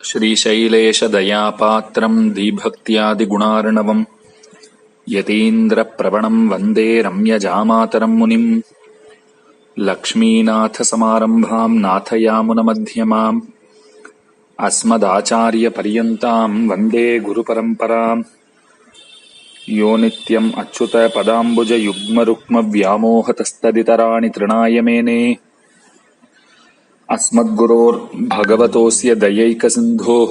श्रीशैलेशदयापात्रम् धीभक्त्यादिगुणार्णवम् यतीन्द्रप्रवणम् वन्दे रम्यजामातरम् मुनिम् लक्ष्मीनाथसमारम्भाम् नाथयामुनमध्यमाम् अस्मदाचार्यपर्यन्ताम् वन्दे गुरुपरम्पराम् यो नित्यम् अच्युतपदाम्बुजयुग्मरुक्मव्यामोहतस्तदितराणि तृणाय मेने अस्मद्गुरोर्भगवतोऽस्य दयैकसिन्धोः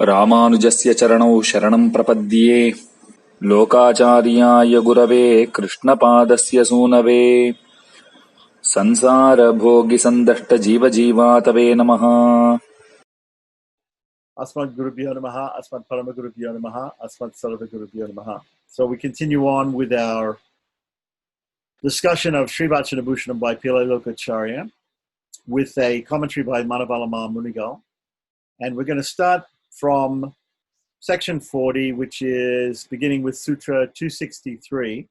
रामानुजस्य चरणौ शरणम् प्रपद्ये लोकाचार्याय गुरवे कृष्णपादस्य सूनवे संसारभोगिसन्दष्टजीवजीवातवे नमः। Asmad-Gurubhyo Namaha, Asmad-Paramagurubhyo Namaha, Asmad-Sarvagurubhyo Namaha. So we continue on with our discussion of Sri Vacana Bhusanam by Pillai Lokacharya with a commentary by Manavalama Munigal. And we're going to start from section 40, which is beginning with Sutra 263.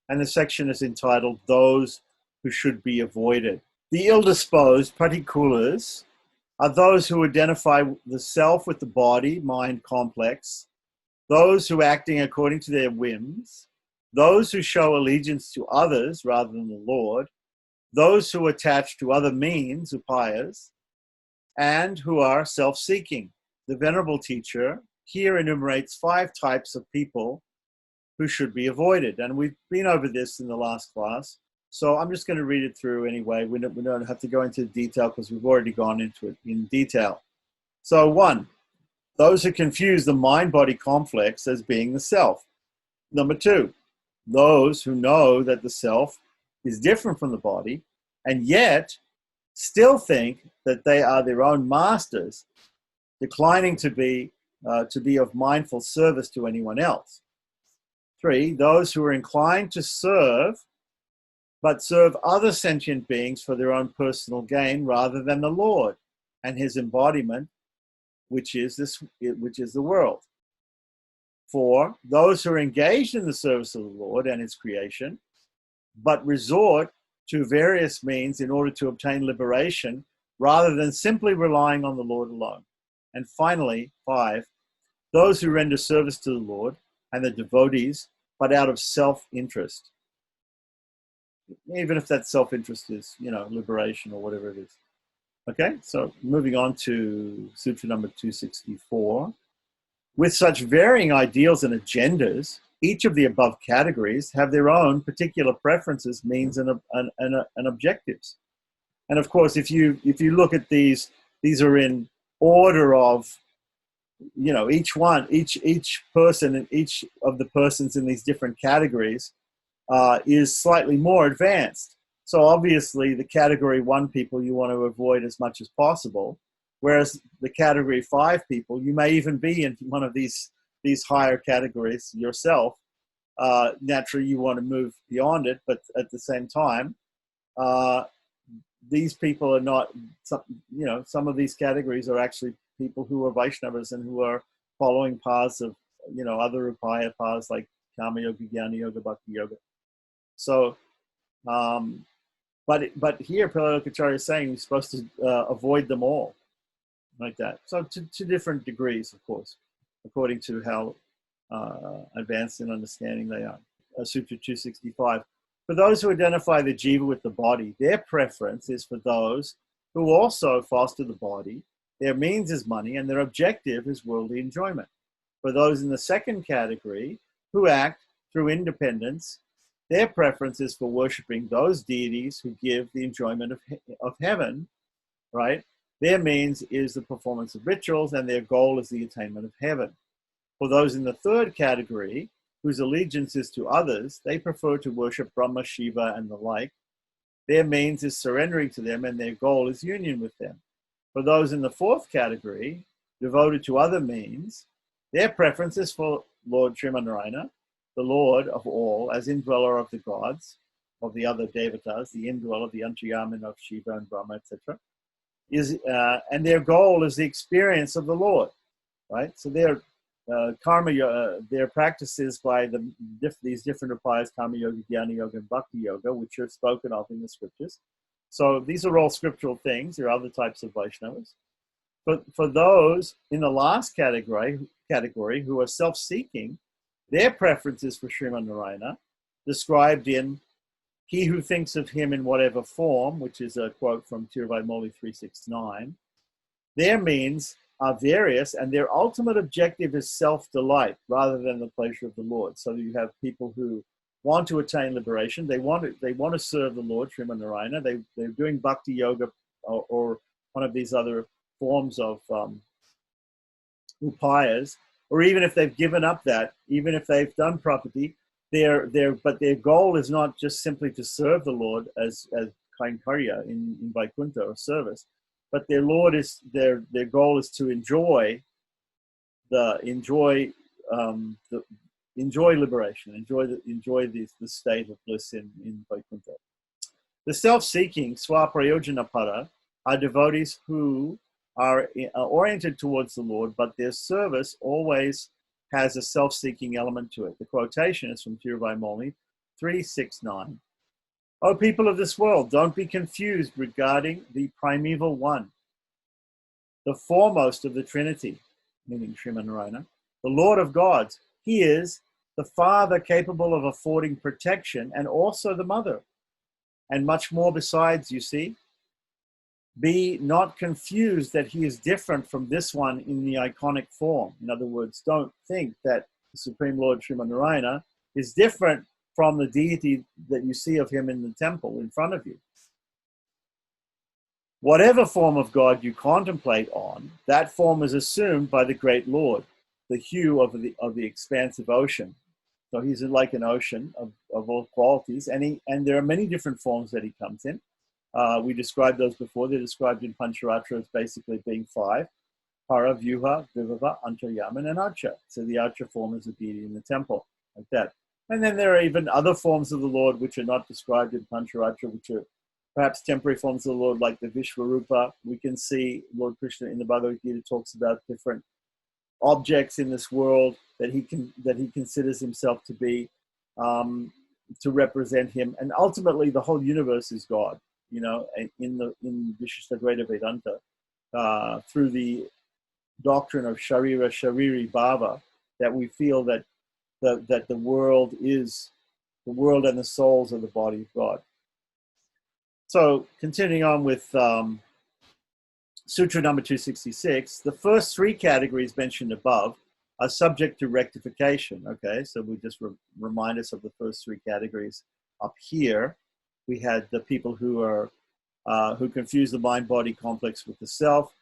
And the section is entitled, Those Who Should Be Avoided. The ill-disposed, partikulas, are those who identify the self with the body, mind complex, those who acting according to their whims, those who show allegiance to others rather than the Lord, those who attach to other means, upayas, and who are self-seeking. The Venerable Teacher here enumerates 5 types of people who should be avoided. And we've been over this in the last class. So I'm just going to read it through anyway. We don't have to go into detail because we've already gone into it in detail. So 1, those who confuse the mind-body complex as being the self. Number 2, those who know that the self is different from the body and yet still think that they are their own masters, declining to be of mindful service to anyone else. 3, those who are inclined to serve but serve other sentient beings for their own personal gain rather than the Lord and his embodiment, which is the world. 4, those who are engaged in the service of the Lord and his creation, but resort to various means in order to obtain liberation rather than simply relying on the Lord alone. And finally, 5, those who render service to the Lord and the devotees, but out of self-interest. Even if that self-interest is, liberation or whatever it is. Okay, so moving on to Sutra number 264. With such varying ideals and agendas, each of the above categories have their own particular preferences, means, and objectives. And of course, if you look at these are in order of, each person and each of the persons in these different categories is slightly more advanced. So obviously the category 1 people you want to avoid as much as possible, whereas the category 5 people, you may even be in one of these higher categories yourself. Naturally, you want to move beyond it, but at the same time, these people are not, some of these categories are actually people who are Vaishnavas and who are following paths of, other upaya paths like Karma Yoga, Jnana Yoga, Bhakti Yoga. So, but here Pillai Lokacharya is saying we're supposed to avoid them all, like that. So to different degrees, of course, according to how advanced in understanding they are. Sutra 265. For those who identify the jiva with the body, their preference is for those who also foster the body. Their means is money, and their objective is worldly enjoyment. For those in the second category who act through independence, their preference is for worshipping those deities who give the enjoyment of heaven, right? Their means is the performance of rituals, and their goal is the attainment of heaven. For those in the third category, whose allegiance is to others, they prefer to worship Brahma, Shiva, and the like. Their means is surrendering to them, and their goal is union with them. For those in the fourth category, devoted to other means, their preference is for Lord Srimanarayana, the Lord of all, as indweller of the gods, of the other devatas, the indweller, the Antayaman of Shiva and Brahma, etc. And their goal is the experience of the Lord, right? So their their practices by these different upayas, Karma Yoga, Jnana Yoga, and Bhakti Yoga, which are spoken of in the scriptures. So these are all scriptural things. There are other types of Vaishnavas. for those in the last category who are self-seeking, their preference is for Sriman Narayana, described in he who thinks of him in whatever form, which is a quote from Tiruvai 369. Their means are various, and their ultimate objective is self-delight rather than the pleasure of the Lord. So you have people who want to attain liberation. They want to serve the Lord, Sriman Narayana. They're doing bhakti yoga or one of these other forms of upayas, or even if they've given up that, even if they've done property, but their goal is not just simply to serve the Lord as kainkarya in Vaikuntha or service, but their goal is to enjoy liberation, enjoy the state of bliss in Vaikuntha. The self-seeking swaprayojana para are devotees who are oriented towards the Lord, but their service always has a self-seeking element to it. The quotation is from Tiruvai 369. O people of this world, don't be confused regarding the primeval one, the foremost of the Trinity, meaning Sriman Narayana, the Lord of gods. He is the Father capable of affording protection and also the Mother, and much more besides, you see. Be not confused that he is different from this one in the iconic form. In other words, don't think that the Supreme Lord Sriman Narayana is different from the deity that you see of him in the temple in front of you. Whatever form of God you contemplate on, that form is assumed by the great Lord, the hue of the expansive ocean. So he's like an ocean of all qualities, and there are many different forms that he comes in. We described those before. They're described in Pancharatra as basically being 5. Para, Vyuha, Vibhava, Antaryaman, and Archa. So the Archa form is a deity in the temple, like that. And then there are even other forms of the Lord which are not described in Pancharatra, which are perhaps temporary forms of the Lord, like the Vishvarupa. We can see Lord Krishna in the Bhagavad Gita talks about different objects in this world that he considers himself to be, to represent him. And ultimately, the whole universe is God. You know, in Vishishtadvaita Vedanta, through the doctrine of Sharira Shariri Bhava, that we feel that the world and the souls are the body of God. So, continuing on with Sutra number 266, the first 3 categories mentioned above are subject to rectification. Okay, so we just remind us of the first 3 categories up here. We had the people who confuse the mind-body complex with the self,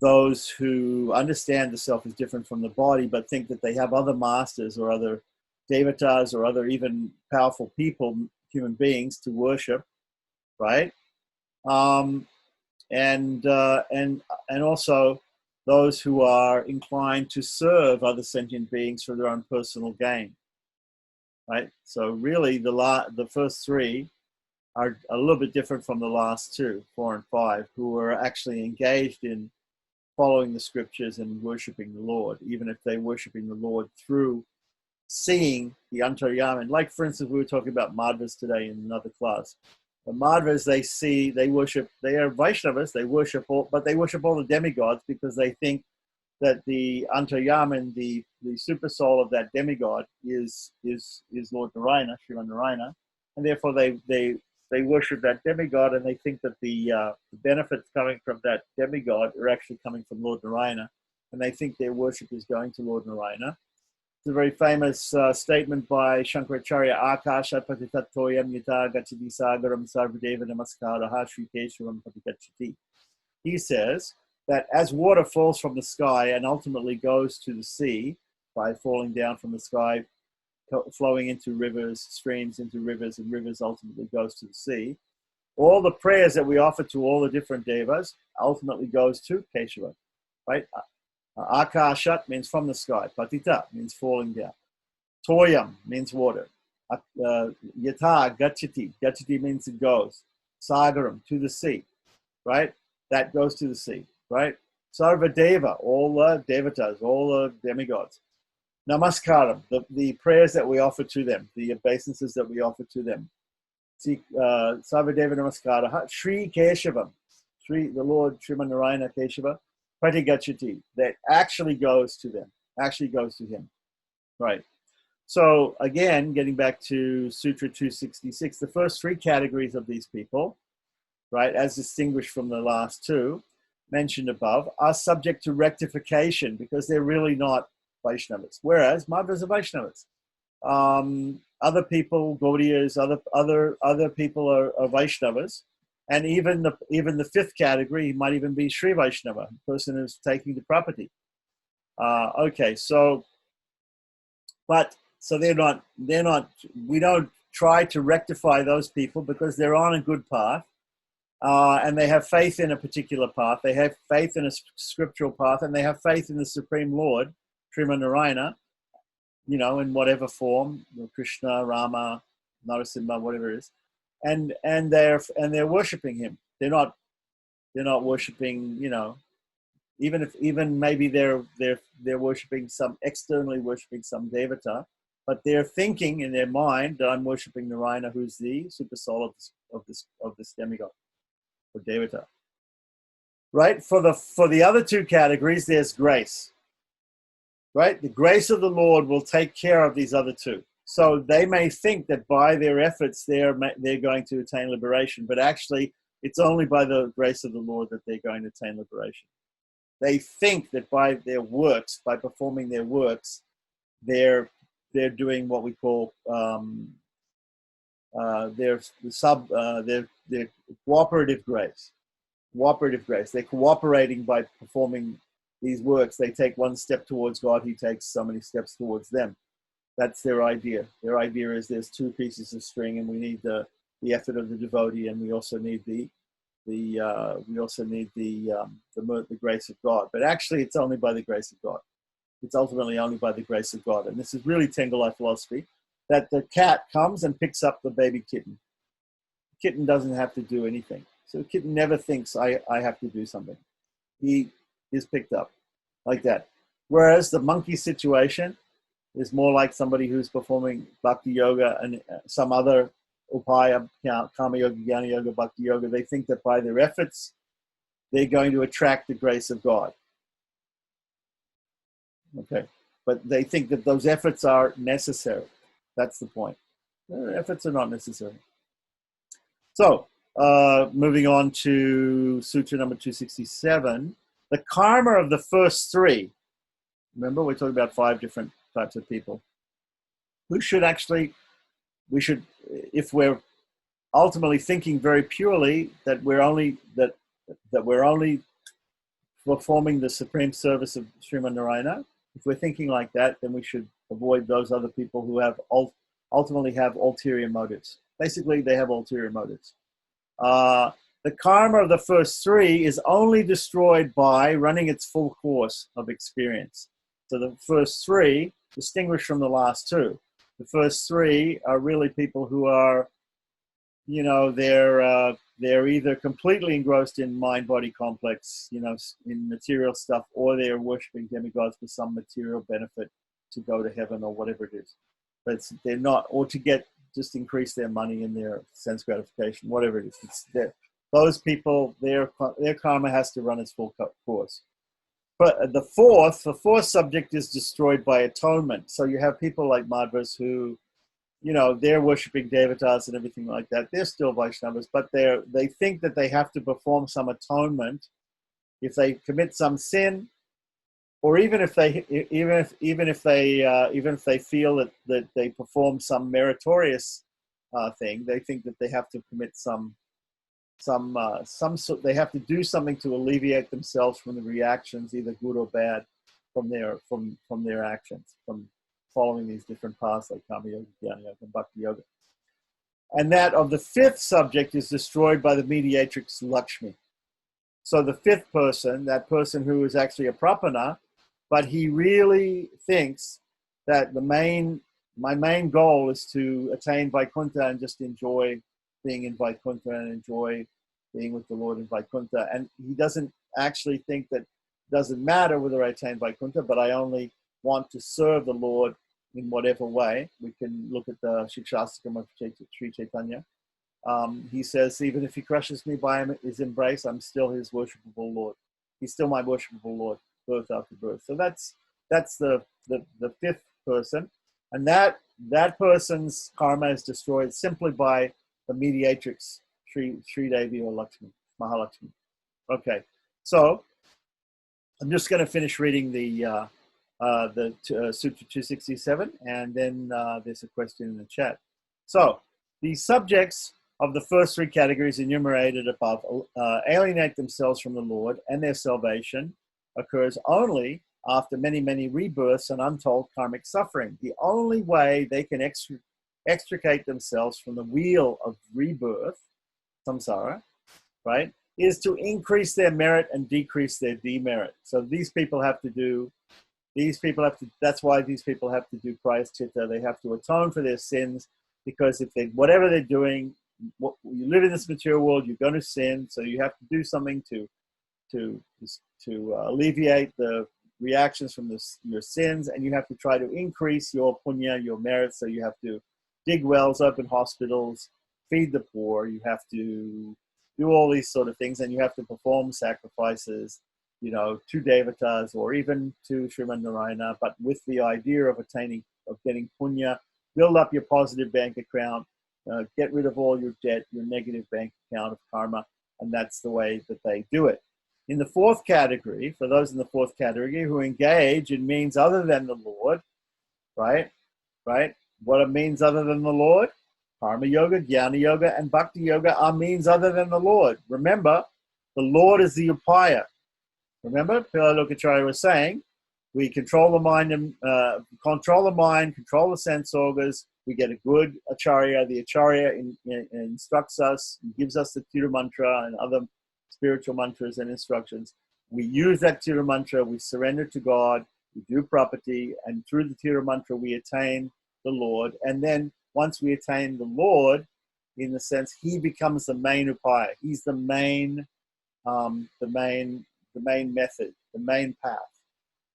those who understand the self is different from the body, but think that they have other masters or other devatas or other even powerful people, human beings, to worship, right? And also those who are inclined to serve other sentient beings for their own personal gain, right? So really, the first 3 are a little bit different from the last 2, 4 and 5, who are actually engaged in following the scriptures and worshiping the Lord, even if they're worshiping the Lord through seeing the Antaryaman. Like, for instance, we were talking about Madhvas today in another class. The Madhvas, they are Vaishnavas, they worship all the demigods because they think that the Antaryaman, the super soul of that demigod is Lord Narayana, Sriman Narayana, and therefore they worship that demigod, and they think that the benefits coming from that demigod are actually coming from Lord Narayana, and they think their worship is going to Lord Narayana. It's a very famous statement by Shankaracharya, Akasha patitattoyam yata gachati sagaram sarvadeva namaskaraha Sri Keshavam patigachati. He says that as water falls from the sky and ultimately goes to the sea by falling down from the sky, flowing into rivers, streams into rivers, and rivers ultimately goes to the sea. All the prayers that we offer to all the different devas ultimately goes to Keshava, right? Akashat means from the sky. Patita means falling down. Toyam means water. Yata gachati. Gachati means it goes. Sagaram, to the sea, right? That goes to the sea, right? Sarvadeva, all the devatas, all the demigods. Namaskaram, the prayers that we offer to them, the obeisances that we offer to them. Sarvadeva Namaskara, Sri Keshavam, the Lord Sriman Narayana Keshava, pratigachati, that actually goes to them, actually goes to him, right? So again, getting back to Sutra 266, the first three categories of these people, right, as distinguished from the last two mentioned above, are subject to rectification because they're really not Vaishnavas, whereas Madhvas are Vaishnavas. Other people, Gaudiyas, other people are Vaishnavas, and even the fifth category might even be Sri Vaishnava, the person who's taking the property. Okay, so they're not. We don't try to rectify those people because they're on a good path, and they have faith in a particular path. They have faith in a scriptural path, and they have faith in the Supreme Lord, Srimad Narayana, in whatever form, Krishna, Rama, Narasimha, whatever it is, and they're worshiping him. They're not worshiping, even maybe they're worshiping externally worshiping some devata, but they're thinking in their mind that I'm worshiping Narayana, who's the super soul of this demigod or devata. Right? For the other two categories, there's grace. Right? The grace of the Lord will take care of these other two. So they may think that by their efforts they're going to attain liberation, but actually it's only by the grace of the Lord that they're going to attain liberation. They think that by their works, by performing their works, they're doing what we call their cooperative grace. Cooperative grace. They're cooperating by performing these works. They take one step towards God, he takes so many steps towards them. That's their idea. Their idea is there's two pieces of string, and we need the effort of the devotee, and we also need the grace of God. But actually, it's only by the grace of God. It's ultimately only by the grace of God. And this is really Tengalai philosophy, that the cat comes and picks up the baby kitten. The kitten doesn't have to do anything. So the kitten never thinks, I have to do something. He is picked up like that. Whereas the monkey situation is more like somebody who's performing bhakti yoga and some other upaya, karma yoga, jnana yoga, bhakti yoga. They think that by their efforts, they're going to attract the grace of God. Okay. But they think that those efforts are necessary. That's the point. Their efforts are not necessary. So, moving on to Sutra number 267, the karma of the first three. Remember, we're talking about 5 different types of people. We should, if we're ultimately thinking very purely that we're only performing the supreme service of Srimad Narayana, if we're thinking like that, then we should avoid those other people who have ultimately have ulterior motives. Basically, they have ulterior motives. The karma of the first 3 is only destroyed by running its full course of experience. So the first 3, distinguished from the last 2, the first 3 are really people who are, they're either completely engrossed in mind-body complex, in material stuff, or they're worshiping demigods for some material benefit to go to heaven or whatever it is. But they're not, or to just increase their money and their sense gratification, whatever it is. Those people, their karma has to run its full course. But the fourth subject is destroyed by atonement. So you have people like Madhvas who, they're worshipping devatas and everything like that. They're still Vaishnavas, but they think that they have to perform some atonement if they commit some sin, or even if they feel that they perform some meritorious thing. They think that they have to commit they have to do something to alleviate themselves from the reactions, either good or bad, from their actions, from following these different paths like karma yoga, jnana yoga, and bhakti yoga. And that of the 5th subject is destroyed by the mediatrix Lakshmi. So the 5th person, that person who is actually a prapana, but he really thinks that my main goal is to attain Vaikuntha and just enjoy being in Vaikuntha and enjoy being with the Lord in Vaikuntha. And he doesn't actually think that it doesn't matter whether I attain Vaikuntha, but I only want to serve the Lord in whatever way. We can look at the Shikshastakam of Sri Chaitanya. He says, even if he crushes me by his embrace, I'm still his worshipable Lord. he's still my worshipful Lord, birth after birth. So that's the fifth person, and that person's karma is destroyed simply by the mediatrix Sri Devi or Lakshmi, Mahalakshmi. Okay, so I'm just going to finish reading the Sutra 267, and then there's a question in the chat. So the subjects of the first three categories enumerated above alienate themselves from the Lord, and their salvation occurs only after many, many rebirths and untold karmic suffering. The only way they can extricate themselves from the wheel of rebirth, samsara, right, is to increase their merit and decrease their demerit. So these people have to do, that's why these people have to do prayaschitta. They have to atone for their sins, because if they, whatever they're doing, you live in this material world, you're going to sin, so you have to do something to alleviate the reactions from your sins, and you have to try to increase your punya, your merit. So you have to dig wells, open hospitals, feed the poor. You have to do all these sort of things, and you have to perform sacrifices, to devatas or even to Sriman Narayana, but with the idea of getting punya, build up your positive bank account, get rid of all your debt, your negative bank account of karma, and that's the way that they do it. In the fourth category, for those in the fourth category who engage in means other than the Lord, right? What are means other than the Lord? Karma yoga, jnana yoga, and bhakti yoga are means other than the Lord. Remember, the Lord is the upaya. Remember, Pilalokacharya was saying, we control the mind, control the sense organs. We get a good acharya. The acharya instructs us, gives us the Tira mantra and other spiritual mantras and instructions. We use that Tira mantra. We surrender to God. We do property, and through the Tira mantra, we attain the Lord. And then once we attain the Lord, in the sense, he becomes the main upaya. He's the main method, the main path,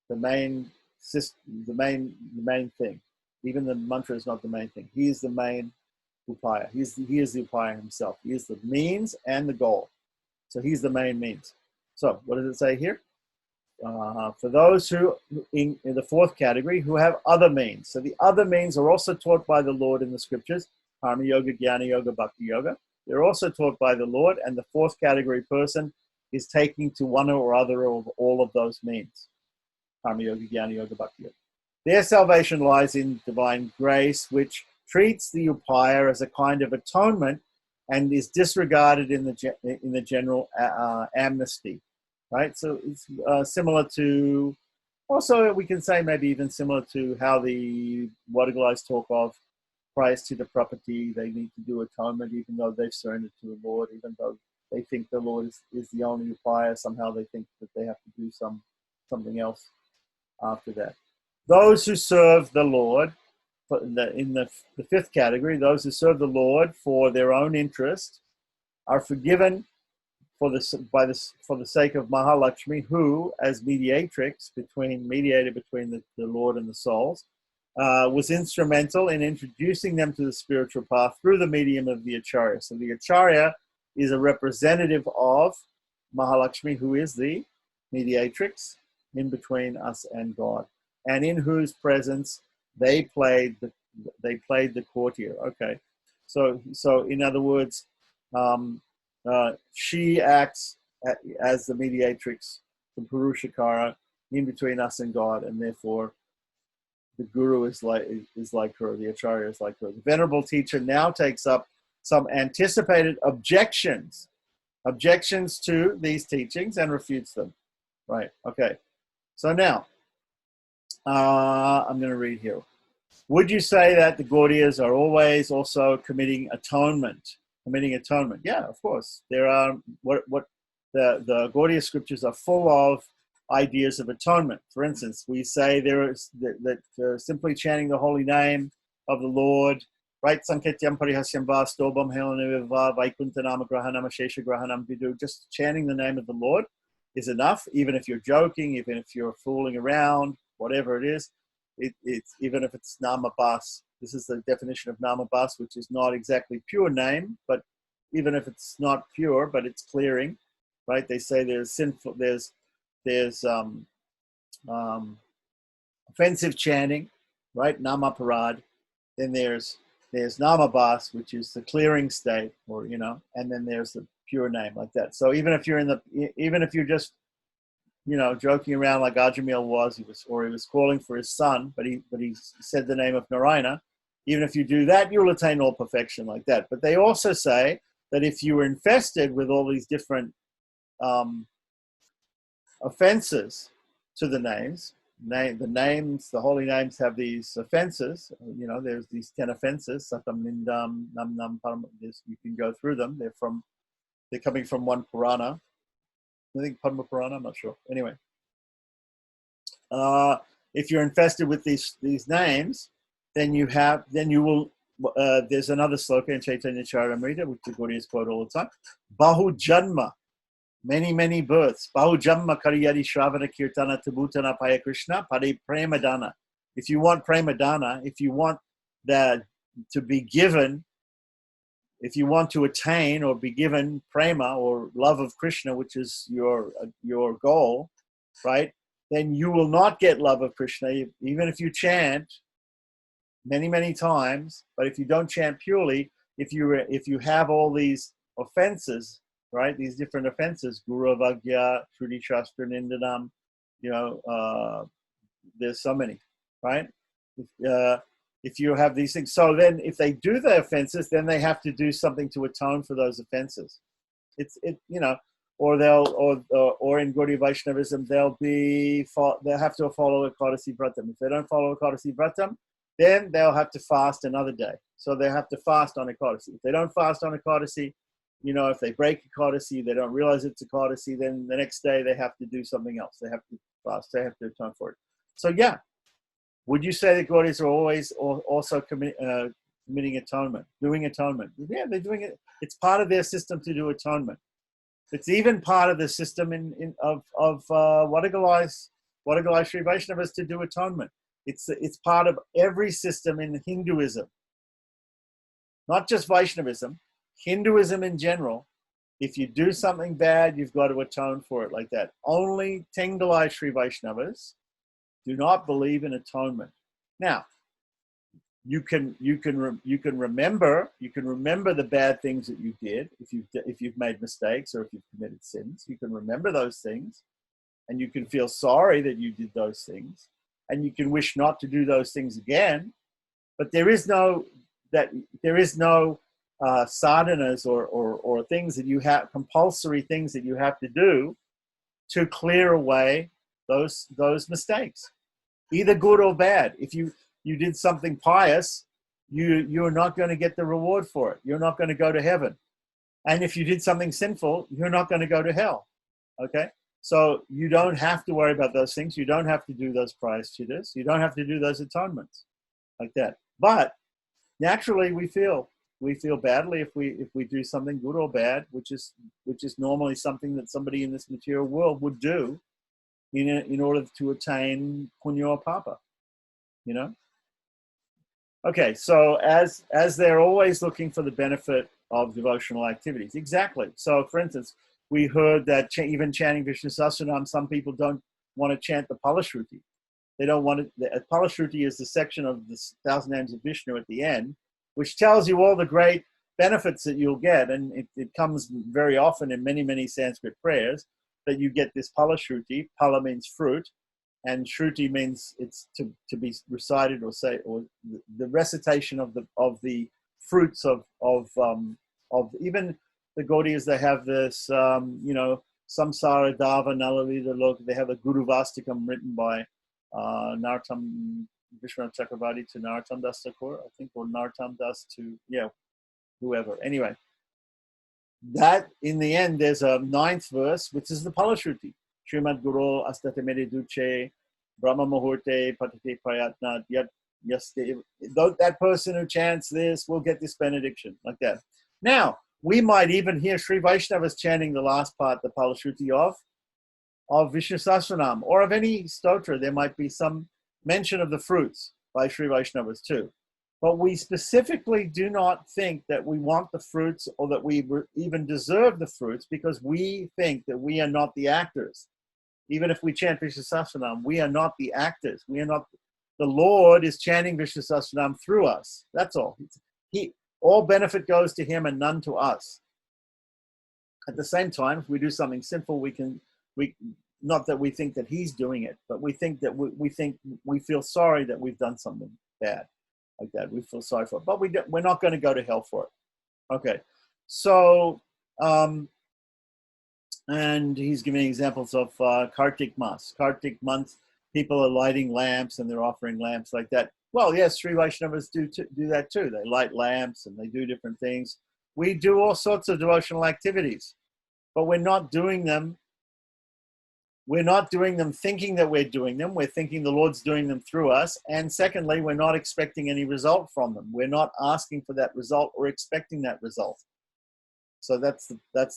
the main system, the main thing. Even the mantra is not the main thing. He is the main upaya. He is the upaya himself. He is the means and the goal. So he's the main means. So what does it say here? For those who, in the fourth category, who have other means. So the other means are also taught by the Lord in the scriptures. Karma yoga, jnana yoga, bhakti yoga. They're also taught by the Lord, and the fourth category person is taking to one or other of all of those means. Karma yoga, jnana yoga, bhakti yoga. Their salvation lies in divine grace, which treats the upaya as a kind of atonement and is disregarded in the general amnesty, right? So it's similar to, also we can say maybe even similar to how the Wadagalais talk of prayaschitta property. They need to do atonement even though they've surrendered to the Lord, even though they think the Lord is the only upaya. Somehow they think that they have to do something else after that. Those who serve the Lord, in the fifth category, those who serve the Lord for their own interest are forgiven for the sake of Mahalakshmi, who, as mediatrix mediator between the Lord and the souls, was instrumental in introducing them to the spiritual path through the medium of the Acharya. So the Acharya is a representative of Mahalakshmi, who is the mediatrix in between us and God, and in whose presence they played the courtier. Okay, so in other words, she acts as the mediatrix, the Purushakara, in between us and God, and therefore the guru is like her, the acharya is like her. The venerable teacher now takes up some anticipated objections to these teachings and refutes them. Right, okay. So now, I'm going to read here. Would you say that the Gaudiyas are always also committing atonement? Yeah, of course. There are, the Gaudiya scriptures are full of ideas of atonement. For instance, we say there is that simply chanting the holy name of the Lord, right? Sanketyam parihasyam va stobam helaniviva vaikuntanama grahanam ashesha grahanam vidu. Just chanting the name of the Lord is enough, even if you're joking, even if you're fooling around, whatever it is. It's even if it's namabas. This is the definition of namabas, which is not exactly pure name, but even if it's not pure, but it's clearing, right? They say there's there's offensive chanting, right? Namaparad. Then there's namabhas, which is the clearing state, or and then there's the pure name, like that. So even if you're just joking around like Ajamil was, he was calling for his son, but he said the name of Narayana. Even if you do that, you'll attain all perfection, like that. But they also say that if you were infested with all these different offenses to the names, the holy names have these offenses. There's these 10 offenses. Satam Nindam Nam Nam Param. You can go through them. They're coming from one Purana. I think Padma Purana. I'm not sure. Anyway, if you're infested with these names, then you will. There's another sloka in Chaitanya Charitamrita, which the Gaudias quote all the time. Bahu Janma. Many births. Bahu Jamma Kariyari Shravana Kirtana Tabutana Paya Krishna Pade Premadana. If you want Premadana, if you want that to be given, if you want to attain or be given prema or love of Krishna, which is your goal, right? Then you will not get love of Krishna, even if you chant many times. But if you don't chant purely, if you have all these offenses, right? These different offenses, Guru Avagya, Shruti Shastra Nindanam, there's so many, right? If you have these things. So then if they do the offenses, then they have to do something to atone for those offenses. Or in Gaudiya Vaishnavism, they'll have to follow Ekadasi Vratam. If they don't follow Ekadasi Vratam, then they'll have to fast another day. So they have to fast on Ekadasi. If they don't fast on Ekadasi, if they break Ekadasi, they don't realize it's Ekadasi, then the next day they have to do something else. They have to fast. They have to atone for it. So yeah, would you say that Gaudis are always also committing atonement, doing atonement? Yeah, they're doing it. It's part of their system to do atonement. It's even part of the system of Vadagalai Sri Vaishnavas to do atonement. It's part of every system in Hinduism, not just Vaishnavism. Hinduism in general, if you do something bad, you've got to atone for it, like that. Only Tengalai Sri Vaishnavas do not believe in atonement. Now, you can remember the bad things that you did if you've made mistakes or if you've committed sins. You can remember those things, and you can feel sorry that you did those things, and you can wish not to do those things again. But there is no sadhanas or things that you have, compulsory things that you have to do to clear away those mistakes, either good or bad. If you did something pious, you're not going to get the reward for it. You're not going to go to heaven. And if you did something sinful, you're not going to go to hell. Okay? So you don't have to worry about those things. You don't have to do those prayaschitas. You don't have to do those atonements, like that. But naturally, we feel badly if we do something good or bad, which is normally something that somebody in this material world would do in order to attain punya or papa. Okay, so as they're always looking for the benefit of devotional activities, exactly. So, for instance, we heard that even chanting Vishnu Sahasranam, some people don't want to chant the Palashruti. They don't want it. The Palashruti is the section of the 1,000 names of Vishnu at the end, which tells you all the great benefits that you'll get. And it comes very often in many Sanskrit prayers that you get this Palashruti. Pala means fruit, and Shruti means it's to be recited or the recitation of the fruits of even the Gaudiyas. They have this, Samsara Dava Nalalita Lok. They have a Guru Vastikam written by Narottam Vishwanath Chakravarti to Narottam Das Thakur, I think, or Narottam Das to, whoever. Anyway, that in the end, there's a 9th verse, which is the Palashruti. Srimad Guru Astate Mede Duce, Brahma Muhurte, Patate Prayatna, Yaste. That person who chants this will get this benediction, like that. Now, we might even hear Sri Vaishnavas chanting the last part, the Palashruti of Vishnu Sahasranam, or of any stotra. There might be some mention of the fruits by Sri Vaishnavas too. But we specifically do not think that we want the fruits or that we even deserve the fruits, because we think that we are not the actors. Even if we chant Vishnu Sahasranam, we are not the actors. We are not. The Lord is chanting Vishnu Sahasranam through us. That's all. All benefit goes to him and none to us. At the same time, if we do something sinful, we not that we think that he's doing it, but we think that we feel sorry that we've done something bad like that. We feel sorry for it, but we're not going to go to hell for it. Okay, so and he's giving examples of Kartik Mas. Kartik month, people are lighting lamps and they're offering lamps like that. Well, yes, Sri Vaishnavas do that too. They light lamps and they do different things. We do all sorts of devotional activities, but we're not doing them. We're not doing them thinking that we're doing them. We're thinking the Lord's doing them through us. And secondly, we're not expecting any result from them. We're not asking for that result or expecting that result. So that's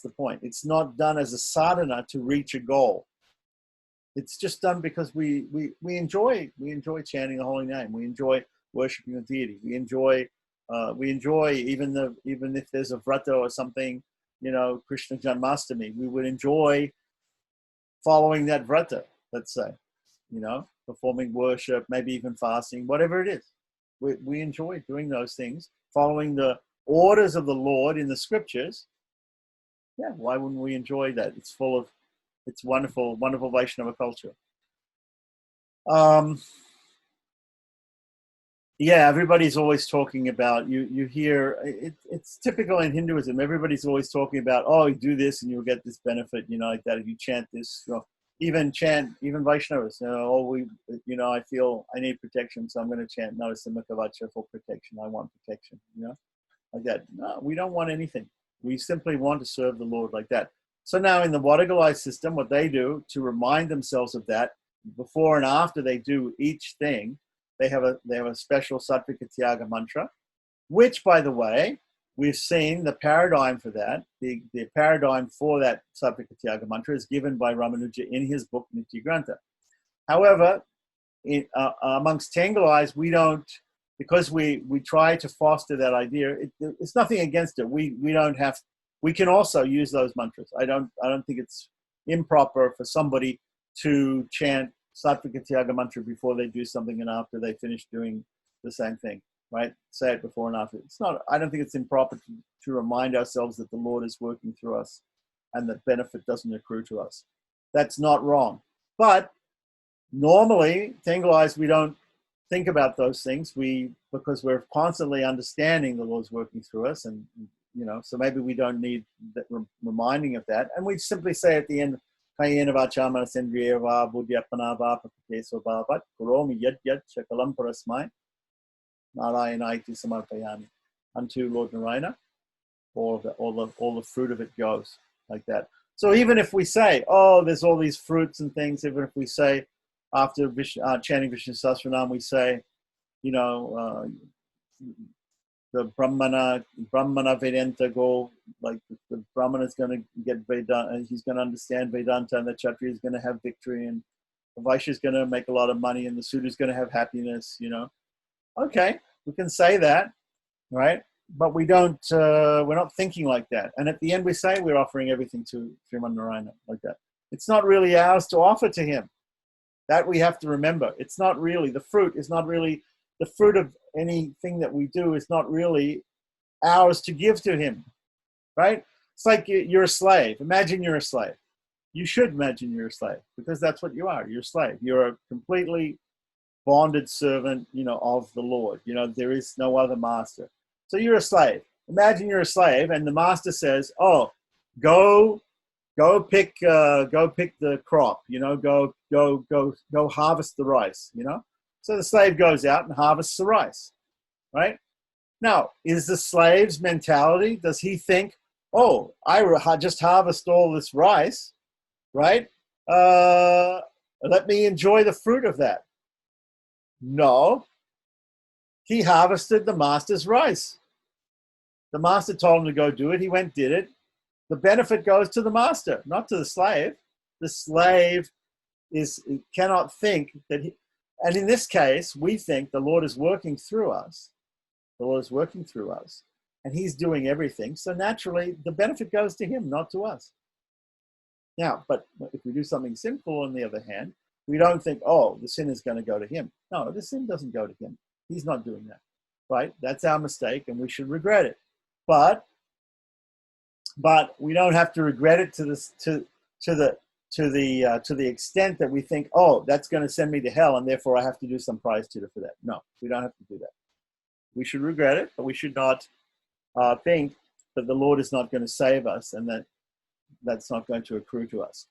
the point. It's not done as a sadhana to reach a goal. It's just done because we enjoy chanting the holy name. We enjoy worshiping the deity. We enjoy even if there's a vrata or something, Krishna Janmashtami, we would enjoy following that vrata, let's say, performing worship, maybe even fasting, whatever it is. We enjoy doing those things, following the orders of the Lord in the scriptures. Yeah, why wouldn't we enjoy that? It's wonderful, wonderful Vaishnava culture. Yeah, everybody's always talking about, you hear, it's typical in Hinduism, everybody's always talking about, oh, you do this and you'll get this benefit, like that, if you chant this, even Vaishnavas, I feel I need protection, so I'm going to chant Narasimha for protection, I want protection, like that. No, we don't want anything. We simply want to serve the Lord like that. So now in the Wadagalai system, what they do to remind themselves of that, before and after they do each thing, they have a special Sattvika Tyaga mantra, which, by the way, we've seen the paradigm for that. The paradigm for that Sattvika Tyaga mantra is given by Ramanuja in his book Nitya Grantha. However, amongst Tengalais, we don't, because we try to foster that idea. It's nothing against it. We can also use those mantras. I don't think it's improper for somebody to chant Sattvika Tyaga mantra before they do something and after they finish doing the same thing, right? Say it before and after. I don't think it's improper to remind ourselves that the Lord is working through us and that benefit doesn't accrue to us. That's not wrong. But normally, Tengalais, we don't think about those things because we're constantly understanding the Lord's working through us, and so maybe we don't need that reminding of that, and we simply say at the end, Kayena vachama sendriyava buddhyapana vapakesva kuromi yad chakalam parasmai Narayanaiti samarpayami, unto Lord Narayana all the fruit of it goes, like that. So even if we say, oh, there's all these fruits and things, even if we say after chanting Vishnu Sahasranam, we say, the Brahmana Vedanta go, like the Brahmana is going to get Vedanta, he's going to understand Vedanta, and the Kshatriya is going to have victory, and the Vaishya is going to make a lot of money, and the Sudra is going to have happiness, Okay, we can say that, right? But we don't, we're not thinking like that. And at the end we say we're offering everything to Sriman Narayana, like that. It's not really ours to offer to him. That we have to remember. It's not really, the fruit of anything that we do is not really ours to give to him, right? It's like you're a slave. Imagine you're a slave. You should imagine you're a slave, because that's what you are. You're a slave. You're a completely bonded servant, of the Lord. There is no other master. So you're a slave. Imagine you're a slave, and the master says, "Oh, go pick the crop. Go harvest the rice. So the slave goes out and harvests the rice, right? Now, is the slave's mentality? Does he think, "Oh, I just harvest all this rice, right? Let me enjoy the fruit of that"? No. He harvested the master's rice. The master told him to go do it. He went, did it. The benefit goes to the master, not to the slave. The slave cannot think that and in this case, we think the Lord is working through us. The Lord is working through us, and he's doing everything. So naturally, the benefit goes to him, not to us. Now, but if we do something sinful, on the other hand, we don't think, oh, the sin is going to go to him. No, the sin doesn't go to him. He's not doing that, right? That's our mistake, and we should regret it. But we don't have to regret it to the extent that we think, oh, that's going to send me to hell, and therefore I have to do some prayaschitta for that. No, we don't have to do that. We should regret it, but we should not think that the Lord is not going to save us, and that's not going to accrue to us.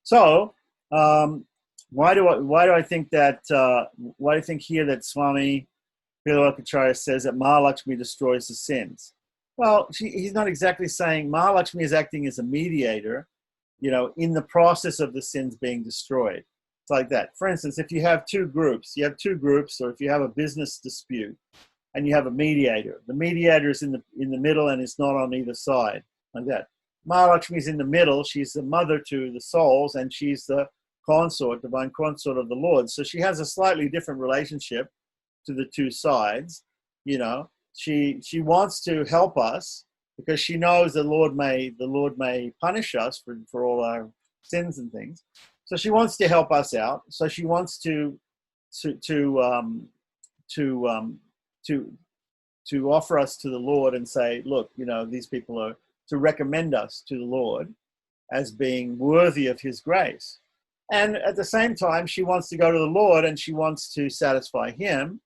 So, why do I think here that Swami Vivekananda says that Mahalakshmi destroys the sins? Well, he's not exactly saying Mahalakshmi is acting as a mediator, in the process of the sins being destroyed. It's like that. For instance, if you have two groups, or if you have a business dispute and you have a mediator, the mediator is in the middle and is not on either side, like that. Mahalakshmi is in the middle. She's the mother to the souls, and she's the divine consort of the Lord. So she has a slightly different relationship to the two sides. She wants to help us because she knows the Lord may punish us for all our sins and things. So she wants to help us out. So she wants to offer us to the Lord and say, look, these people are, to recommend us to the Lord as being worthy of his grace. And at the same time, she wants to go to the Lord and she wants to satisfy him.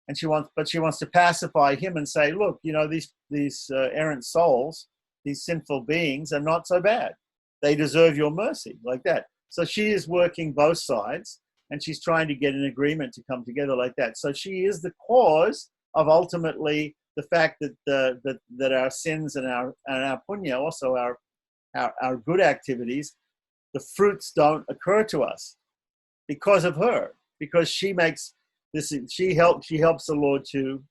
And she wants to pacify him and say, look, these errant souls, these sinful beings are not so bad. They deserve your mercy, like that. So she is working both sides, and she's trying to get an agreement to come together like that. So she is the cause of ultimately the fact that our sins and our punya, also our good activities, the fruits don't occur to us because of her, because she makes this. She helps the Lord to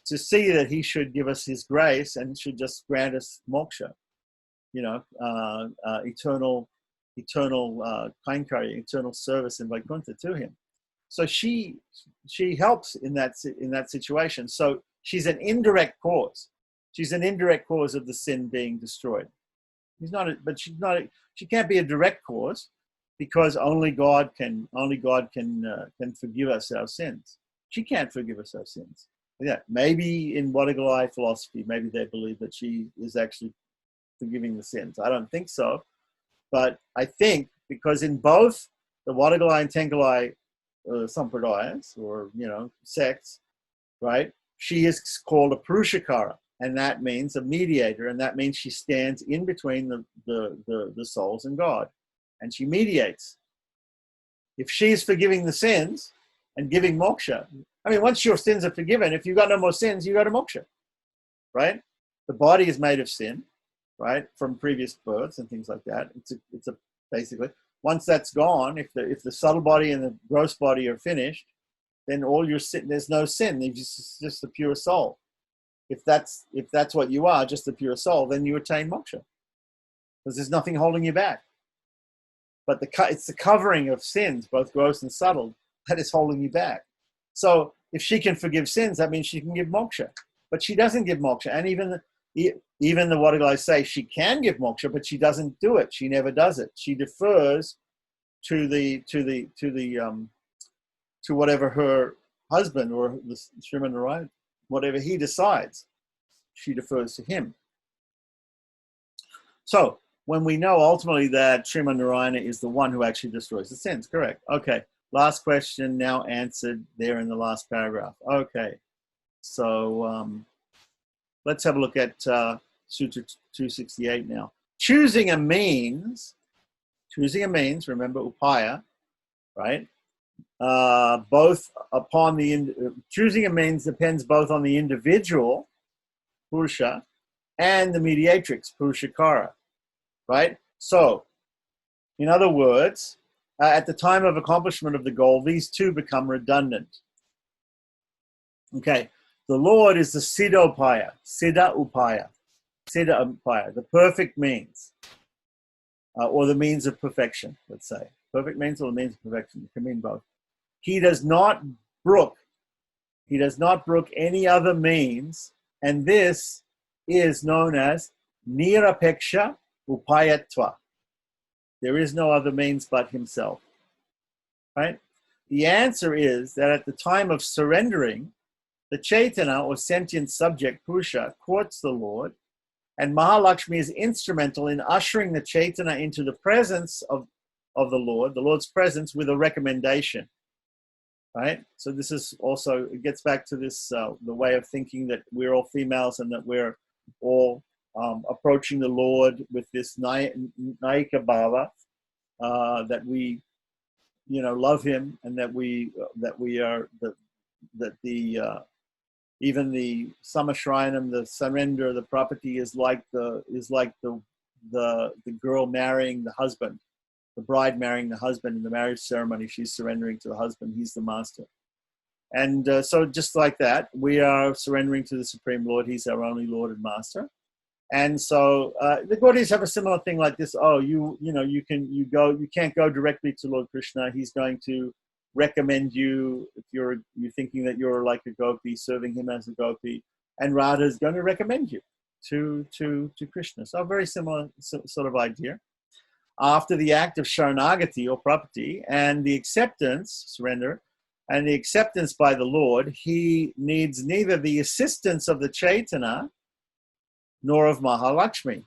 see that he should give us his grace and should just grant us moksha, eternal kainkari, eternal service in Vaikuntha to him. So she helps in that situation. So she's an indirect cause. She's an indirect cause of the sin being destroyed. She can't be a direct cause, because only God can forgive us our sins. She can't forgive us our sins. Yeah, maybe in Wadagalai philosophy, maybe they believe that she is actually forgiving the sins. I don't think so, but I think because in both the Wadagalai and Tengalai sampradayas, or sects, right? She is called a Purushakara, and that means a mediator, and that means she stands in between the souls and God, and she mediates. If she's forgiving the sins and giving moksha, I mean, once your sins are forgiven, if you've got no more sins, you go to moksha, right? The body is made of sin, right, from previous births and things like that. It's a basically. Once that's gone, if the subtle body and the gross body are finished, then all your sin, there's no sin. It's just the pure soul. If that's what you are, just the pure soul, then you attain moksha, because there's nothing holding you back. But it's the covering of sins, both gross and subtle, that is holding you back. So if she can forgive sins, that means she can give moksha. But she doesn't give moksha, and even the what did I say? She can give moksha, but she doesn't do it. She never does it. She defers to whatever her husband or the Sriman Narayan, whatever he decides, she defers to him. So when we know ultimately that Sriman Narayana is the one who actually destroys the sins, correct? Okay. Last question now answered there in the last paragraph. Okay. So let's have a look at Sutra 268 now. Choosing a means, remember upaya, right? Choosing a means depends both on the individual, Purusha, and the mediatrix, Purushakara, right? So, in other words, at the time of accomplishment of the goal, these two become redundant. Okay, the Lord is the Siddha Upaya, the perfect means, or the means of perfection, let's say. Perfect means or the means of perfection, it can mean both. He does not brook any other means, and this is known as nirapeksha upayatva. There is no other means but himself. Right? The answer is that at the time of surrendering, the Chaitanya or sentient subject, Purusha, courts the Lord, and Mahalakshmi is instrumental in ushering the Chaitanya into the presence of the Lord's presence with a recommendation. Right? So this is also, it gets back to this, the way of thinking that we're all females and that we're all approaching the Lord with this Naika Bhava, that we, love him, and that we are, that the even the samashrinam, the surrender, the property is like the girl marrying the husband, the bride marrying the husband in the marriage ceremony. She's surrendering to the husband. He's the master. And so just like that, we are surrendering to the Supreme Lord. He's our only Lord and Master. And so the Gaudias have a similar thing like this. Oh, you can't go directly to Lord Krishna. He's going to recommend you if you're thinking that you're like a gopi, serving him as a gopi, and Radha is going to recommend you to Krishna. So a very similar sort of idea. After the act of sharanagati or property and the acceptance, surrender, and the acceptance by the Lord, he needs neither the assistance of the Chaitanya nor of Mahalakshmi.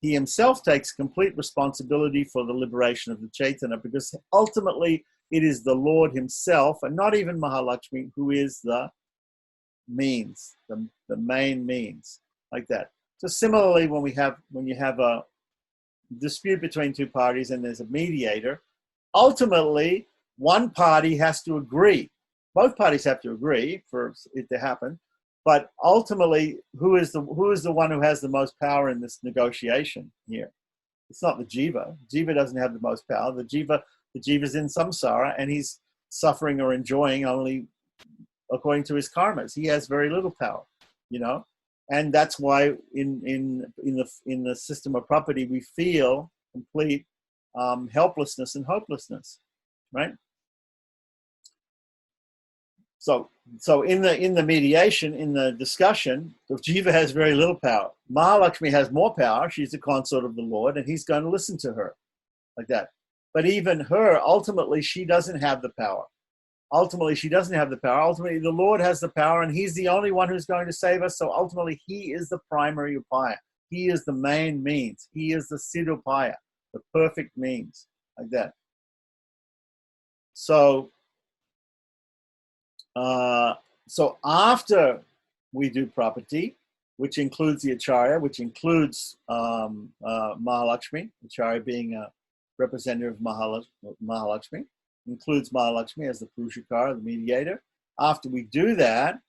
He himself takes complete responsibility for the liberation of the Chaitanya, because ultimately it is the Lord himself, and not even Mahalakshmi, who is the means, the main means, like that. So similarly, when you have a dispute between two parties and there's a mediator, ultimately one party has to agree. Both parties have to agree for it to happen. But ultimately, who is the one who has the most power in this negotiation here? It's not the jiva. Jiva doesn't have the most power. The jiva's in samsara, and he's suffering or enjoying only according to his karmas. He has very little power, and that's why in the system of property we feel complete helplessness and hopelessness, right? So in the mediation, in the discussion, the jiva has very little power. Mahalakshmi has more power. She's the consort of the Lord, and he's going to listen to her, like that. But even her, ultimately, she doesn't have the power. Ultimately, the Lord has the power, and he's the only one who's going to save us. So ultimately, he is the primary upaya. He is the main means. He is the siddhupaya, the perfect means, like that. So after we do property, which includes the acharya, which includes Mahalakshmi, acharya being a representative of Mahalakshmi, includes Mahalakshmi as the Purushakara, the mediator. After we do that,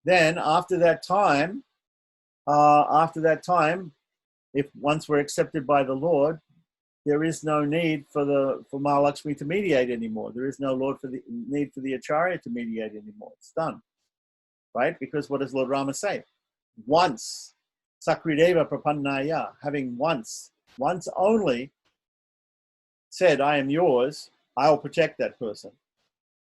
then after that time, if once we're accepted by the Lord, there is no need for Mahalakshmi to mediate anymore. There is no need for the acharya to mediate anymore. It's done, right? Because what does Lord Rama say? Once, Sakrideva Prapannaya, having once only said, I am yours, I will protect that person.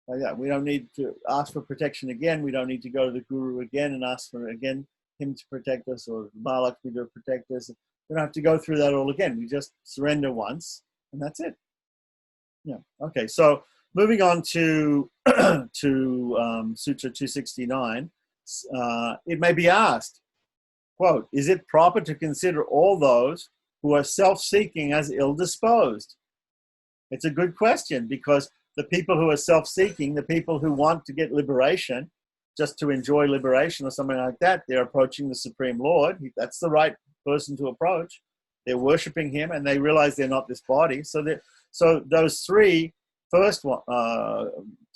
Like that. We don't need to ask for protection again. We don't need to go to the guru again and ask for him to protect us, or Mahalakshmi to protect us. We don't have to go through that all again. We just surrender once, and that's it. Yeah. Okay. So moving on to Sutra 269, it may be asked, quote, is it proper to consider all those who are self-seeking as ill-disposed? It's a good question, because the people who are self-seeking, the people who want to get liberation, just to enjoy liberation or something like that, they're approaching the Supreme Lord. That's the right person to approach. They're worshiping him, and they realize they're not this body. So those three first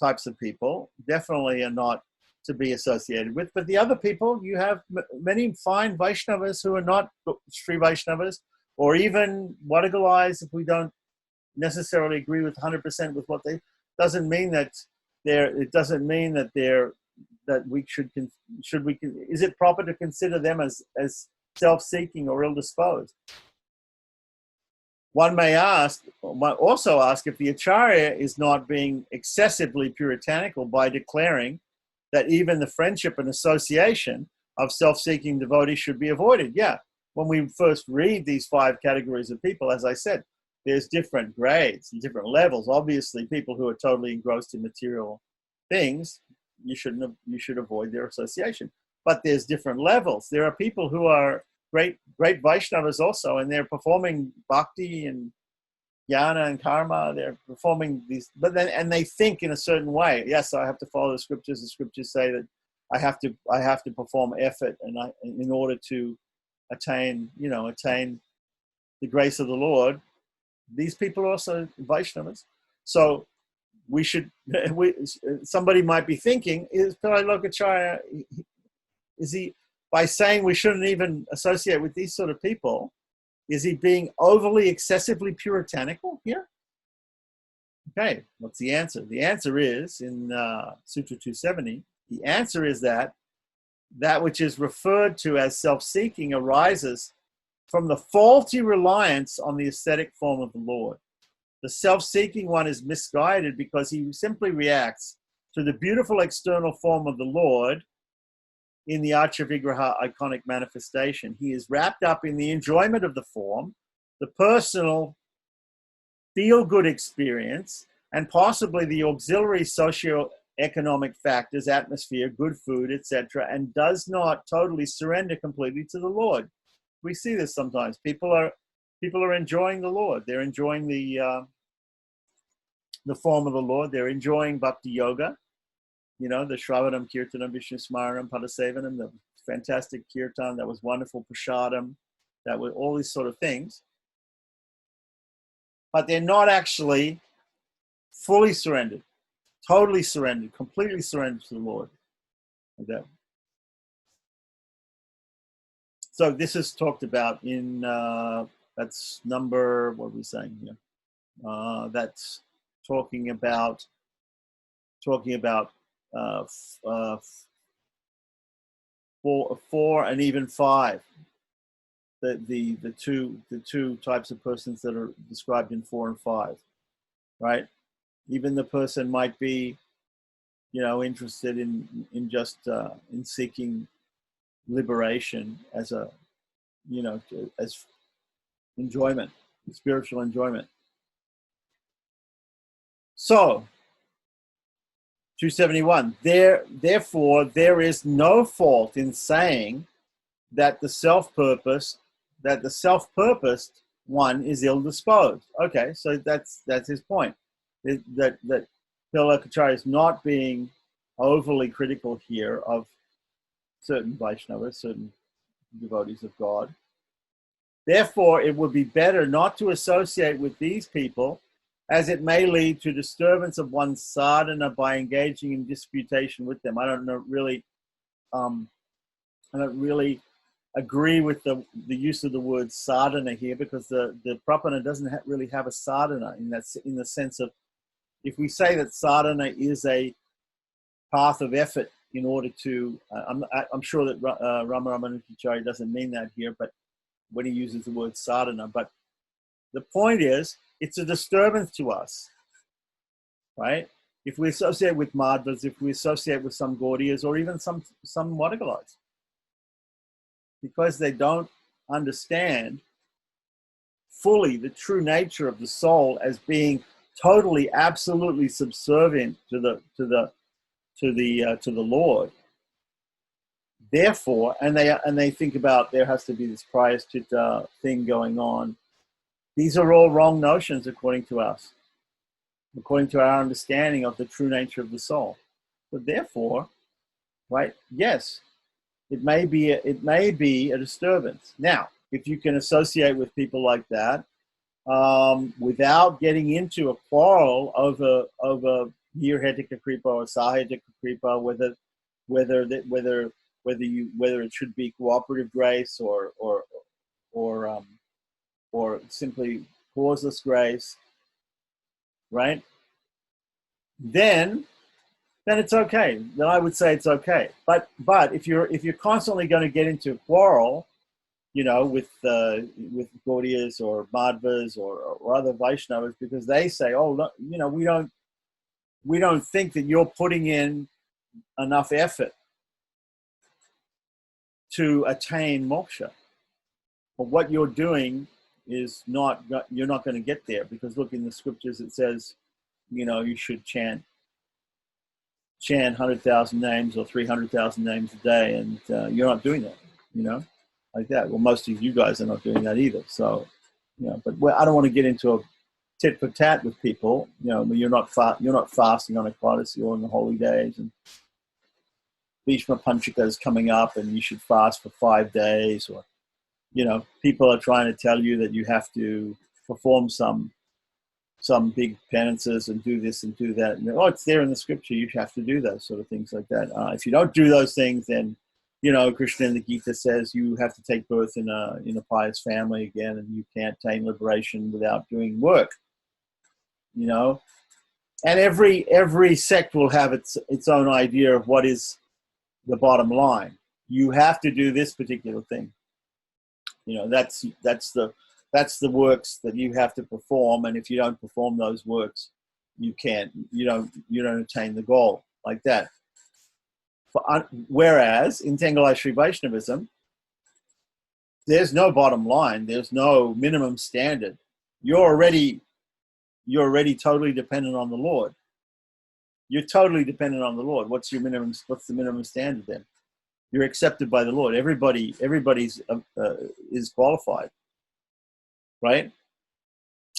types of people definitely are not to be associated with. But the other people, you have many fine Vaishnavas who are not Sri Vaishnavas, or even Wadagalis, if we don't necessarily agree with 100% with what they, doesn't mean that we should is it proper to consider them as self-seeking or ill-disposed? One might also ask if the acharya is not being excessively puritanical by declaring that even the friendship and association of self-seeking devotees should be avoided. Yeah, when we first read these 5 categories of people, as I said, there's different grades and different levels. Obviously, people who are totally engrossed in material things, you should avoid their association. But there's different levels. There are people who are great Vaishnavas also, and they're performing bhakti and jnana and karma. They're performing these, but then, and they think in a certain way. Yes, I have to follow the scriptures. The scriptures say that I have to perform effort, and in order to attain the grace of the Lord. These people are also Vaishnavas. So we should, somebody might be thinking, is Pillai Lokacharya, is he, by saying we shouldn't even associate with these sort of people, is he being overly, excessively puritanical here? Okay, what's the answer? The answer is, in Sutra 270, the answer is that which is referred to as self-seeking arises from the faulty reliance on the aesthetic form of the Lord. The self-seeking one is misguided because he simply reacts to the beautiful external form of the Lord in the Archa Vigraha iconic manifestation. He is wrapped up in the enjoyment of the form, the personal feel-good experience, and possibly the auxiliary socio-economic factors, atmosphere, good food, etc., and does not totally surrender completely to the Lord. We see this sometimes. People are enjoying the Lord. They're enjoying the form of the Lord. They're enjoying bhakti yoga. The Shravanam, Kirtanam, Vishnu Smaranam, Padasevanam, the fantastic kirtan, that was wonderful, Prashadam, that was all these sort of things. But they're not actually fully surrendered, totally surrendered, completely surrendered to the Lord. Okay. So this is talked about in, that's number, what are we saying here? That's talking about 4 and even 5. The two types of persons that are described in 4 and 5, right? Even the person might be, interested in just in seeking liberation as as enjoyment, spiritual enjoyment. So 271. Therefore, there is no fault in saying that the self-purposed one is ill-disposed. Okay, so that's his point. That Pilakacharya is not being overly critical here of certain Vaishnavas, certain devotees of God. Therefore, it would be better not to associate with these people, as it may lead to disturbance of one's sadhana by engaging in disputation with them. I don't really agree with the use of the word sadhana here, because the Prapana doesn't really have a sadhana in the sense of, if we say that sadhana is a path of effort in order to, I'm sure that Rama Ramanujacharya doesn't mean that here, but when he uses the word sadhana, but the point is, it's a disturbance to us, right? If we associate with Madhvas, if we associate with some Gaudiyas, or even some Wadagalites, because they don't understand fully the true nature of the soul as being totally, absolutely subservient to the Lord. Therefore, and they think about there has to be this prayaschitta thing going on. These are all wrong notions according to us, according to our understanding of the true nature of the soul. But therefore, right? Yes, it may be a disturbance. Now, if you can associate with people like that without getting into a quarrel over Nirhetika Kripa or Sahitika Kripa, whether it should be cooperative grace or simply causeless grace, right? Then it's okay. Then I would say it's okay. But if you're constantly going to get into a quarrel, with Gaudiyas or Madhvas or other Vaishnavas, because they say, oh, we don't think that you're putting in enough effort to attain moksha. But what you're doing is not, you're not going to get there, because look, in the scriptures it says, you should chant 100,000 names or 300,000 names a day, and you're not doing that, like that. Well, most of you guys are not doing that either. So, but I don't want to get into a tit for tat with people. You're not fasting on Ekadasi or on the holy days, and Bhishma Panchaka is coming up, and you should fast for 5 days, or people are trying to tell you that you have to perform some big penances and do this and do that. And, it's there in the scripture. You have to do those sort of things like that. If you don't do those things, then, Krishna in the Gita says you have to take birth in a pious family again, and you can't attain liberation without doing work. And every sect will have its own idea of what is the bottom line. You have to do this particular thing. That's the works that you have to perform, and if you don't perform those works, you don't attain the goal, like that. Whereas in Tengalai Sri Vaishnavism, there's no bottom line, there's no minimum standard. You're already totally dependent on the Lord. You're totally dependent on the Lord. What's the minimum standard then? You're accepted by the Lord. Everybody's is qualified, right?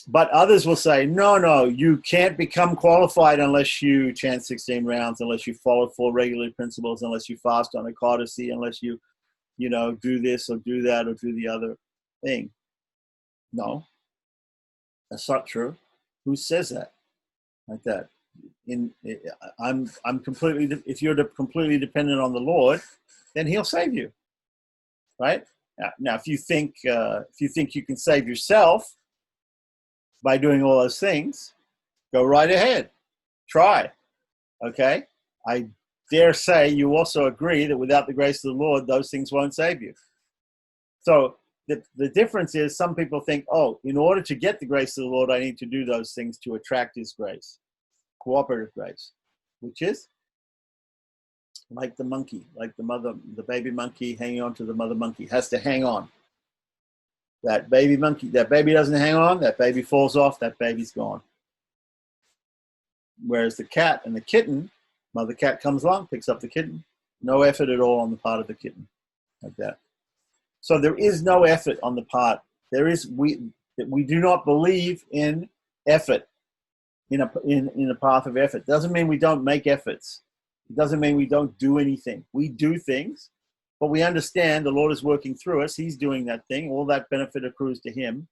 But others will say, no, you can't become qualified unless you chant 16 rounds, unless you follow 4 regular principles, unless you fast on Ekadasi, unless you, do this or do that or do the other thing. No, that's not true. Who says that? Like that? I'm completely. If you're completely dependent on the Lord, then He'll save you, right? Now, if you think you can save yourself by doing all those things, go right ahead, try. Okay, I dare say you also agree that without the grace of the Lord, those things won't save you. So the difference is, some people think, in order to get the grace of the Lord, I need to do those things to attract His grace, cooperative grace, which is like the monkey, like the baby monkey hanging on to the mother monkey, has to hang on. That baby doesn't hang on, that baby falls off, that baby's gone. Whereas the cat and the kitten, mother cat comes along, picks up the kitten, no effort at all on the part of the kitten, like that. So there is no effort on the part. We do not believe in effort, in a path of effort. Doesn't mean we don't make efforts. It doesn't mean we don't do anything. We do things, but we understand the Lord is working through us. He's doing that thing. All that benefit accrues to Him.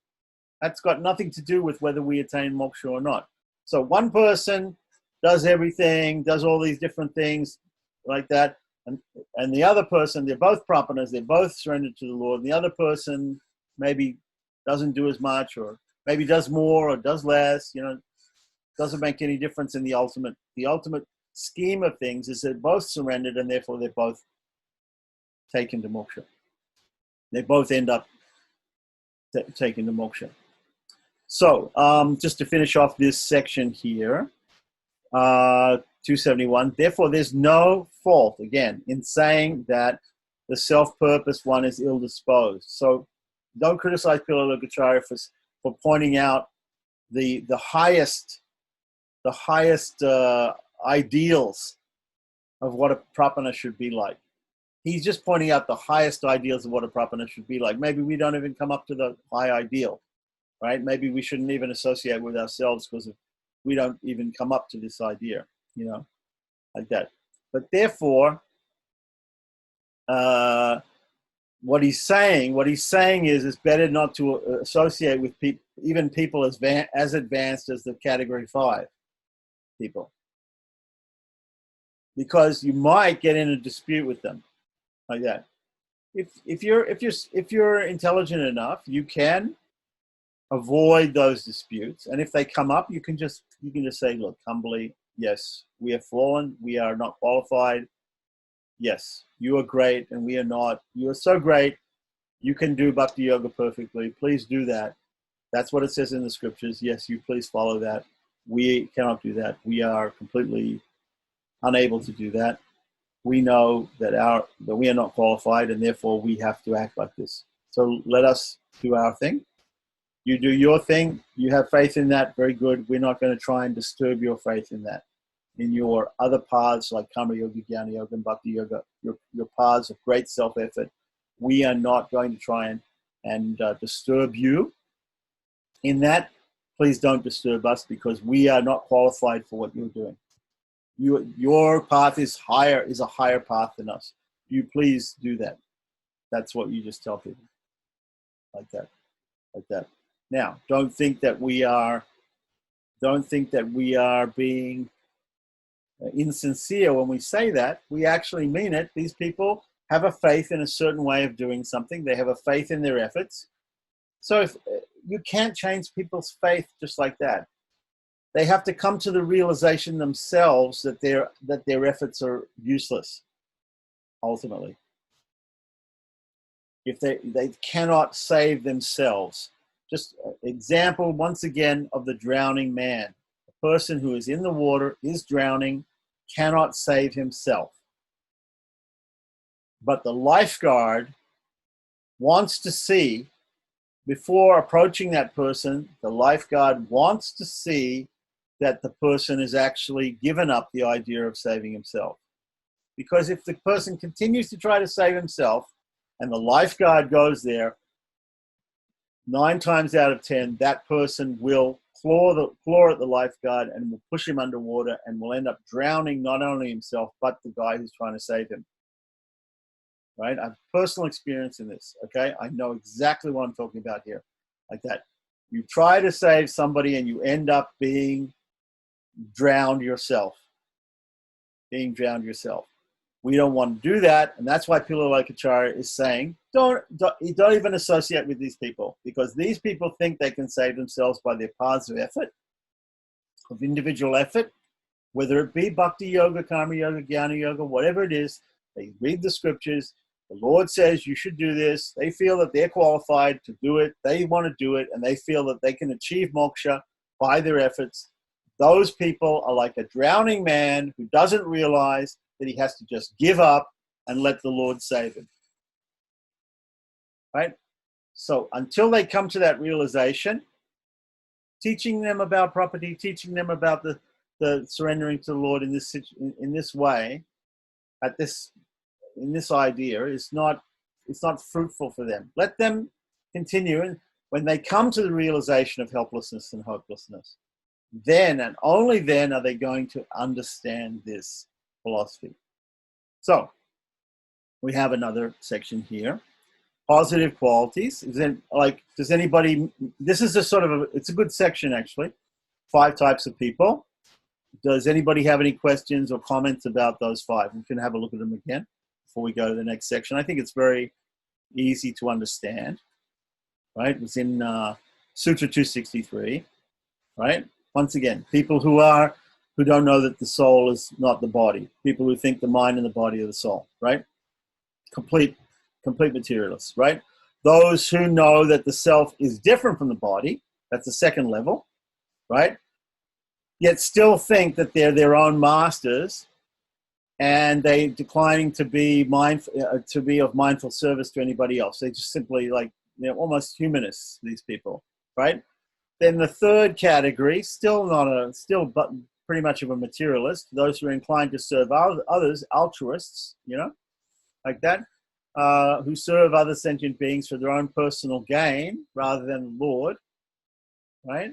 That's got nothing to do with whether we attain moksha or not. So one person does everything, does all these different things like that, and the other person, they're both prapanas, they're both surrendered to the Lord. And the other person maybe doesn't do as much, or maybe does more or does less. Doesn't make any difference in the ultimate. The ultimate scheme of things is they're both surrendered, and therefore they're both taken to moksha. They both end up taken to moksha. So just to finish off this section here, 271, therefore there's no fault, again, in saying that the self-purposed one is ill-disposed. So don't criticize Pillai Lokacharya for pointing out the highest ideals of what a prapana should be like. He's just pointing out the highest ideals of what a prapana should be like. Maybe we don't even come up to the high ideal, right? Maybe we shouldn't even associate with ourselves because we don't even come up to this idea, like that. But therefore, what he's saying is it's better not to associate with even people as advanced as the category 5 people, because you might get in a dispute with them, like that. If you're intelligent enough, you can avoid those disputes, and if they come up, you can just say, look, humbly, yes, we have fallen, we are not qualified. Yes, you are great and we are not. You are so great, you can do bhakti yoga perfectly. Please do that. That's what it says in the scriptures. Yes, you please follow that. We cannot do that. We are completely unable to do that. We know that we are not qualified, and therefore we have to act like this. So let us do our thing. You do your thing. You have faith in that. Very good. We're not going to try and disturb your faith in that. In your other paths like Karma Yoga, Jnana Yoga, and Bhakti Yoga, your paths of great self-effort, we are not going to try and disturb you in that. Please don't disturb us because we are not qualified for what you're doing. Your path is a higher path than us. You please do that. That's what you just tell people. Like that. Now, don't think that we are being insincere when we say that. We actually mean it. These people have a faith in a certain way of doing something. They have a faith in their efforts. So if you can't change people's faith just like that. They have to come to the realization themselves that their efforts are useless, ultimately. If they cannot save themselves. Just example, once again, of the drowning man. A person who is in the water, is drowning, cannot save himself. But the lifeguard wants to see, before approaching that person, the lifeguard wants to see that the person has actually given up the idea of saving himself. Because if the person continues to try to save himself and the lifeguard goes there, 9 times out of 10, that person will claw at the lifeguard and will push him underwater and will end up drowning not only himself, but the guy who's trying to save him. Right? I have personal experience in this, okay? I know exactly what I'm talking about here. Like that. You try to save somebody and you end up being drowned yourself. We don't want to do that, and that's why Pilo Lokacharya is saying, don't even associate with these people, because these people think they can save themselves by their paths of effort, of individual effort, whether it be Bhakti Yoga, Karma Yoga, Jnana Yoga, whatever it is. They read the scriptures. The Lord says you should do this. They feel that they're qualified to do it. They want to do it, and they feel that they can achieve moksha by their efforts. Those people are like a drowning man who doesn't realize that he has to just give up and let the Lord save him. Right? So until they come to that realization, teaching them about property, teaching them about the surrendering to the Lord in this way, in this idea, it's not fruitful for them. Let them continue, and when they come to the realization of helplessness and hopelessness, then and only then are they going to understand this philosophy. So we have another section here. Positive qualities. Does anybody, this is it's a good section actually. 5 types of people. Does anybody have any questions or comments about those 5? We can have a look at them again before we go to the next section. I think it's very easy to understand, right? It's in Sutra 263, right? Once again, people who don't know that the soul is not the body. People who think the mind and the body are the soul, right? Complete materialists, right? Those who know that the self is different from the body, that's the second level, right? Yet still think that they're their own masters, and they declining to be of mindful service to anybody else. They just simply almost humanists, these people, right? Then the third category, but pretty much of a materialist, those who are inclined to serve others, altruists, like that, who serve other sentient beings for their own personal gain rather than the Lord, right?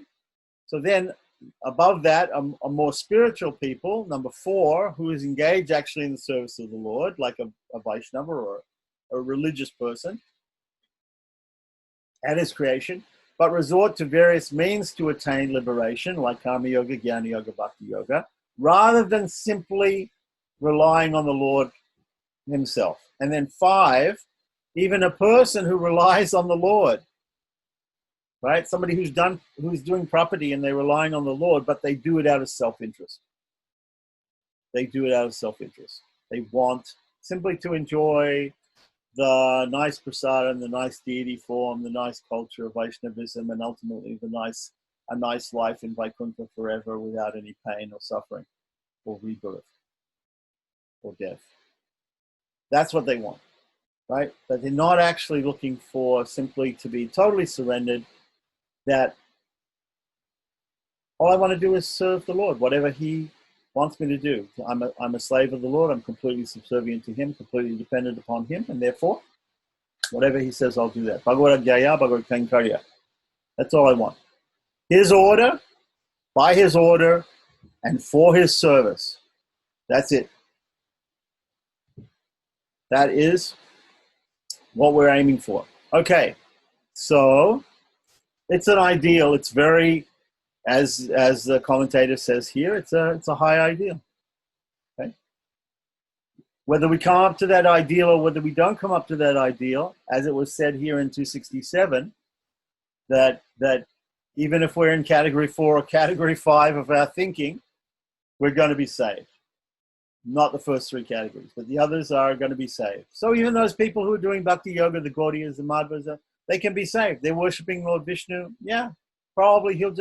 So then above that are more spiritual people, number 4, who is engaged actually in the service of the Lord, like a Vaisnava or a religious person at his creation, but resort to various means to attain liberation, like Karma Yoga, Jnana Yoga, Bhakti Yoga, rather than simply relying on the Lord himself. And then 5, even a person who relies on the Lord, right? Somebody who's doing property and they're relying on the Lord, but they do it out of self-interest. They want simply to enjoy the nice prasadam, the nice deity form, the nice culture of Vaishnavism, and ultimately a nice life in Vaikuntha forever without any pain or suffering or rebirth or death. That's what they want. right? But they're not actually looking for simply to be totally surrendered, that all I want to do is serve the Lord, whatever he wants me to do. I'm a slave of the Lord. I'm completely subservient to him, completely dependent upon him, and therefore, whatever he says, I'll do that. Bhagavad Gaya, Bhagavad Kankarya. That's all I want. His order, by his order, and for his service. That's it. That is what we're aiming for. Okay, so it's an ideal. It's very, as the commentator says here, it's a high ideal. Okay, whether we come up to that ideal or whether we don't come up to that ideal, as it was said here in 267, that even if we're in category 4 or category 5 of our thinking, we're going to be saved. Not the first 3 categories, but the others are going to be saved. So even those people who are doing bhakti yoga, the Gaudiyas, the Madhvas, they can be saved. They're worshipping Lord Vishnu. Yeah, probably he'll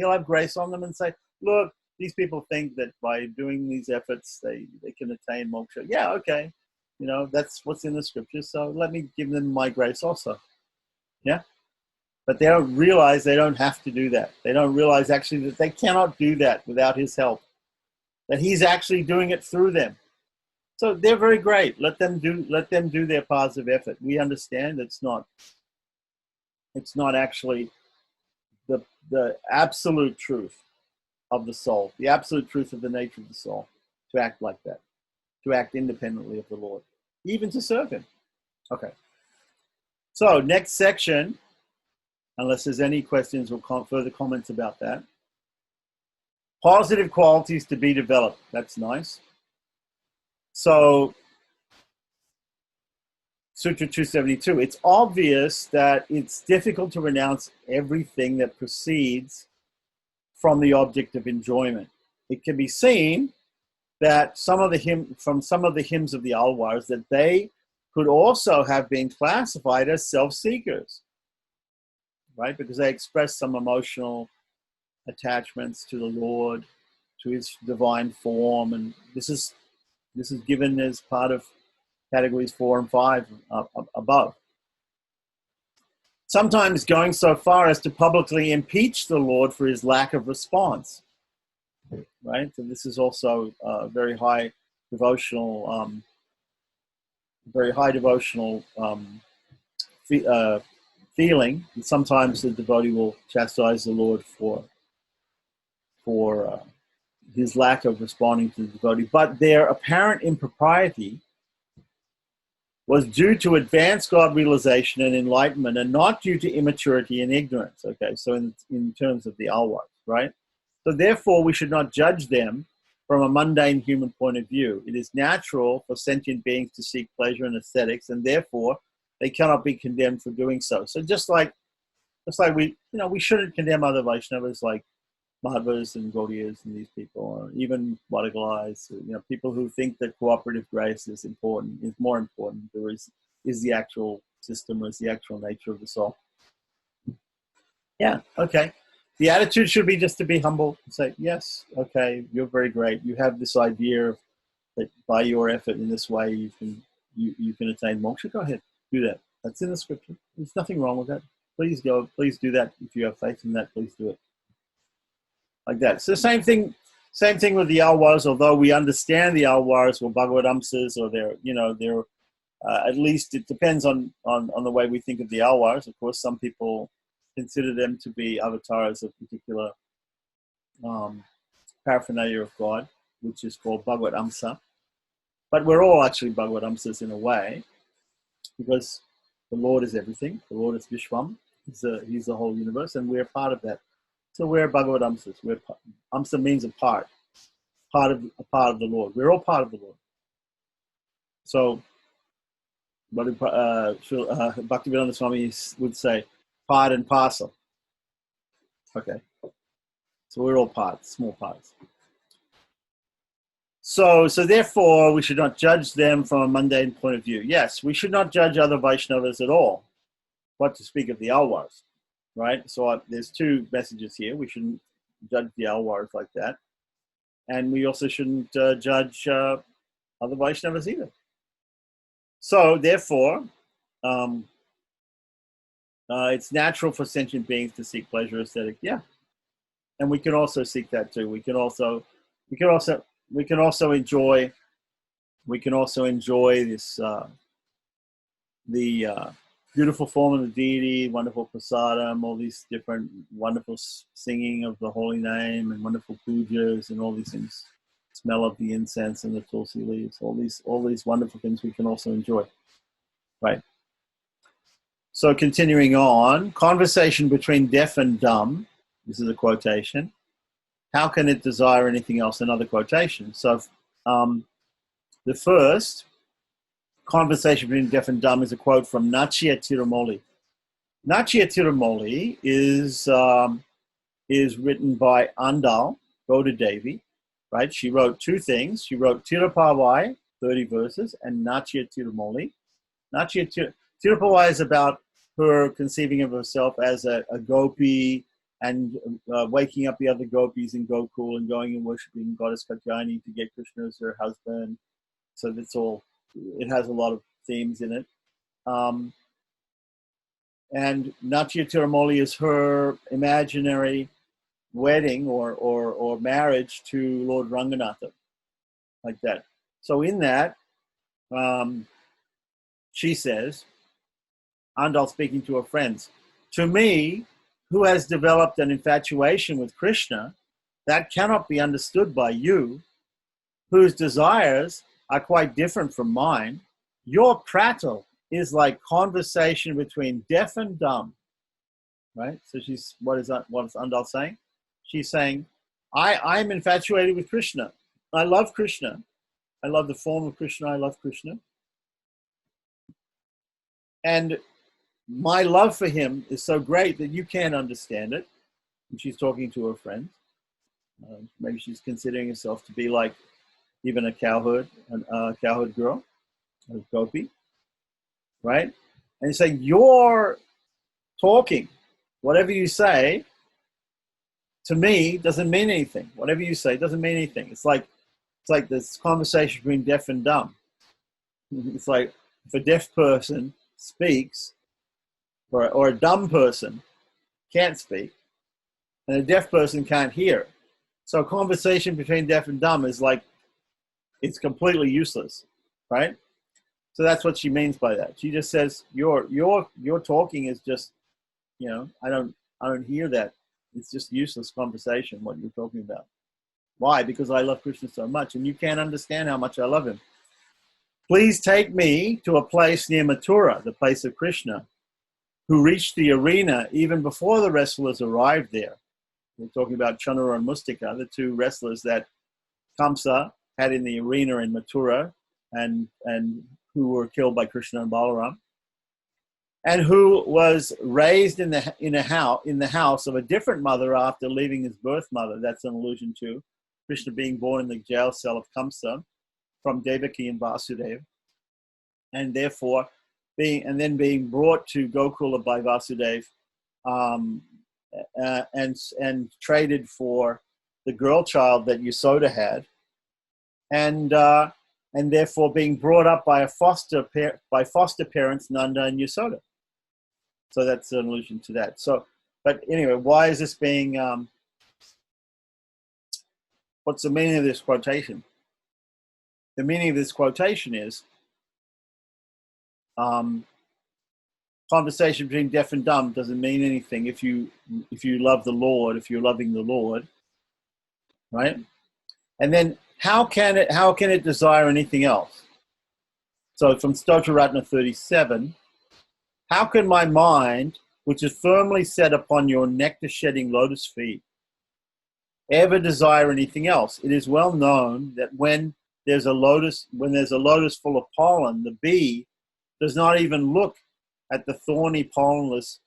have grace on them and say, look, these people think that by doing these efforts, they can attain moksha. Yeah, okay. That's what's in the scriptures. So let me give them my grace also. Yeah. But they don't realize they don't have to do that. They don't realize actually that they cannot do that without his help. That he's actually doing it through them. So they're very great. Let them do their positive effort. We understand it's not actually the absolute truth of the soul, the absolute truth of the nature of the soul, to act like that, to act independently of the Lord, even to serve him. Okay. So next section, unless there's any questions or further comments about that. Positive qualities to be developed. That's nice. So, Sutra 272, it's obvious that it's difficult to renounce everything that proceeds from the object of enjoyment. It can be seen that from some of the hymns of the Alwars, that they could also have been classified as self-seekers, right? Because they express some emotional attachments to the Lord, to his divine form, and this is given as part of categories 4 and 5 above. Sometimes going so far as to publicly impeach the Lord for his lack of response, right? So this is also very high devotional feeling. And sometimes the devotee will chastise the Lord for his lack of responding to the devotee, but their apparent impropriety was due to advanced God realization and enlightenment, and not due to immaturity and ignorance. Okay, so in terms of the Alwars, right? So therefore, we should not judge them from a mundane human point of view. It is natural for sentient beings to seek pleasure and aesthetics, and therefore they cannot be condemned for doing so. So just like we shouldn't condemn other Vaishnavas like Madhvas and Gaudiyas and these people, or even Vadagalais, people who think that cooperative grace is more important, or is the actual system, or is the actual nature of the soul. Yeah, okay. The attitude should be just to be humble and say, yes, okay, you're very great. You have this idea of that by your effort in this way you can attain moksha. Go ahead, do that. That's in the scripture. There's nothing wrong with that. Please do that. If you have faith in that, please do it. Like that. So same thing with the Alwars, although we understand the Alwars or Bhagavad-amsas, or they're at least it depends on the way we think of the Alwars. Of course, some people consider them to be avatars of particular paraphernalia of God, which is called Bhagavad-amsa. But we're all actually Bhagavad-amsas in a way, because the Lord is everything. The Lord is Vishwam. He's the whole universe, and we're part of that. So we're Bhagavad-amsas. Amsa means a part of the Lord. We're all part of the Lord. So, Bhaktivedanta Swami would say, part and parcel. Okay. So we're all parts, small parts. So therefore, we should not judge them from a mundane point of view. Yes, we should not judge other Vaishnavas at all, what to speak of the Alwars, right? So there's 2 messages here. We shouldn't judge the Alwars like that. And we also shouldn't judge other Vaishnavas either. So therefore, it's natural for sentient beings to seek pleasure, aesthetic. Yeah, and we can also seek that too. We can also enjoy this the beautiful form of the deity, wonderful prasadam, all these different wonderful singing of the holy name, and wonderful pujas, and all these things. Smell of the incense and the tulsi leaves. All these wonderful things we can also enjoy, right? So continuing on, conversation between deaf and dumb. This is a quotation. How can it desire anything else? Another quotation. So the first conversation between deaf and dumb is a quote from Nachia Tirumoli. Nachia Tirumoli is written by Andal Godadevi, right? She wrote two things. She wrote Tirupavai, 30 verses, and Nachia Tirumoli. Tirupavai is about her conceiving of herself as a gopi and waking up the other gopis in Gokul and going and worshipping Goddess Katyayani to get Krishna as her husband. So that's all. It has a lot of themes in it. And Natya Tirumoli is her imaginary wedding or marriage to Lord Ranganatha, like that. So in that, she says, Andal speaking to her friends, to me, who has developed an infatuation with Krishna, that cannot be understood by you, whose desires are quite different from mine. Your prattle is like conversation between deaf and dumb, right? So what is Andal saying? She's saying, I'm infatuated with Krishna. I love Krishna. I love the form of Krishna. I love Krishna. And my love for him is so great that you can't understand it. And she's talking to her friends. Maybe she's considering herself to be like even a cowherd girl, a gopi, right? And he's saying, you're talking, whatever you say, to me, doesn't mean anything. Whatever you say doesn't mean anything. It's like this conversation between deaf and dumb. It's like if a deaf person speaks, or a dumb person can't speak, and a deaf person can't hear. So a conversation between deaf and dumb is like, it's completely useless, right? So that's what she means by that. She just says, your talking is just, I don't hear that. It's just useless conversation, what you're talking about. Why? Because I love Krishna so much, and you can't understand how much I love him. Please take me to a place near Mathura, the place of Krishna, who reached the arena even before the wrestlers arrived there. We're talking about Chanura and Mustika, the two wrestlers that Kamsa had in the arena in Mathura, and who were killed by Krishna and Balaram, and who was raised in the house of a different mother after leaving his birth mother. That's an allusion to Krishna being born in the jail cell of Kamsa from Devaki and Vasudeva, and therefore being brought to Gokula by Vasudeva, and traded for the girl child that Yasoda had, and therefore being brought up by foster parents Nanda and Yasoda. So that's an allusion to that. So, but anyway, why is this being? What's the meaning of this quotation? The meaning of this quotation is conversation between deaf and dumb doesn't mean anything if you love the Lord, if you're loving the Lord, right? And then how can it desire anything else? So from Stotra Ratna 37, how can my mind, which is firmly set upon your nectar-shedding lotus feet, ever desire anything else? It is well known that when there's a lotus full of pollen, the bee does not even look at the thorny pollenless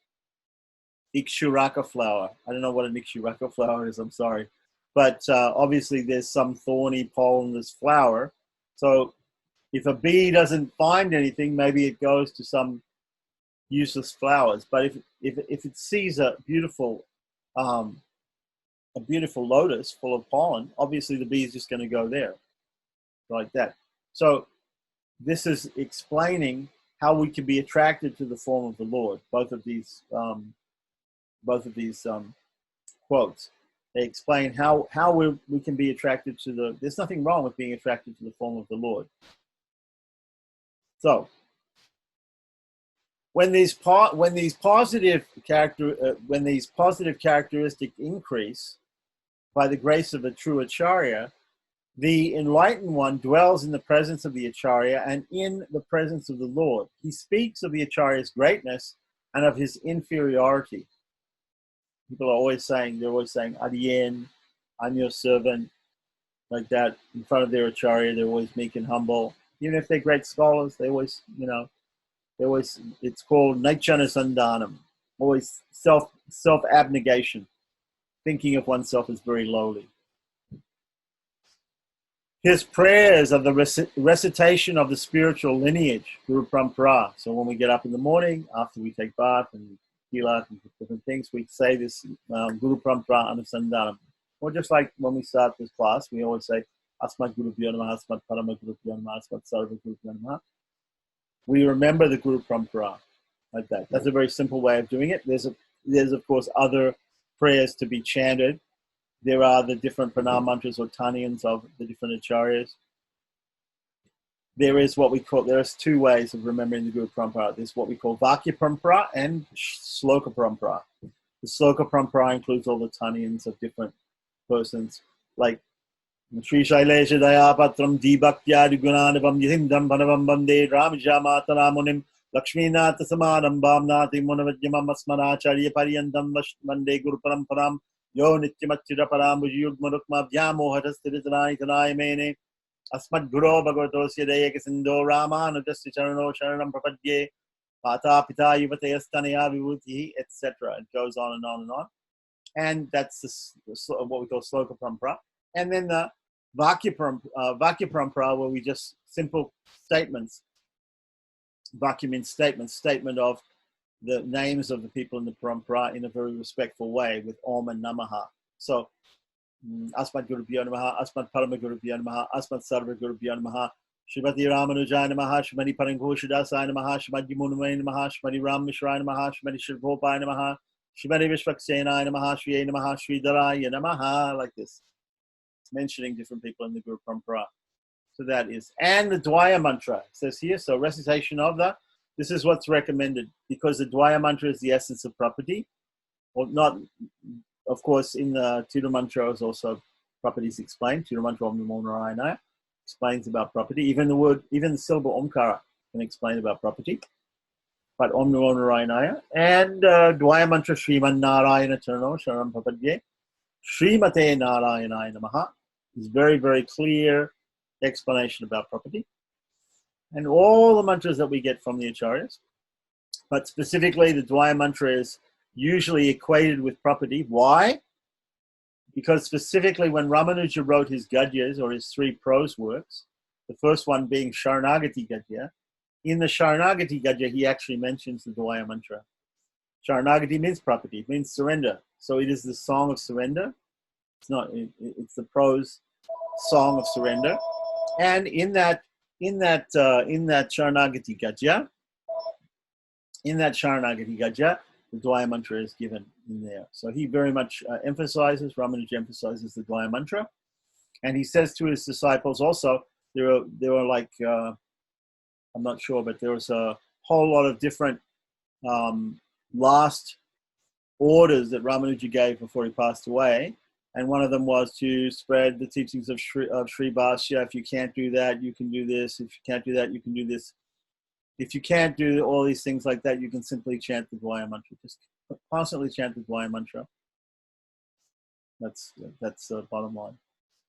Ikshuraka flower. I don't know what an Ikshuraka flower is, I'm sorry. But obviously there's some thorny pollenless flower. So if a bee doesn't find anything, maybe it goes to some useless flowers. But if it sees a beautiful lotus full of pollen, obviously the bee is just going to go there, like that. So this is explaining how we can be attracted to the form of the Lord. Both of these quotes, they explain how we can be attracted to the. There's nothing wrong with being attracted to the form of the Lord. So when these positive characteristics increase by the grace of a true acharya, the enlightened one dwells in the presence of the acharya and in the presence of the Lord. He speaks of the acharya's greatness and of his inferiority. People are always saying, Adiyen, I'm your servant, like that, in front of their acharya. They're always meek and humble. Even if they're great scholars, it's called Naichana Sandhanam, always self-abnegation, thinking of oneself as very lowly. His prayers are the recitation of the spiritual lineage, Guru Parampara. So when we get up in the morning, after we take bath and Tilat and different things, we say this Guru Parampara Anusandhanam. Or just like when we start this class, we always say Asmat Guru Bhyo Namaha, Asmat Parama Guru Bhyo Namaha, Asmat Sarva Guru Bhyo Namaha. We remember the Guru Parampara like that. That's a very simple way of doing it. There's of course other prayers to be chanted. There are the different pranam mantras or taniyans of the different acharyas. There's two ways of remembering the Guru Parampara. There's what we call Vakya Parampara and Sloka Parampara. The Sloka Parampara includes all the taniyans of different persons, like Sri Shailesha Dayapatram Dibhaktya Gunanavam Yahindam Bhanavam Bande Ramja Mataramunim Lakshminatha Samarambam Nati Munavadyamam Asmanacharya Pariyandam Mande Guru Paramparam Yo Nityamachira Parambujyugmarukma Vyamohatasthiritanai Tanai Mene Asmad Guru Bhagavatosya Dayaka Sindho Rama Nudasti Charano Sharanam Prapadye Pata Pita Yuvatayasthanaya Vibhuti, etc. It goes on and on and on. And that's what we call Sloka Parampara. And then the Vakya Parampara, where we just simple statements. Vakya means statement of the names of the people in the Parampara in a very respectful way with Om and Namaha. So, Asmat Guru Bhyo Namaha, Asmat Parama Guru Bhyo Namaha, Asmat Sarva Guru Bhyo Namaha, Shrimati Ramanujaya Namaha, Shrimati Paranghoshadasaya Namaha, Shrimati Munumay Namaha, Shrimati Ram Mishrai Namaha, Shrimati Shirvopaya Namaha, Shrimati Vishwaksenaya Namaha, Shri Namaha, Shri Dharaya Namaha, like this. It's mentioning different people in the Guru Parampara. So that is, and the Dwaya mantra says here, so recitation of this is what's recommended, because the Dwaya mantra is the essence of property. Or not, of course, in the Tiru mantra is also properties explained. Tiru mantra Om Namo Narayana explains about property. Even the syllable Omkara can explain about property. But Om Namo Narayana and Dwaya mantra Sriman Narayana Charano Sharam Papadye Srimate Narayanaya Namaha is very, very clear explanation about property. And all the mantras that we get from the acharyas, but specifically the Dwaya mantra is usually equated with property. Why? Because specifically when Ramanuja wrote his Gadyas, or his 3 prose works, the first one being Sharanagati Gadya, in the Sharanagati Gadya he actually mentions the Dwaya mantra. Sharanagati means property, it means surrender. So it is the song of surrender. It's the prose song of surrender. And in that Sharanagati Gadya, the Dwaya mantra is given in there. So he very much Ramanuja emphasizes the Dwaya mantra. And he says to his disciples also, there were like, I'm not sure, but there was a whole lot of different last orders that Ramanuja gave before he passed away. And one of them was to spread the teachings of Sri Bhashya. If you can't do that, you can do this. If you can't do that, you can do this. If you can't do all these things like that, you can simply chant the Dwaya mantra. Just constantly chant the Dwaya mantra. That's the bottom line.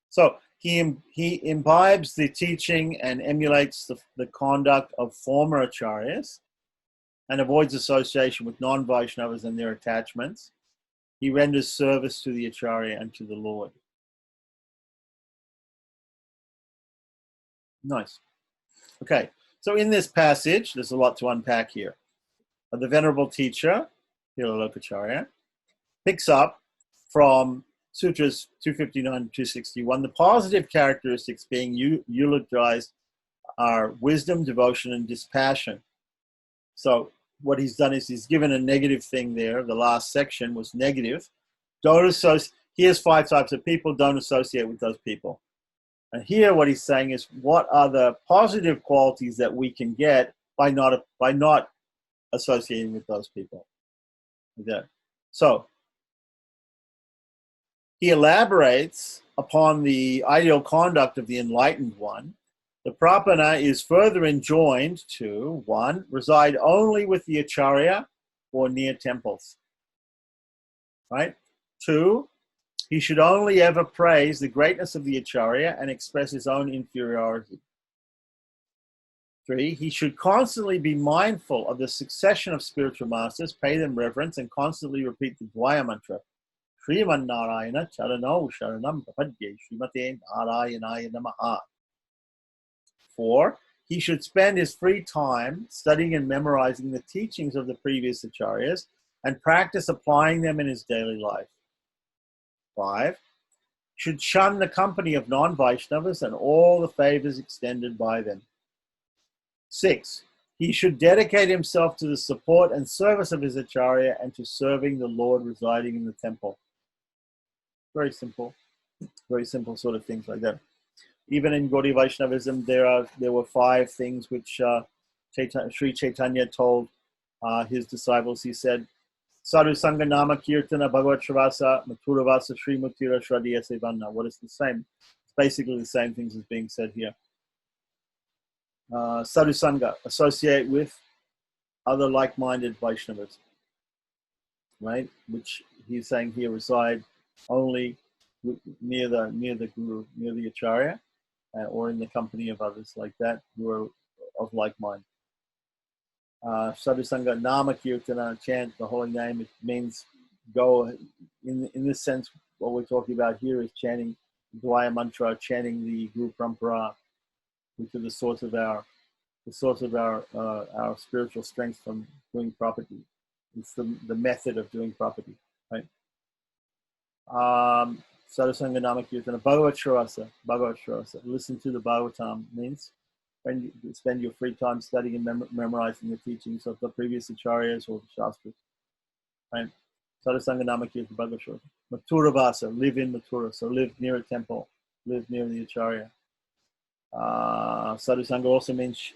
So he imbibes the teaching and emulates the conduct of former acharyas and avoids association with non-Vaishnavas and their attachments. He renders service to the acharya and to the Lord. Nice. Okay, so in this passage, there's a lot to unpack here. The venerable teacher, Tilalokacharya, picks up from Sutras 259 to 261, the positive characteristics being eulogized are wisdom, devotion, and dispassion. So what he's done is he's given a negative thing there. The last section was negative. Don't associate. Here's 5 types of people. Don't associate with those people. And here what he's saying is, what are the positive qualities that we can get by not associating with those people? Okay. So he elaborates upon the ideal conduct of the enlightened one. The prapana is further enjoined to, 1, reside only with the acharya or near temples. Right? 2, he should only ever praise the greatness of the acharya and express his own inferiority. 3, he should constantly be mindful of the succession of spiritual masters, pay them reverence, and constantly repeat the Dvaya mantra. Sriman Narayana Charano Sharanam Prapadye Srimate Narayanaya Namaha. 4, he should spend his free time studying and memorizing the teachings of the previous acharyas and practice applying them in his daily life. 5, should shun the company of non-Vaishnavas and all the favors extended by them. 6, he should dedicate himself to the support and service of his acharya and to serving the Lord residing in the temple. Very simple sort of things like that. Even in Gaudiya Vaishnavism, there were 5 things which Sri Chaitanya told his disciples. He said, Sadhu Sangha Nama Kirtana Bhagavat Sravasa Mathuravasa Sri Mutira Shradya Sevanna. What is the same? It's basically the same things as being said here. Sadhu Sangha, associate with other like-minded Vaishnavas, right? Which he's saying here reside only near the Guru, near the Acharya, or in the company of others like that who are of like mind. Sadhu Sangha Nama Kirtana, chant the holy name. It means go, in this sense, what we're talking about here is chanting Dvaya mantra, chanting the Guru Parampara, which are the source of our spiritual strength from doing property. It's the method of doing property, right? Sadhu Sangha Nama Kirtana, Bhagavat Shrasa. Listen to the Bhagavatam means spend your free time studying and memorizing the teachings of the previous acharyas or the shastras, right? Sadhu Sangha Nama Kirtana, Bhagavat Shrasa. Mathura Vasa, live in Mathura, so live near a temple, live near the acharya. Sadhu Sangha also means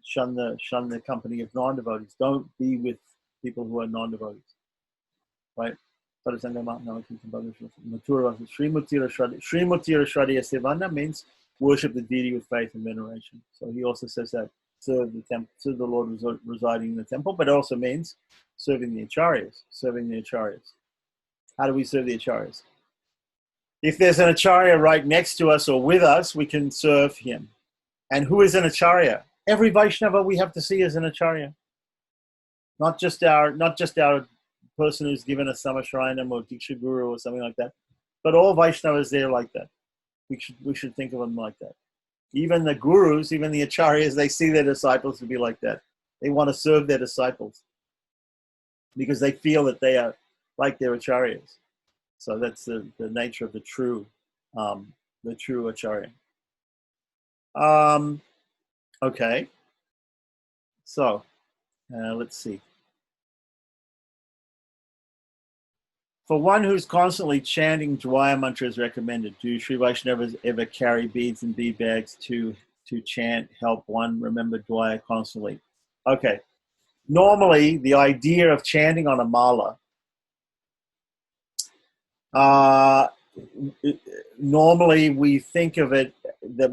shun the company of non-devotees. Don't be with people who are non-devotees, right? Sadhu Sangha Nama Kirtana, Bhagavat Shrasa. Mathura Vasa, Sri Mutira Shradya Sevanna means worship the deity with faith and veneration. So he also says that serve the Lord residing in the temple, but it also means serving the acharyas. How do we serve the acharyas? If there's an acharya right next to us or with us, we can serve him. And who is an acharya? Every Vaishnava we have to see as an acharya. Not just our person who's given us Samashrayanam or Diksha Guru or something like that, but all Vaishnavas there like that. We should think of them like that. Even the gurus, even the acharyas, they see their disciples to be like that. They want to serve their disciples because they feel that they are like their acharyas. So that's the nature of the true acharya. Okay. So let's see. For one who's constantly chanting Dvaya mantra is recommended. Do Sri Vaishnavas ever carry beads and bead bags to chant, help one remember Dvaya constantly? Okay. Normally, the idea of chanting on a mala, normally we think of it that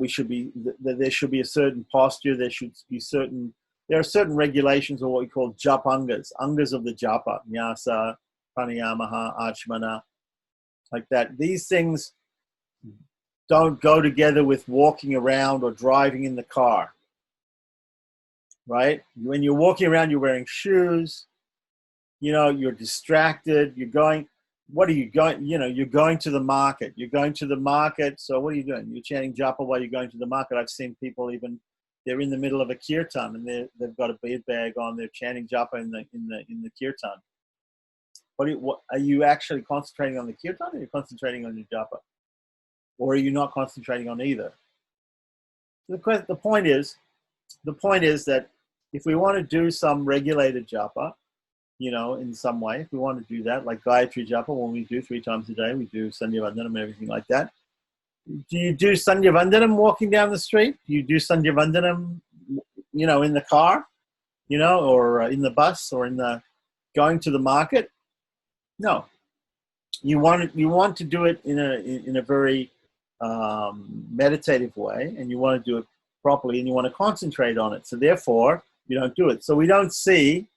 there should be a certain posture, there are certain regulations of what we call japangas, angas of the japa, nyasa, pranayamaha, achmana, like that. These things don't go together with walking around or driving in the car, right? When you're walking around, you're wearing shoes, you're distracted, you're going to the market. So what are you doing? You're chanting japa while you're going to the market. I've seen people they're in the middle of a kirtan and they've got a bead bag on. They're chanting japa in the kirtan. Are you actually concentrating on the kirtan, or are you concentrating on your japa? Or are you not concentrating on either? The point is that if we want to do some regulated japa, in some way, if we want to do that, like Gayatri japa, when we do 3 times a day, we do Sandhya Vandanam and everything like that. Do you do Sandhya Vandanam walking down the street? Do you do Sandhya Vandanam, in the car, or in the bus, or going to the market? No. You want to do it in a very meditative way, and you want to do it properly, and you want to concentrate on it. So therefore, you don't do it. So we don't see,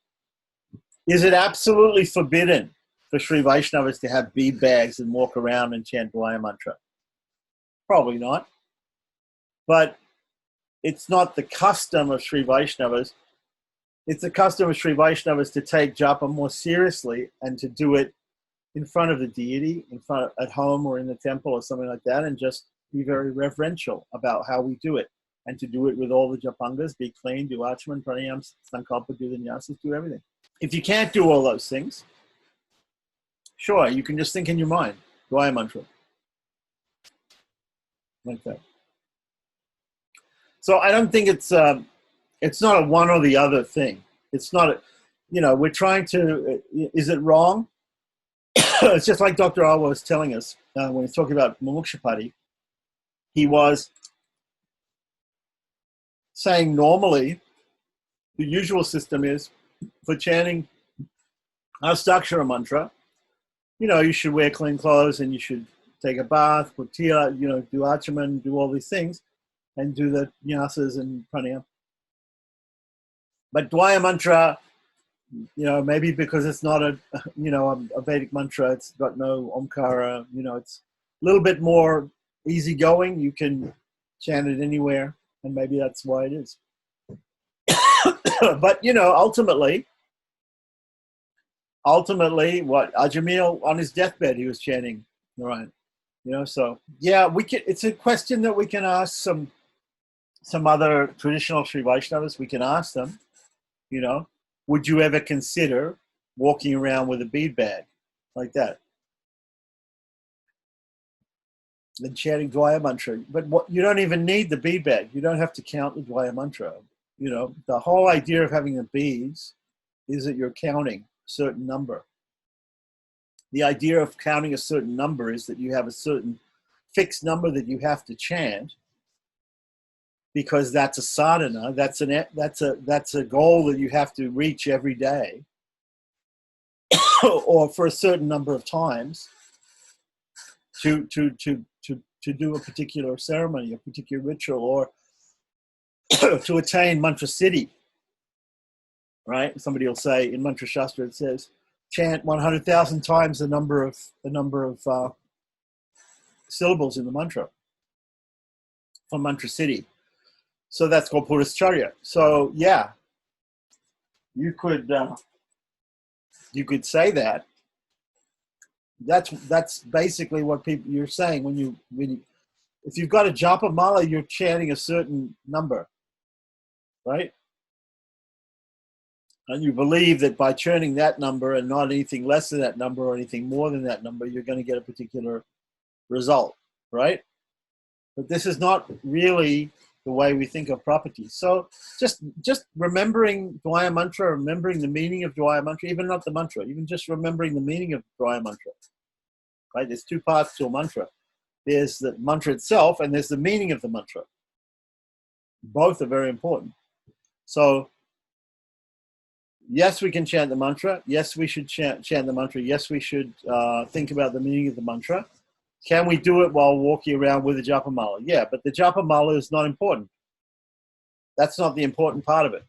is it absolutely forbidden for Sri Vaishnavas to have bead bags and walk around and chant Dwaya mantra? Probably not. But it's not the custom of Sri Vaishnavas. It's the custom of Sri Vaishnavas to take japa more seriously and to do it in front of the deity, at home or in the temple or something like that, and just be very reverential about how we do it, and to do it with all the japangas, be clean, do achman, pranayam, sankalpa, do the nyasas, do everything. If you can't do all those things, sure, you can just think in your mind, Dwaya mantra, like that. So I don't think it's not a one or the other thing. It's not, we're trying to, is it wrong? It's just like Dr. Alwa was telling us when he was talking about Mumukshapati. He was saying normally the usual system is for chanting Astakshara mantra, you should wear clean clothes and you should take a bath, put tila, do achaman, do all these things, and do the nyasas and pranayam. But Dwaya mantra, maybe because it's not a Vedic mantra, it's got no omkara, it's a little bit more easygoing. You can chant it anywhere, and maybe that's why it is. But, ultimately, what Ajamil on his deathbed, he was chanting, right? So yeah, it's a question that we can ask some other traditional Sri Vaishnavas. We can ask them, would you ever consider walking around with a bead bag like that and chanting Dwaya mantra? But you don't even need the bead bag. You don't have to count the Dwaya mantra. The whole idea of having the beads is that you're counting a certain number. The idea of counting a certain number is that you have a certain fixed number that you have to chant, because that's a sadhana, that's a goal that you have to reach every day, or for a certain number of times, to do a particular ceremony, a particular ritual, or to attain mantra siddhi. Right? Somebody will say in Mantra Shastra, it says, chant 100,000 times the number of syllables in the mantra for mantra siddhi. So that's called Purascharya. So yeah, you could say that. That's basically what you're saying when you if you've got a japa mala, you're chanting a certain number, right? And you believe that by chanting that number and not anything less than that number or anything more than that number, you're going to get a particular result, right? But this is not really the way we think of properties. So just remembering Dwaya mantra, remembering the meaning of Dwaya mantra, even not the mantra, even just remembering the meaning of Dwaya mantra, right? There's 2 parts to a mantra. There's the mantra itself and there's the meaning of the mantra. Both are very important. So yes, we can chant the mantra. Yes, we should chant the mantra. Yes, we should think about the meaning of the mantra. Can we do it while walking around with a japa mala? Yeah, but the japa mala is not important. That's not the important part of it.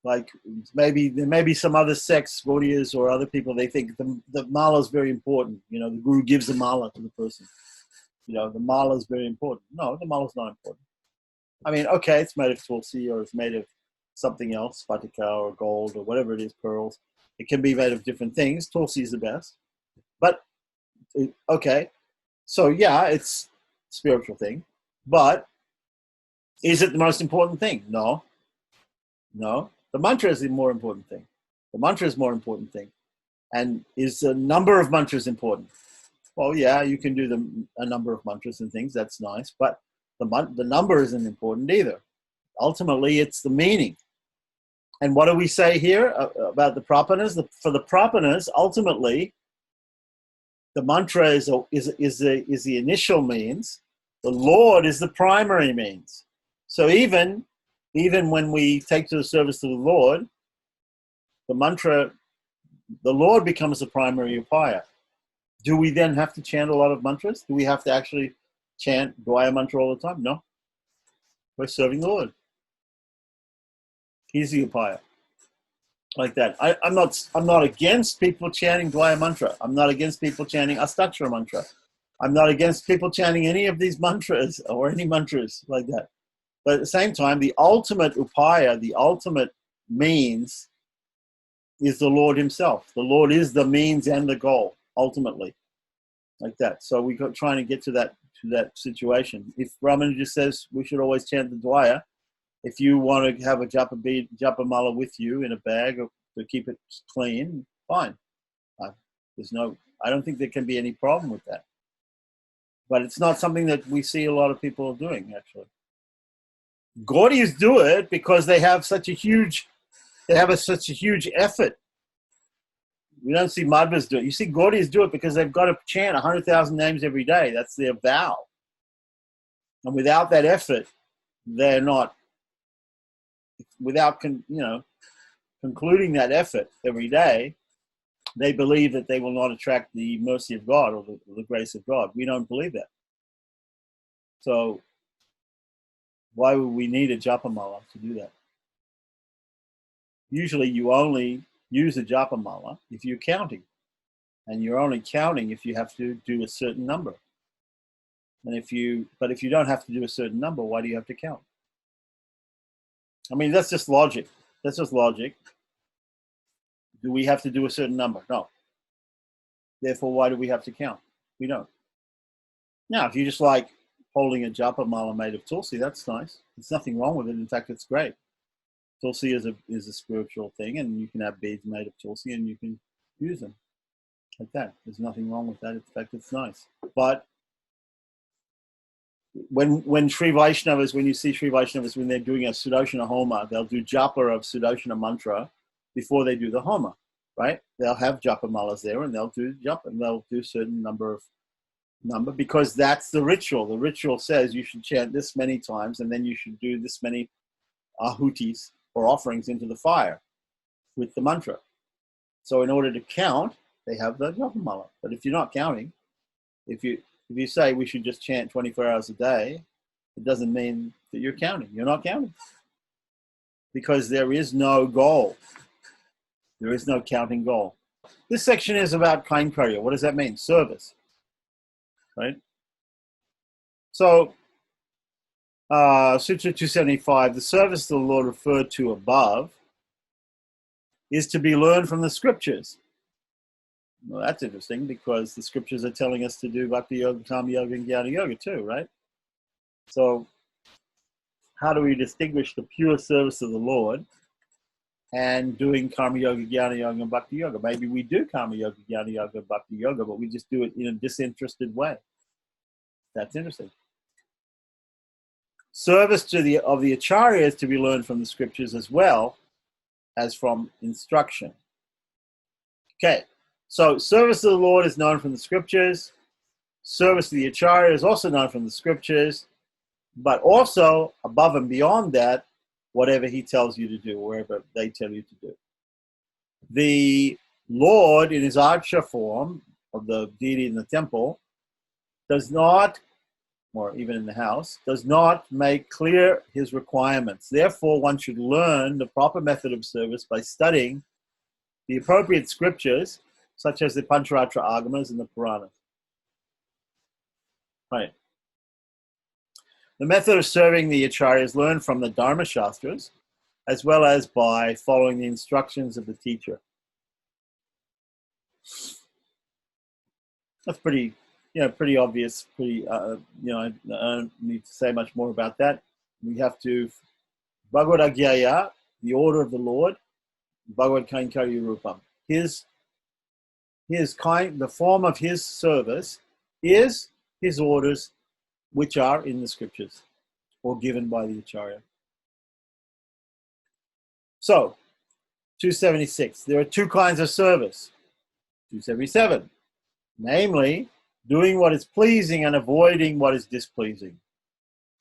Like there may be some other sects, Gaudiyas or other people, they think the mala is very important. The guru gives a mala to the person. The mala is very important. No, the mala is not important. I mean, okay, it's made of tulsi or it's made of something else, spatika or gold or whatever it is, pearls. It can be made of different things. Tulsi is the best. But, okay, so yeah, it's a spiritual thing. But is it the most important thing? No. The mantra is the more important thing. The mantra is more important thing. And is the number of mantras important? Well, yeah, you can do a number of mantras and things. That's nice, but the number isn't important either. Ultimately, it's the meaning. And what do we say here about the prapanas? For the prapanas, ultimately, the mantra is the initial means. The Lord is the primary means. So even when we take to the service of the Lord, the mantra, the Lord becomes the primary upaya. Do we then have to chant a lot of mantras? Do we have to actually chant Dvaya mantra all the time? No. We're serving the Lord. He's the upaya. Like that. I'm not against people chanting Dvaya mantra. I'm not against people chanting Astakshara mantra. I'm not against people chanting any of these mantras or any mantras like that. But at the same time, the ultimate upaya, the ultimate means is the Lord himself. The Lord is the means and the goal, ultimately. Like that. So we're trying to get to that situation. If Ramanuja says we should always chant the Dvaya, if you want to have a japa mala with you in a bag to keep it clean, fine. I don't think there can be any problem with that. But it's not something that we see a lot of people doing, actually. Gaudis do it because they have such a huge effort. We don't see Madhvas do it. You see Gaudis do it because they've got to chant 100,000 names every day. That's their vow. And without that effort, they're not, without concluding that effort every day, they believe that they will not attract the mercy of God or the grace of God. We don't believe that. So why would we need a japa mala to do that? Usually you only use a japa mala if you're counting. And you're only counting if you have to do a certain number. But if you don't have to do a certain number, why do you have to count? I mean, that's just logic. That's just logic. Do we have to do a certain number? No. Therefore, why do we have to count? We don't. Now, if you just like holding a japa mala made of tulsi, that's nice. There's nothing wrong with it. In fact, it's great. Tulsi is a spiritual thing, and you can have beads made of tulsi, and you can use them like that. There's nothing wrong with that. In fact, it's nice. But when Sri Vaishnavas, when you see Sri Vaishnavas, when they're doing a Sudarshana Homa, they'll do japa of Sudarshana mantra before they do the Homa, right? They'll have japa malas there, and they'll do japa, and they'll do a certain number, because that's the ritual. The ritual says you should chant this many times, and then you should do this many ahutis or offerings into the fire with the mantra. So in order to count, they have the japa mala. But if you're not counting, if you say we should just chant 24 hours a day, it doesn't mean that you're counting. You're not counting. Because there is no goal. There is no counting goal. This section is about Kainkarya. What does that mean? Service. Right? So, Sutra 275, the service the Lord referred to above is to be learned from the scriptures. Well, that's interesting because the scriptures are telling us to do Bhakti Yoga, Karma Yoga, and Jnana Yoga too, right? So how do we distinguish the pure service of the Lord and doing Karma Yoga, Jnana Yoga, and Bhakti Yoga? Maybe we do Karma Yoga, Jnana Yoga, and Bhakti Yoga, but we just do it in a disinterested way. That's interesting. Service of the Acharya is to be learned from the scriptures as well as from instruction. Okay. So service of the Lord is known from the scriptures. Service of the Acharya is also known from the scriptures. But also, above and beyond that, whatever he tells you to do, wherever they tell you to do. The Lord, in his Aksha form of the deity in the temple, does not, or even in the house, does not make clear his requirements. Therefore, one should learn the proper method of service by studying the appropriate scriptures, such as the Pancharatra Agamas and the Puranas. Right. The method of serving the Acharya is learned from the Dharma Shastras, as well as by following the instructions of the teacher. That's pretty obvious. I don't need to say much more about that. We have to Bhagavad Agyaya, the order of the Lord, Bhagavad Kainkarya Rupam. The form of his service is his orders which are in the scriptures or given by the Acharya. So, 276, there are two kinds of service. 277, namely, doing what is pleasing and avoiding what is displeasing.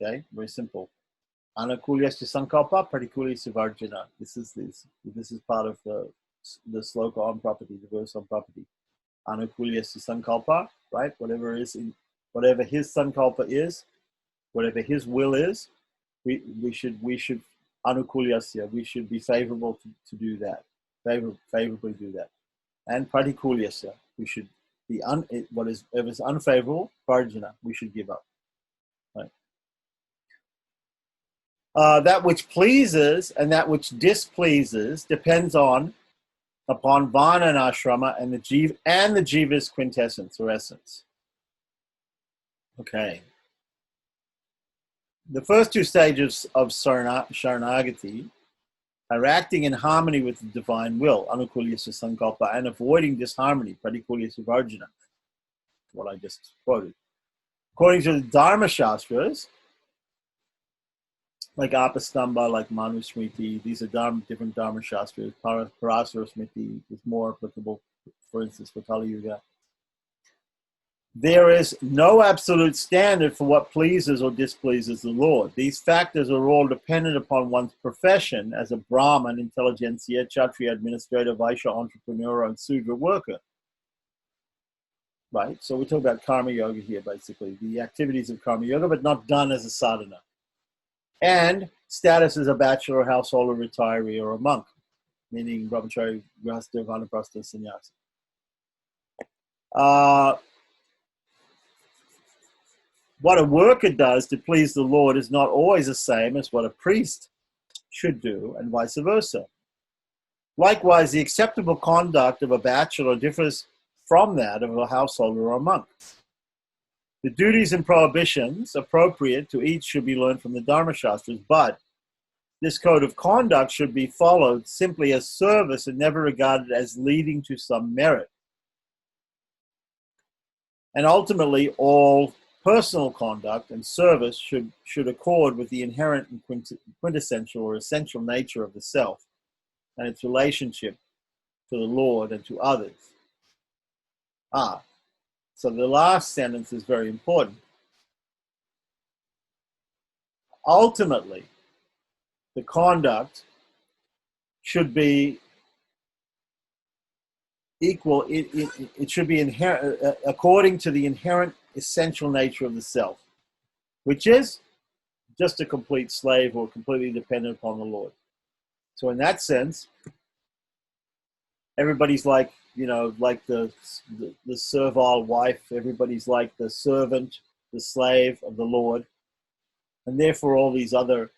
Okay, very simple. Anukulyasya sankalpa, pratikulyasya varjana. This is part of the sloka on property, the verse on property. Anukulyasya sankalpa, right? Whatever his sankalpa is, whatever his will is, we should anukulyasya, we should be favorable to do that, favorably do that. And pratikulyasya, we should be whatever is unfavorable, varjana, we should give up. Right? That which pleases and that which displeases depends upon Vana and Ashrama and the jiva's quintessence or essence. Okay. The first two stages of Sharanagati are acting in harmony with the divine will, Anukulyasya Sankalpa, and avoiding disharmony, Pratikulyasya Varjana, what I just quoted. According to the Dharma Shastras, like Apastamba, like Manusmriti, these are different Dharma Shastras. Parasara Smriti is more applicable, for instance, for Kali Yuga. There is no absolute standard for what pleases or displeases the Lord. These factors are all dependent upon one's profession as a Brahman, intelligentsia, Kshatriya, administrator, Vaishya, entrepreneur, and Sudra worker. Right? So we talk about Karma Yoga here, basically. The activities of Karma Yoga, but not done as a sadhana. And status as a bachelor, householder, retiree, or a monk, meaning brahmachari, grihastha, vanaprastha, sannyasi. What a worker does to please the Lord is not always the same as what a priest should do, and vice versa. Likewise, the acceptable conduct of a bachelor differs from that of a householder or a monk. The duties and prohibitions appropriate to each should be learned from the Dharma Shastras, but this code of conduct should be followed simply as service and never regarded as leading to some merit. And ultimately, all personal conduct and service should accord with the inherent and quintessential or essential nature of the self and its relationship to the Lord and to others. So the last sentence is very important. Ultimately, the conduct should be equal. It should be inherent, according to the inherent essential nature of the self, which is just a complete slave or completely dependent upon the Lord. So in that sense, everybody's like, like the servile wife. Everybody's like the servant, the slave of the Lord, and therefore all these other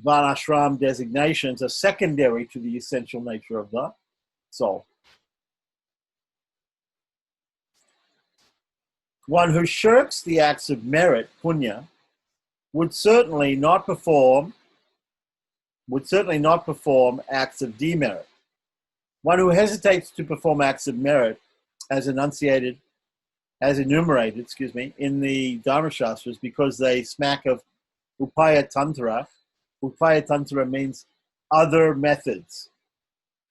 Varnashram designations are secondary to the essential nature of the soul. One who shirks the acts of merit, punya, would certainly not perform acts of demerit. One who hesitates to perform acts of merit, as enumerated, in the Dharma Shastras, because they smack of upaya tantra. Upaya tantra means other methods,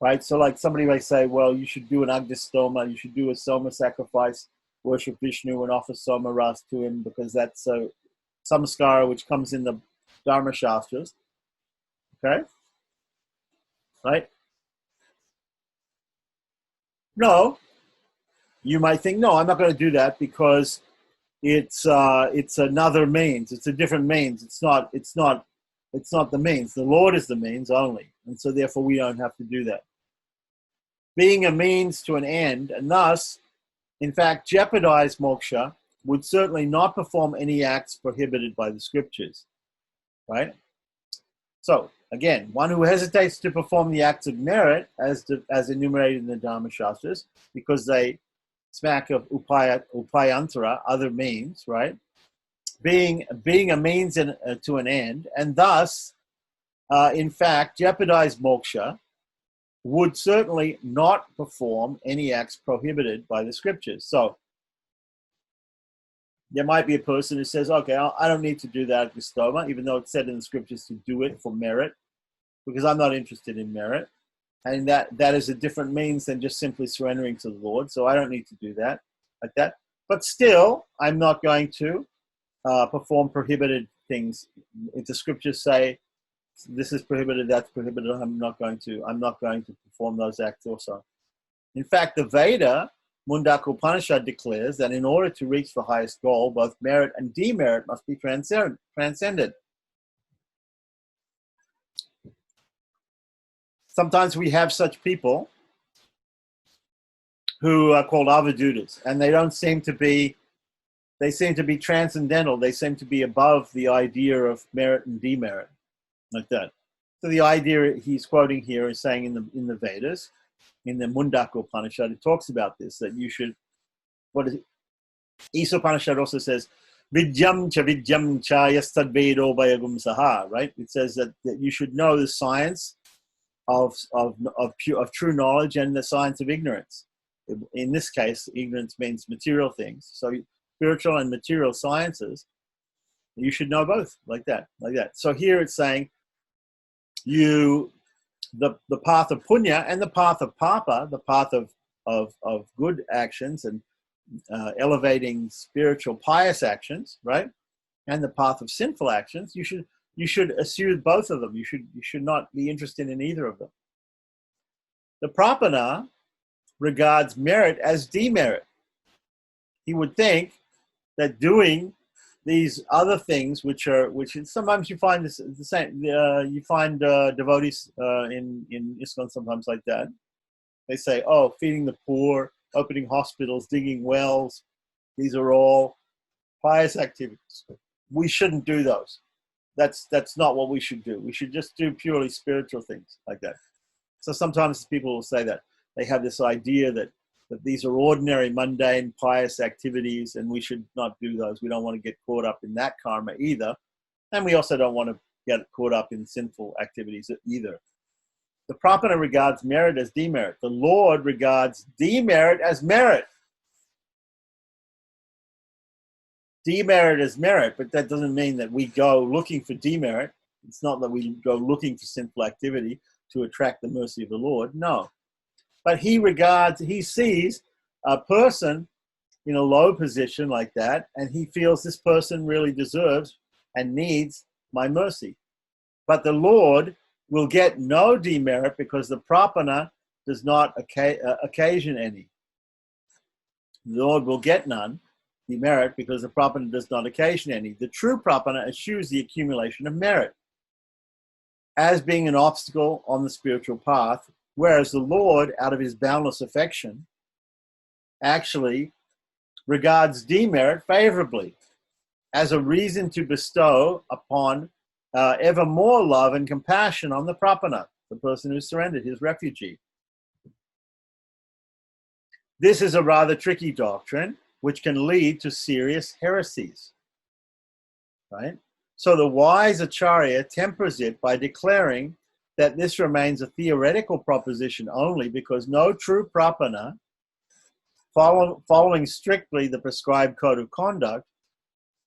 right? So like somebody may say, well, you should do an agdistoma, you should do a soma sacrifice, worship Vishnu and offer soma ras to him, because that's a samskara which comes in the Dharma Shastras. Okay? Right? No. You might think, no, I'm not going to do that because it's another means. It's a different means. It's not the means. The Lord is the means only. And so therefore we don't have to do that. Being a means to an end, and thus, in fact, jeopardize moksha, would certainly not perform any acts prohibited by the scriptures. Right? So, again, one who hesitates to perform the acts of merit, as enumerated in the Dharma Shastras, because they smack of upayantara, other means, right? Being a means to an end, and thus, in fact, jeopardize moksha, would certainly not perform any acts prohibited by the scriptures. So there might be a person who says, okay, I don't need to do that at Vistoma, even though it's said in the scriptures to do it for merit, because I'm not interested in merit. And that is a different means than just simply surrendering to the Lord. So I don't need to do that like that. But still, I'm not going to perform prohibited things. If the scriptures say this is prohibited, that's prohibited, I'm not going to perform those acts also. In fact, the Veda, Mundaka Upanishad, declares that in order to reach the highest goal, both merit and demerit must be transcended. Sometimes we have such people who are called avadutas, and they seem to be transcendental. They seem to be above the idea of merit and demerit, like that. So the idea he's quoting here is saying in the Vedas, in the Mundaka Upanishad, it talks about this, that you should, Isa Upanishad also says, vidyam cha yastadvedo bayagum saha, right? It says that you should know the science of true knowledge and the science of ignorance. In this case, ignorance means material things. So spiritual and material sciences, you should know both, like that. So here it's saying the path of punya and the path of papa, the path of good actions and elevating spiritual pious actions, right? And the path of sinful actions, you should eschew both of them. You should not be interested in either of them. The Prapana regards merit as demerit. He would think that doing these other things, which sometimes you find this the same. You find devotees in ISKCON sometimes like that. They say, "Oh, feeding the poor, opening hospitals, digging wells. These are all pious activities. We shouldn't do those. That's not what we should do. We should just do purely spiritual things like that." So sometimes people will say that they have this idea that these are ordinary, mundane, pious activities, and we should not do those. We don't want to get caught up in that karma either. And we also don't want to get caught up in sinful activities either. The Prapana regards merit as demerit. The Lord regards demerit as merit. Demerit as merit, but that doesn't mean that we go looking for demerit. It's not that we go looking for sinful activity to attract the mercy of the Lord. No. But he sees a person in a low position like that, and he feels this person really deserves and needs my mercy. But the Lord will get no demerit because the Prapana does not occasion any. The Lord will get none demerit because the Prapana does not occasion any. The true Prapana eschews the accumulation of merit as being an obstacle on the spiritual path, whereas the Lord, out of his boundless affection, actually regards demerit favorably as a reason to bestow upon ever more love and compassion on the Prapana, the person who surrendered, his refugee. This is a rather tricky doctrine, which can lead to serious heresies, right? So the wise Acharya tempers it by declaring that this remains a theoretical proposition only because no true Prapana, following strictly the prescribed code of conduct,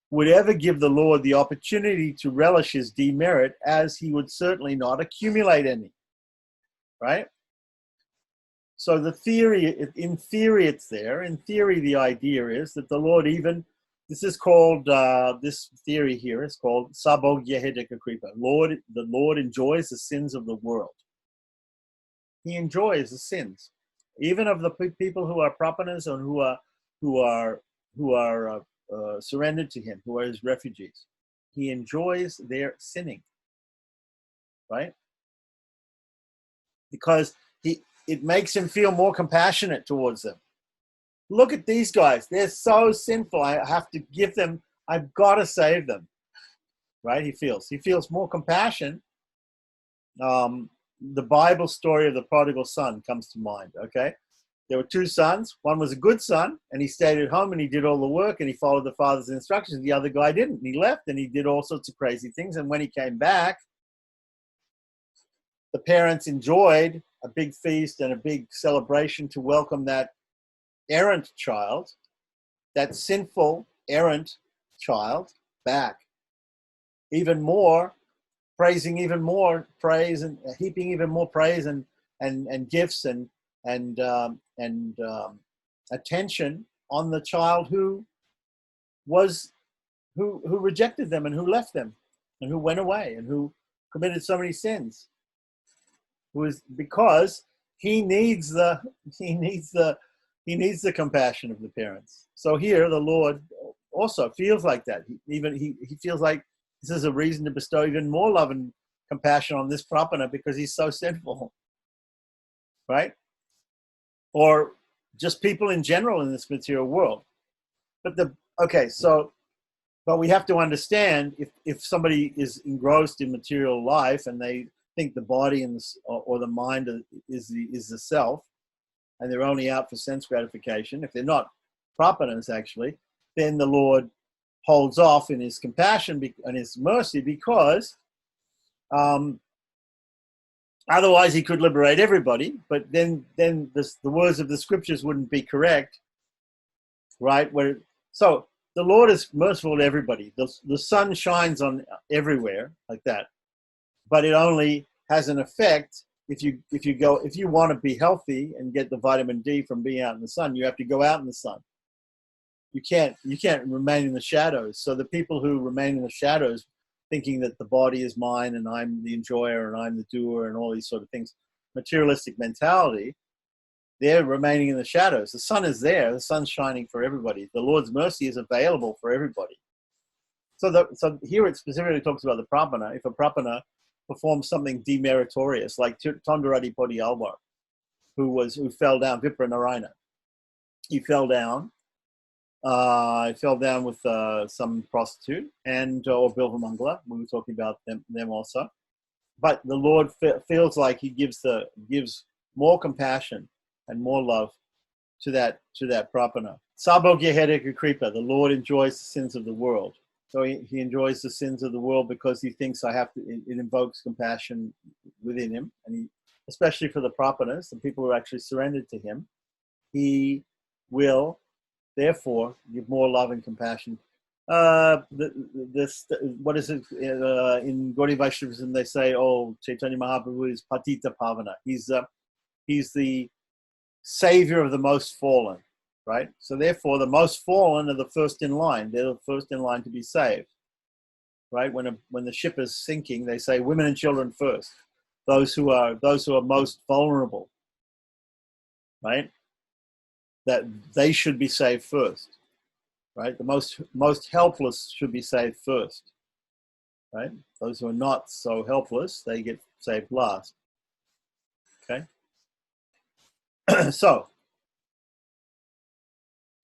would ever give the Lord the opportunity to relish his demerit, as he would certainly not accumulate any, right? So in theory it's there. In theory, the idea is that the Lord this theory here is called Sabogya Hedeka Kripa. The Lord enjoys the sins of the world. He enjoys the sins, even of the people who are Prapanas and who are surrendered to him, who are his refugees. He enjoys their sinning, right? Because it makes him feel more compassionate towards them. Look at these guys. They're so sinful. I have to give them, I've got to save them, right? He feels more compassion. The Bible story of the prodigal son comes to mind, okay? There were two sons. One was a good son, and he stayed at home, and he did all the work, and he followed the father's instructions. The other guy didn't. He left, and he did all sorts of crazy things. And when he came back, the parents enjoyed a big feast and a big celebration to welcome that errant child, that sinful, errant child back. Even more, praising even more praise and heaping even more praise and gifts and attention on the child who rejected them and who left them and who went away and who committed so many sins. Because he needs the compassion of the parents. So here the Lord also feels like that. He feels like this is a reason to bestow even more love and compassion on this prapana because he's so sinful, right? Or just people in general in this material world. But we have to understand if somebody is engrossed in material life and they think the body or the mind is the self, and they're only out for sense gratification, if they're not prapanas actually, then the Lord holds off in his compassion and his mercy because otherwise he could liberate everybody, but then the words of the scriptures wouldn't be correct, right? So the Lord is merciful to everybody. The sun shines on everywhere like that, but it only has an effect if you want to be healthy and get the vitamin D from being out in the sun. You have to go out in the sun. You can't remain in the shadows. So the people who remain in the shadows, thinking that the body is mine and I'm the enjoyer and I'm the doer and all these sort of things, materialistic mentality, they're remaining in the shadows. The sun is there. The sun's shining for everybody. The Lord's mercy is available for everybody. So here it specifically talks about the prapana. If a prapana performs something demeritorious, like Tondarati Podi Alvar, who fell down, Vipra Narayana. He fell down with some prostitute or Bilvamangala. We were talking about them also. But the Lord feels like he gives more compassion and more love to that prapana. Sabogya Hedeka Kripa, the Lord enjoys the sins of the world. So he enjoys the sins of the world because he thinks it invokes compassion within him. And especially for the prapanas, the people who are actually surrendered to him, he will therefore give more love and compassion. What is it in Gaudiya Vaishnavism? They say, "Oh, Chaitanya Mahaprabhu is Patita Pavana." He's the savior of the most fallen, right? So therefore, the most fallen are the first in line. They're the first in line to be saved, right? When the ship is sinking, they say, "Women and children first." Those who are most vulnerable, right? That they should be saved first, right? The most helpless should be saved first, right? Those who are not so helpless, they get saved last. Okay.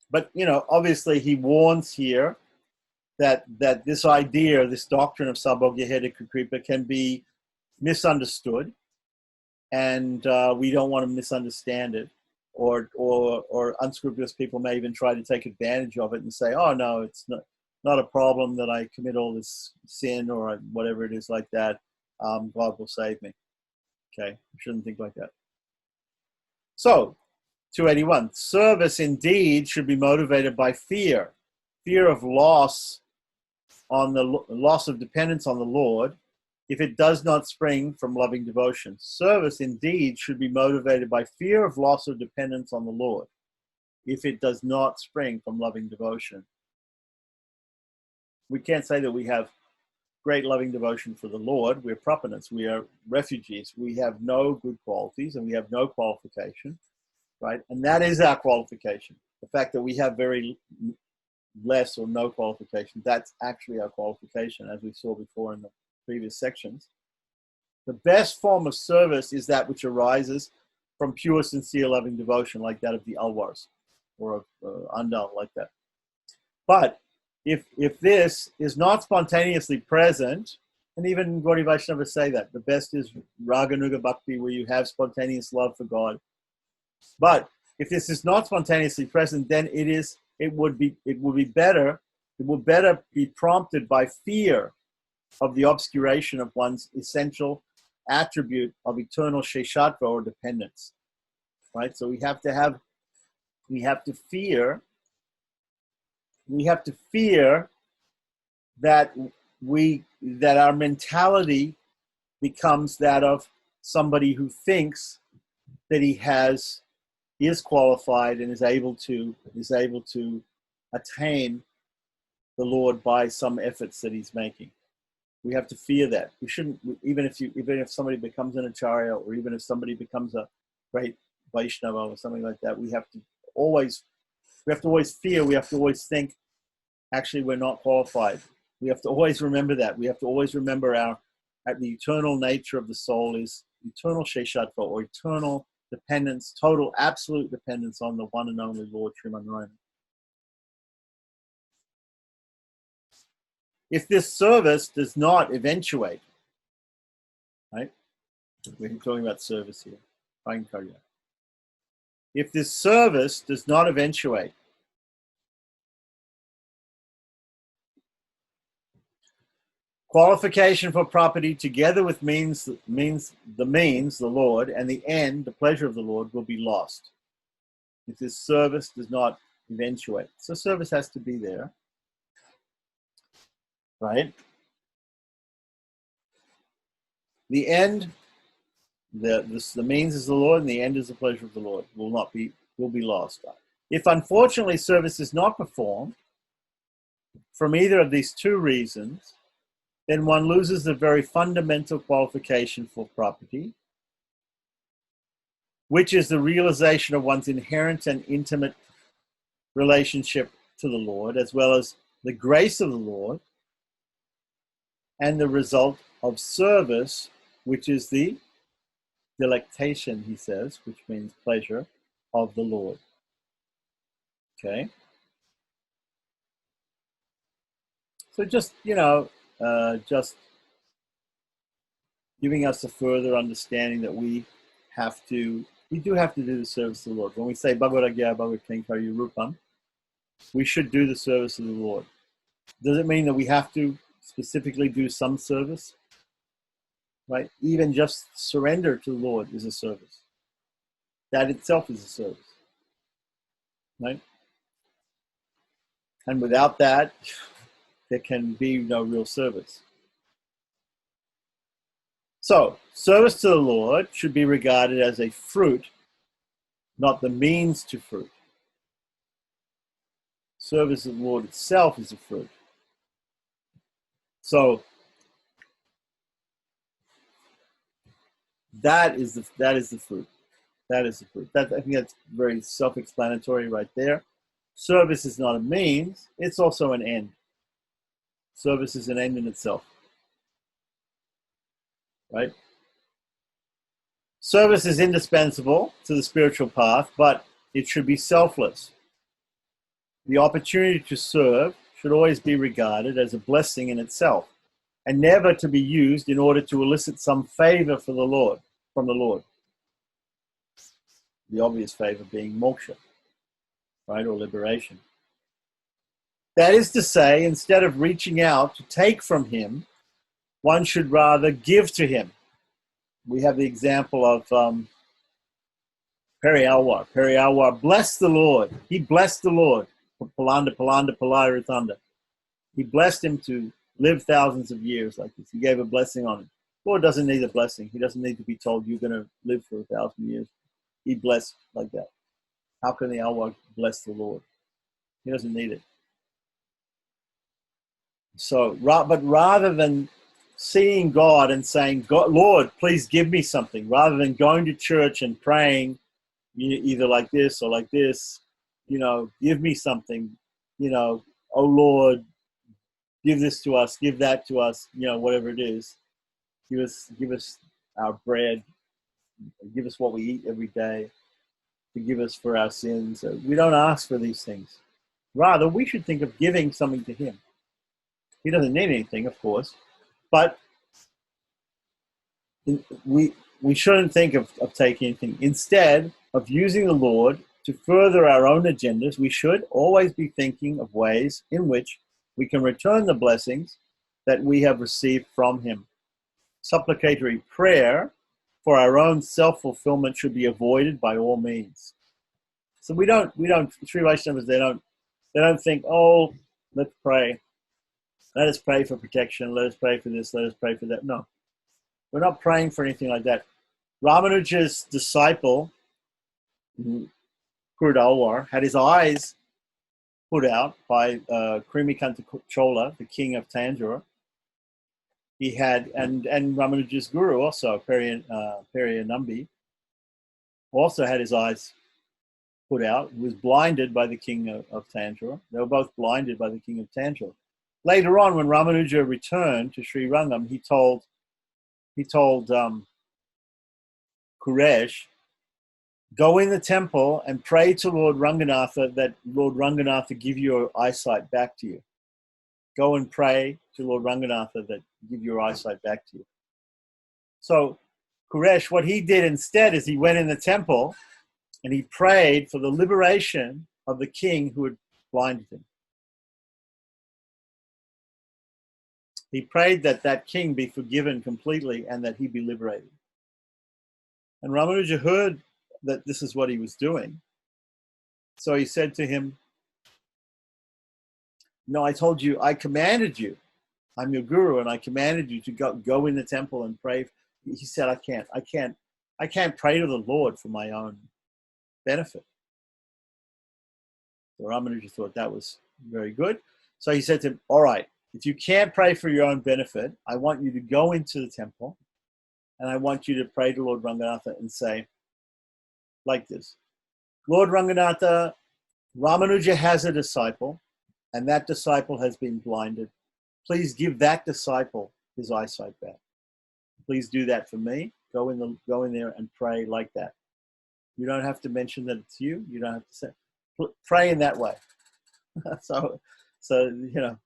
But obviously he warns here that this idea, this doctrine of Sabogya Hedeka Kripa can be misunderstood, and we don't want to misunderstand it. Or unscrupulous people may even try to take advantage of it and say, "Oh no, it's not a problem that I commit all this sin or whatever it is like that. God will save me." Okay, you shouldn't think like that. So, 281. Service indeed should be motivated by fear of loss loss of dependence on the Lord, if it does not spring from loving devotion. Service indeed should be motivated by fear of loss of dependence on the Lord, if it does not spring from loving devotion. We can't say that we have great loving devotion for the Lord. We're prapanas. We are refugees. We have no good qualities and we have no qualification, right? And that is our qualification. The fact that we have very less or no qualification, that's actually our qualification, as we saw before in the previous sections. The best form of service is that which arises from pure, sincere, loving devotion, like that of the Alvars or of Andal, like that. But if this is not spontaneously present, and even Gaudiya Vaishnavas say that the best is Raganuga Bhakti, where you have spontaneous love for God. But if this is not spontaneously present, then it would better be prompted by fear of the obscuration of one's essential attribute of eternal sheshatva or dependence, right? So we have to fear that our mentality becomes that of somebody who thinks that he is qualified and is able to attain the Lord by some efforts that he's making. We have to fear that. We shouldn't, even if somebody becomes an acharya, or even if somebody becomes a great Vaishnava or something like that, we have to always fear, we have to always think, actually, we're not qualified. We have to always remember that. We have to always remember the eternal nature of the soul is eternal sheshatva, or eternal dependence, total absolute dependence on the one and only Lord Sriman Narayana. If this service does not eventuate, right? We're talking about service here. If this service does not eventuate, qualification for property together with the Lord, and the end, the pleasure of the Lord, will be lost. If this service does not eventuate. So service has to be there. Right? The end, the means is the Lord, and the end is the pleasure of the Lord, will be lost. If unfortunately service is not performed from either of these two reasons, then one loses the very fundamental qualification for property, which is the realization of one's inherent and intimate relationship to the Lord, as well as the grace of the Lord, and the result of service, which is the delectation, he says, which means pleasure of the Lord. Okay? So just giving us a further understanding that we do have to do the service of the Lord. When we say Bhagavad-agya Bhagavad-kinkari Rupam, we should do the service of the Lord. Does it mean that we have to specifically do some service? Right? Even just surrender to the Lord is a service. That itself is a service. Right? And without that, there can be no real service. So, service to the Lord should be regarded as a fruit, not the means to fruit. Service to the Lord itself is a fruit. So, that is the fruit. That is the fruit. I think that's very self-explanatory right there. Service is not a means, it's also an end. Service is an end in itself. Right? Service is indispensable to the spiritual path, but it should be selfless. The opportunity to serve should always be regarded as a blessing in itself, and never to be used in order to elicit some favor from the Lord. The obvious favor being moksha, right, or liberation. That is to say, instead of reaching out to take from him, one should rather give to him. We have the example of Periyalwar. Periyalwar blessed the Lord. He blessed the Lord. Palanda, Palaya, Ritanda. He blessed him to live thousands of years like this. He gave a blessing on him. Lord doesn't need a blessing. He doesn't need to be told you're going to live for 1,000 years. He blessed like that. How can the Alwar bless the Lord? He doesn't need it. So, but rather than seeing God and saying, God, Lord, please give me something, rather than going to church and praying either like this or like this, give me something, oh Lord, give this to us, give that to us, whatever it is. Give us our bread, give us what we eat every day, forgive us for our sins. We don't ask for these things. Rather, we should think of giving something to him. He doesn't need anything, of course, but we shouldn't think of taking anything. Instead of using the Lord to further our own agendas, we should always be thinking of ways in which we can return the blessings that we have received from him. supplicatory prayer for our own self-fulfillment should be avoided by all means. So we don't, Sri Vaishnavas, they don't think, oh, let's pray. Let us pray for protection. Let us pray for this. Let us pray for that. No, we're not praying for anything like that. Ramanuja's disciple, Kurudalwar, had his eyes put out by Krimikanta Chola, the king of Tanjore. He had, and Ramanuja's guru also, Periyanambi, also had his eyes put out. He was blinded by the king of Tanjore. They were both blinded by the king of Tanjore. Later on, when Ramanuja returned to Sri Rangam, he told Kuresh, go in the temple and pray to Lord Ranganatha that Lord Ranganatha give your eyesight back to you. Go and pray to Lord Ranganatha that give your eyesight back to you. So Kuresh, what he did instead is he went in the temple and he prayed for the liberation of the king who had blinded him. He prayed that that king be forgiven completely and that he be liberated. And Ramanuja heard that this is what he was doing. So he said to him, no, I told you, I commanded you. I'm your guru and I commanded you to go in the temple and pray. He said, I can't pray to the Lord for my own benefit. So Ramanuja thought that was very good. So he said to him, all right, if you can't pray for your own benefit, I want you to go into the temple and I want you to pray to Lord Ranganatha and say, like this, Lord Ranganatha, Ramanuja has a disciple and that disciple has been blinded. Please give that disciple his eyesight back. Please do that for me. Go in there and pray like that. You don't have to mention that it's you. You don't have to say, pray in that way. So, you know,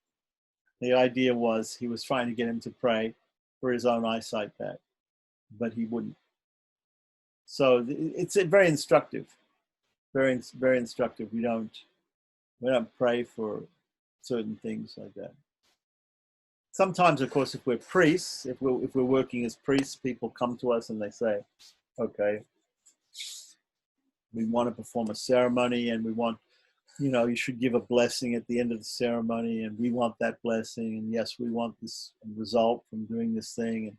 the idea was he was trying to get him to pray for his own eyesight back, but he wouldn't. So it's very instructive, very, very instructive. We don't pray for certain things like that. Sometimes, of course, if we're priests, if we're working as priests, people come to us and they say, okay, we want to perform a ceremony and we want, you know, you should give a blessing at the end of the ceremony and we want that blessing. And yes, we want this result from doing this thing.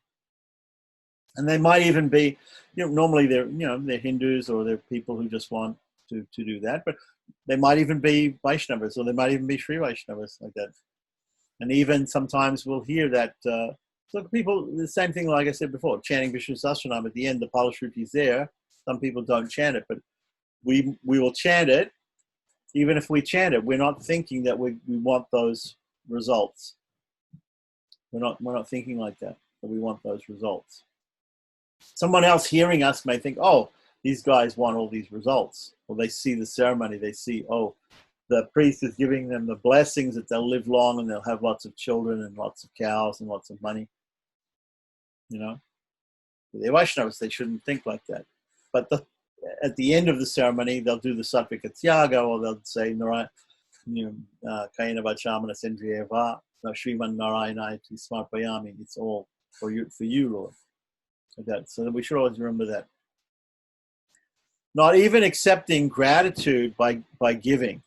And they might even be, you know, normally they're Hindus or they're people who just want to do that, but they might even be Vaishnavas or they might even be Sri Vaishnavas like that. And even sometimes we'll hear that, so people, the same thing like I said before, chanting Vishnu Sahasranam at the end, the Palashruti is there. Some people don't chant it, but we will chant it. Even if we chant it, we're not thinking that we want those results. We're not thinking like that we want those results. Someone else hearing us may think, oh, these guys want all these results. Or they see the ceremony, they see, oh, the priest is giving them the blessings that they'll live long and they'll have lots of children and lots of cows and lots of money. You know, they're Vaishnavas, they shouldn't think like that. But at the end of the ceremony, they'll do the Sattvika Tyaga, or they'll say, Kayana Vachamana Sendriyeva, Sriman Narayanayati Smarpayami. It's all for you, Lord. Like that. So we should always remember that. Not even accepting gratitude by giving.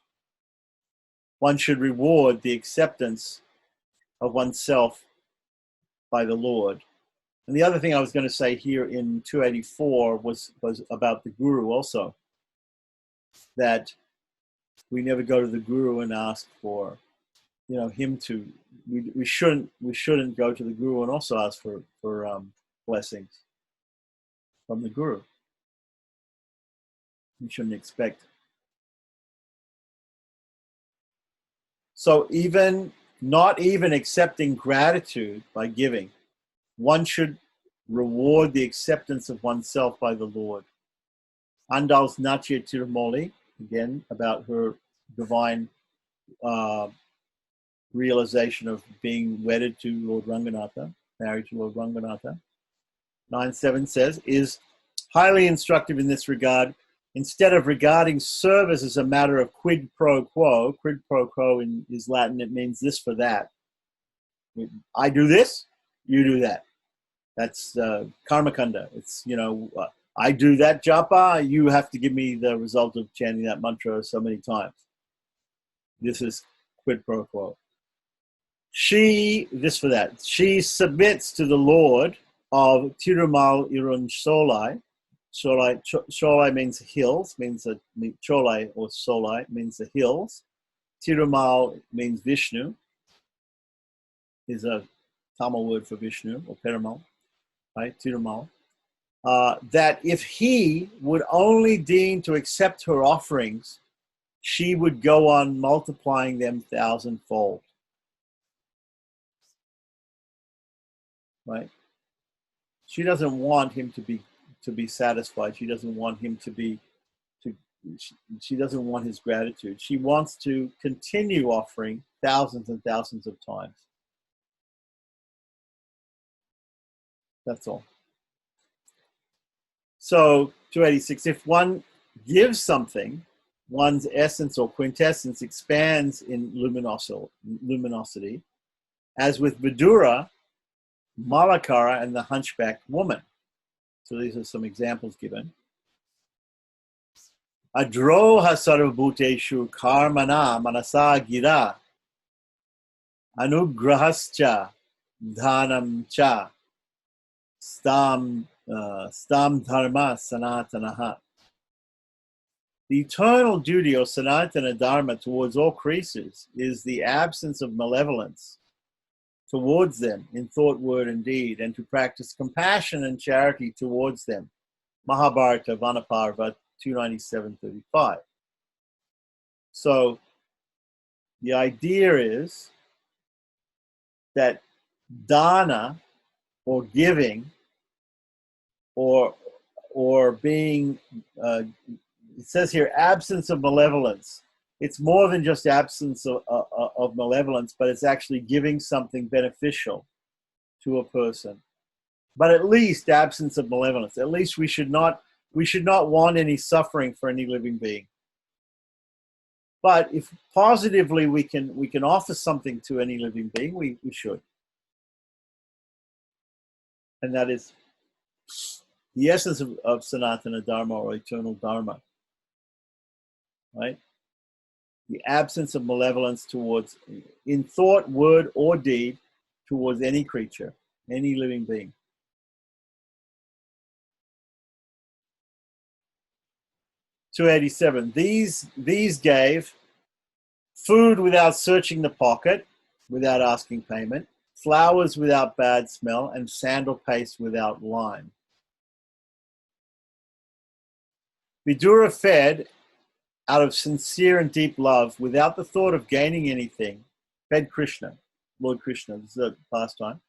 One should reward the acceptance of oneself by the Lord. And the other thing I was going to say here in 284 was about the Guru also. That we never go to the Guru and ask for, you know, him to. We shouldn't go to the Guru and also ask for blessings from the Guru. We shouldn't expect. So not even accepting gratitude by giving, one should reward the acceptance of oneself by the Lord. Andal's Natya Tirumoli, again, about her divine realization of being wedded to Lord Ranganatha, married to Lord Ranganatha, 9.7 says, is highly instructive in this regard. Instead of regarding service as a matter of quid pro quo is Latin, it means this for that. I do this, you do that. That's karma kanda. It's, I do that japa, you have to give me the result of chanting that mantra so many times. This is quid pro quo. She submits to the Lord of Tirumal Irun Solai. Solai means hills, Cholai or Solai means the hills. Tirumal means Vishnu, is a Tamil word for Vishnu, or Perumal, right? Tirumal. That if he would only deign to accept her offerings, she would go on multiplying them 1,000-fold. Right? She doesn't want him to be satisfied. She doesn't want him she doesn't want his gratitude. She wants to continue offering thousands and thousands of times. That's all. So 286, if one gives something, one's essence or quintessence expands in luminosity, as with Vidura, Malakara, and the hunchbacked woman. So these are some examples given. Adroha sarvabhuteshu karmana manasa gira anugrahascha dhanam cha stam dharma sanatanaha. The eternal duty or sanatana dharma towards all creatures is the absence of malevolence towards them in thought, word, and deed, and to practice compassion and charity towards them. Mahabharata Vanaparva 297-35. So the idea is that dana, or giving, or being, it says here, absence of malevolence. It's more than just absence of malevolence, but it's actually giving something beneficial to a person. But at least absence of malevolence. At least we should not want any suffering for any living being. But if positively we can offer something to any living being, we should. And that is the essence of Sanatana Dharma, or eternal Dharma. Right? The absence of malevolence towards, in thought, word, or deed, towards any creature, any living being. (287). These gave food without searching the pocket, without asking payment, flowers without bad smell, and sandal paste without lime. Vidura fed out of sincere and deep love, without the thought of gaining anything, fed Krishna, Lord Krishna. This is a pastime.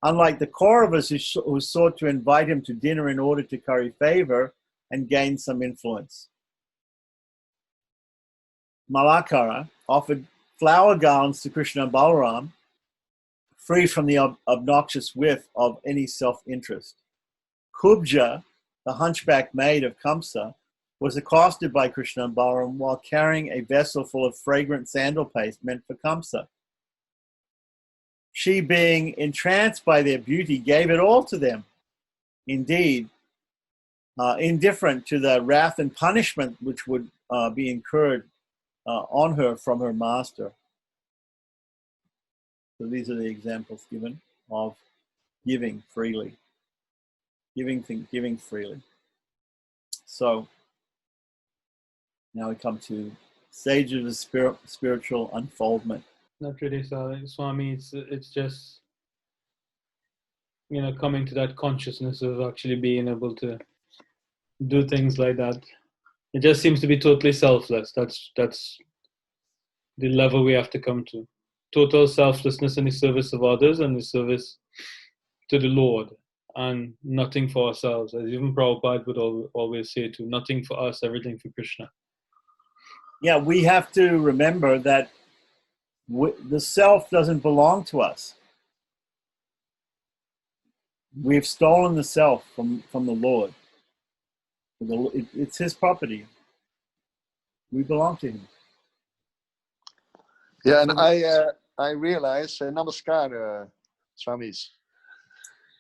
Unlike the Kauravas who sought to invite him to dinner in order to curry favor and gain some influence. Malakara offered flower garlands to Krishna and Balaram, free from the obnoxious whiff of any self-interest. Kubja, the hunchback maid of Kamsa, was accosted by Krishna and Balaram while carrying a vessel full of fragrant sandal paste meant for Kamsa. She, being entranced by their beauty, gave it all to them. Indeed, indifferent to the wrath and punishment which would be incurred on her from her master. So these are the examples given of giving freely. Giving freely. So now we come to stages of spiritual unfoldment. Not really, Swami. It's just, coming to that consciousness of actually being able to do things like that. It just seems to be totally selfless. That's the level we have to come to. Total selflessness in the service of others and the service to the Lord, and nothing for ourselves. As even Prabhupada would always say too, nothing for us, everything for Krishna. Yeah, we have to remember that the self doesn't belong to us. We've stolen the self from the Lord. It's his property. We belong to him. Yeah, and I realize, Namaskar, Swamis.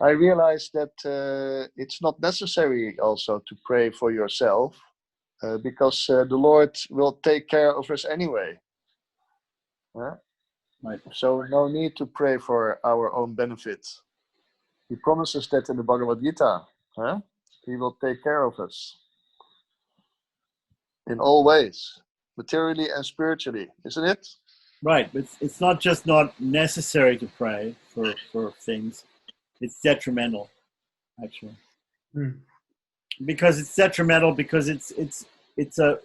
I realized that it's not necessary also to pray for yourself because the Lord will take care of us anyway. Huh? Right. So no need to pray for our own benefit. He promises that in the Bhagavad Gita. Huh? He will take care of us in all ways, materially and spiritually, isn't it? Right, but it's not just not necessary to pray for things. It's detrimental, actually, because it's detrimental because it's a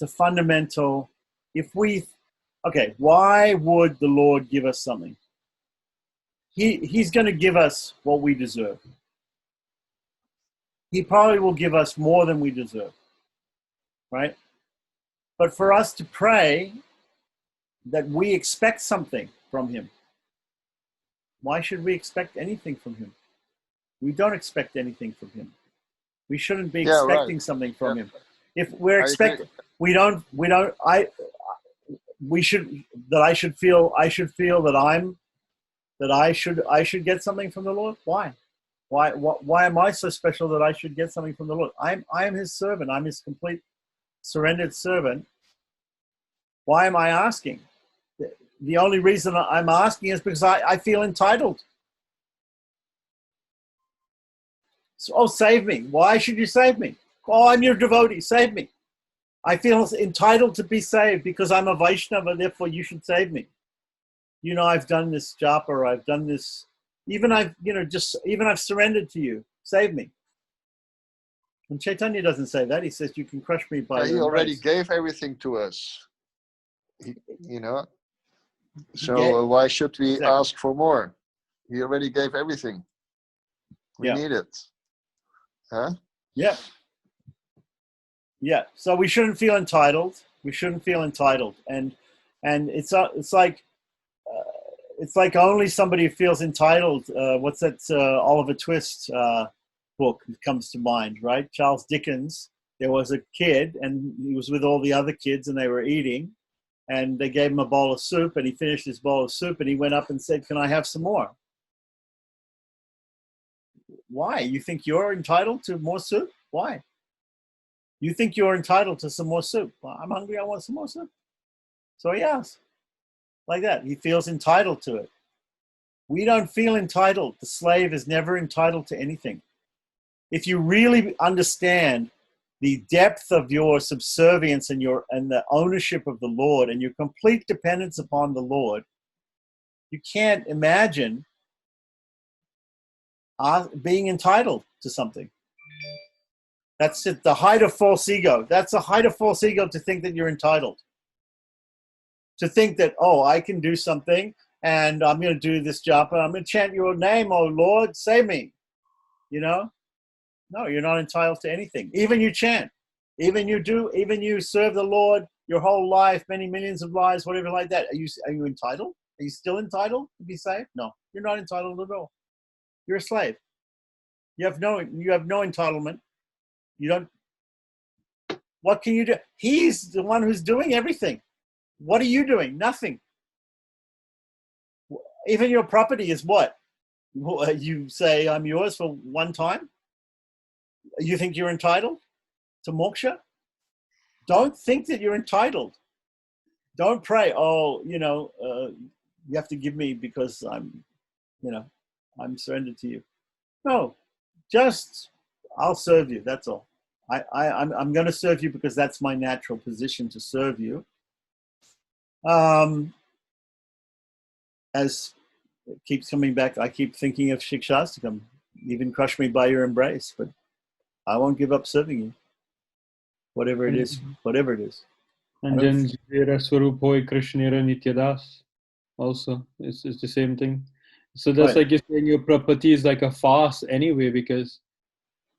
fundamental. If we, okay, why would the Lord give us something? He's going to give us what we deserve. He probably will give us more than we deserve, right? But for us to pray that we expect something from him, why should we expect anything from him? We don't expect anything from him. We shouldn't be expecting something from him. If we're expecting, we should feel that I should get something from the Lord. Why am I so special that I should get something from the Lord? I am his servant. I'm his complete surrendered servant. Why am I asking? The only reason I'm asking is because I feel entitled. So, oh, save me. Why should you save me? Oh, I'm your devotee. Save me. I feel entitled to be saved because I'm a Vaishnava, therefore you should save me. You know, I've done this japa, I've done this, even I've surrendered to you. Save me. And Chaitanya doesn't say that. He says you can crush me by he your already embrace. gave everything to us. So why should we ask for more? He already gave everything. We need it. Huh? Yeah. Yeah. So we shouldn't feel entitled. We shouldn't feel entitled. And it's like only somebody who feels entitled. What's that Oliver Twist book that comes to mind, right? Charles Dickens. There was a kid, and he was with all the other kids, and they were eating, and they gave him a bowl of soup, and he finished his bowl of soup, and he went up and said, "Can I have some more?" Why? You think you're entitled to more soup? Why? You think you're entitled to some more soup? Well, I'm hungry. I want some more soup. So he asks, like that. He feels entitled to it. We don't feel entitled. The slave is never entitled to anything. If you really understand the depth of your subservience and the ownership of the Lord and your complete dependence upon the Lord, you can't imagine being entitled to something. That's it, the height of false ego. That's the height of false ego to think that you're entitled. To think that, oh, I can do something and I'm going to do this job and I'm going to chant your name, oh Lord, save me. You know? No, you're not entitled to anything. Even you chant. Even you serve the Lord your whole life, many millions of lives, whatever like that. Are you entitled? Are you still entitled to be saved? No, you're not entitled at all. You're a slave. You have no entitlement. You don't. What can you do? He's the one who's doing everything. What are you doing? Nothing. Even your property is what? You say, I'm yours for one time? You think you're entitled to moksha? Don't think that you're entitled. Don't pray, you have to give me because I'm surrendered to you. No, just I'll serve you. That's all. I'm going to serve you because that's my natural position to serve you. As it keeps coming back, I keep thinking of Shikshastakam. Even crush me by your embrace, but I won't give up serving you. Whatever it is. And then Jivera Swarupoi Krishnera Nityadas also is the same thing. So that's like you're saying your property is like a fast anyway, because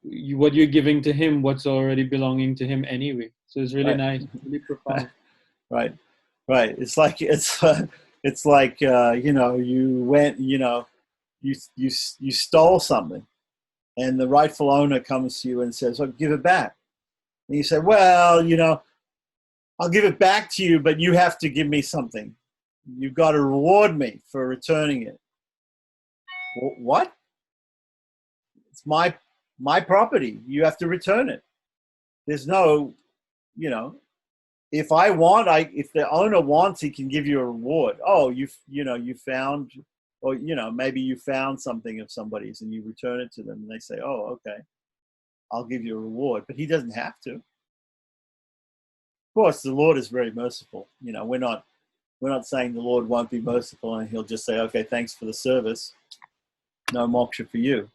what you're giving to him, what's already belonging to him anyway. So it's really nice, really profound. Right. It's like you went, you stole something, and the rightful owner comes to you and says, "Oh, give it back." And you say, "Well, I'll give it back to you, but you have to give me something. You've got to reward me for returning it." What? It's my property. You have to return it. There's no, if the owner wants, he can give you a reward. Oh, you found, or maybe you found something of somebody's and you return it to them and they say, oh, okay, I'll give you a reward. But he doesn't have to. Of course, the Lord is very merciful. We're not saying the Lord won't be merciful and he'll just say, okay, thanks for the service. No moksha for you.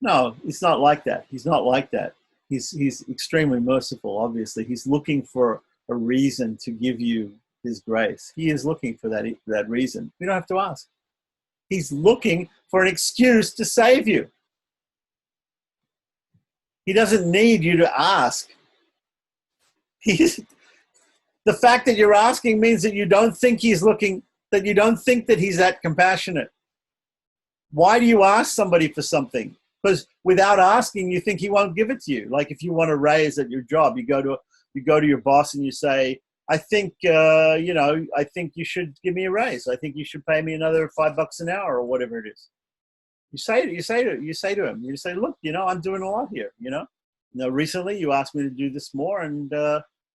No, it's not like that. He's not like that. He's extremely merciful, obviously. He's looking for a reason to give you his grace. He is looking for that reason. We don't have to ask. He's looking for an excuse to save you. He doesn't need you to ask. The fact that you're asking means that you don't think he's looking, that you don't think that he's that compassionate. Why do you ask somebody for something? Because without asking, you think he won't give it to you. Like if you want a raise at your job, you go to your boss and you say, I think you should give me a raise. I think you should pay me another $5 an hour or whatever it is. You say to him, you say, look, I'm doing a lot here. Recently you asked me to do this more, and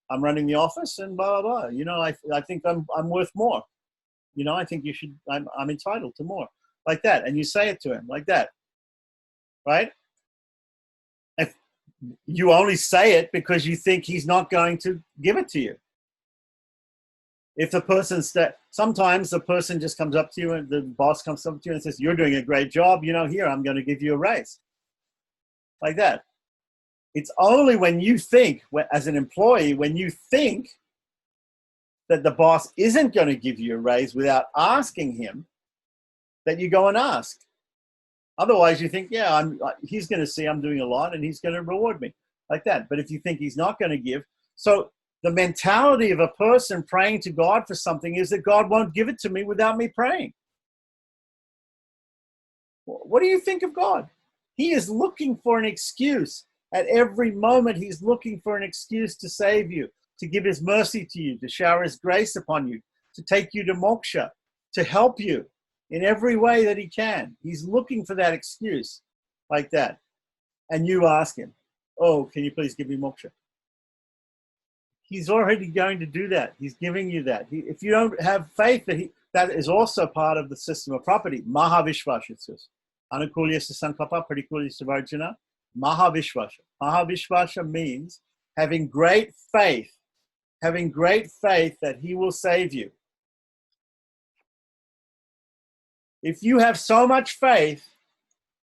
I'm running the office, and blah blah blah. I think I'm worth more. I think you should. I'm entitled to more, like that. And you say it to him like that. Right? If you only say it because you think he's not going to give it to you. If the person sometimes the person just comes up to you and the boss comes up to you and says, you're doing a great job, here, I'm going to give you a raise. Like that. It's only when you think, as an employee, when you think that the boss isn't going to give you a raise without asking him, that you go and ask. Otherwise, you think, he's going to see I'm doing a lot and he's going to reward me, like that. But if you think he's not going to give, so the mentality of a person praying to God for something is that God won't give it to me without me praying. What do you think of God? He is looking for an excuse. At every moment, he's looking for an excuse to save you, to give his mercy to you, to shower his grace upon you, to take you to moksha, to help you in every way that he can. He's looking for that excuse, like that. And you ask him, oh, can you please give me moksha? He's already going to do that. He's giving you that. If you don't have faith, that is also part of the system of property. Mahavishvasha, it says. Anukulyasya sankalpa pratikulyasya varjana. Mahavishvasha. Mahavishvasha means having great faith that he will save you. If you have so much faith,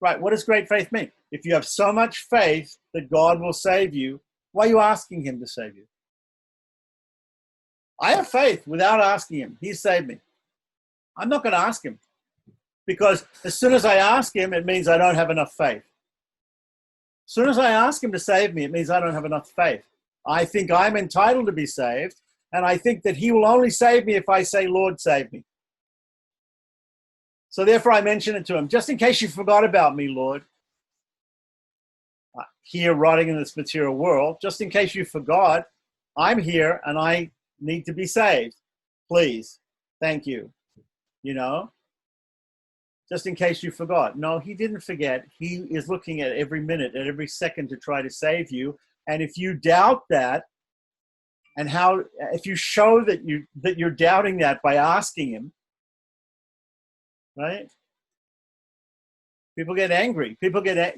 right, what does great faith mean? If you have so much faith that God will save you, why are you asking him to save you? I have faith without asking him. He saved me. I'm not going to ask him, because as soon as I ask him, it means I don't have enough faith. As soon as I ask him to save me, it means I don't have enough faith. I think I'm entitled to be saved, and I think that he will only save me if I say, Lord, save me. So therefore I mention it to him, just in case you forgot about me, Lord, here rotting in this material world, just in case you forgot, I'm here and I need to be saved. Please, thank you. Just in case you forgot. No, he didn't forget. He is looking at every minute, at every second to try to save you. And if you doubt that, and if you show that you're doubting that by asking him, right? People get angry. People get,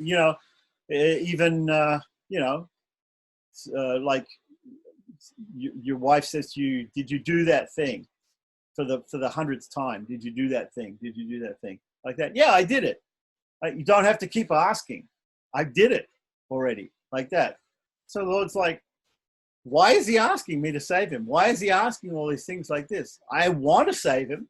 like your wife says to you, did you do that thing for the 100th time? Did you do that thing? Did you do that thing? Like that. Yeah, I did it. You don't have to keep asking. I did it already, like that. So the Lord's like, why is he asking me to save him? Why is he asking all these things like this? I want to save him.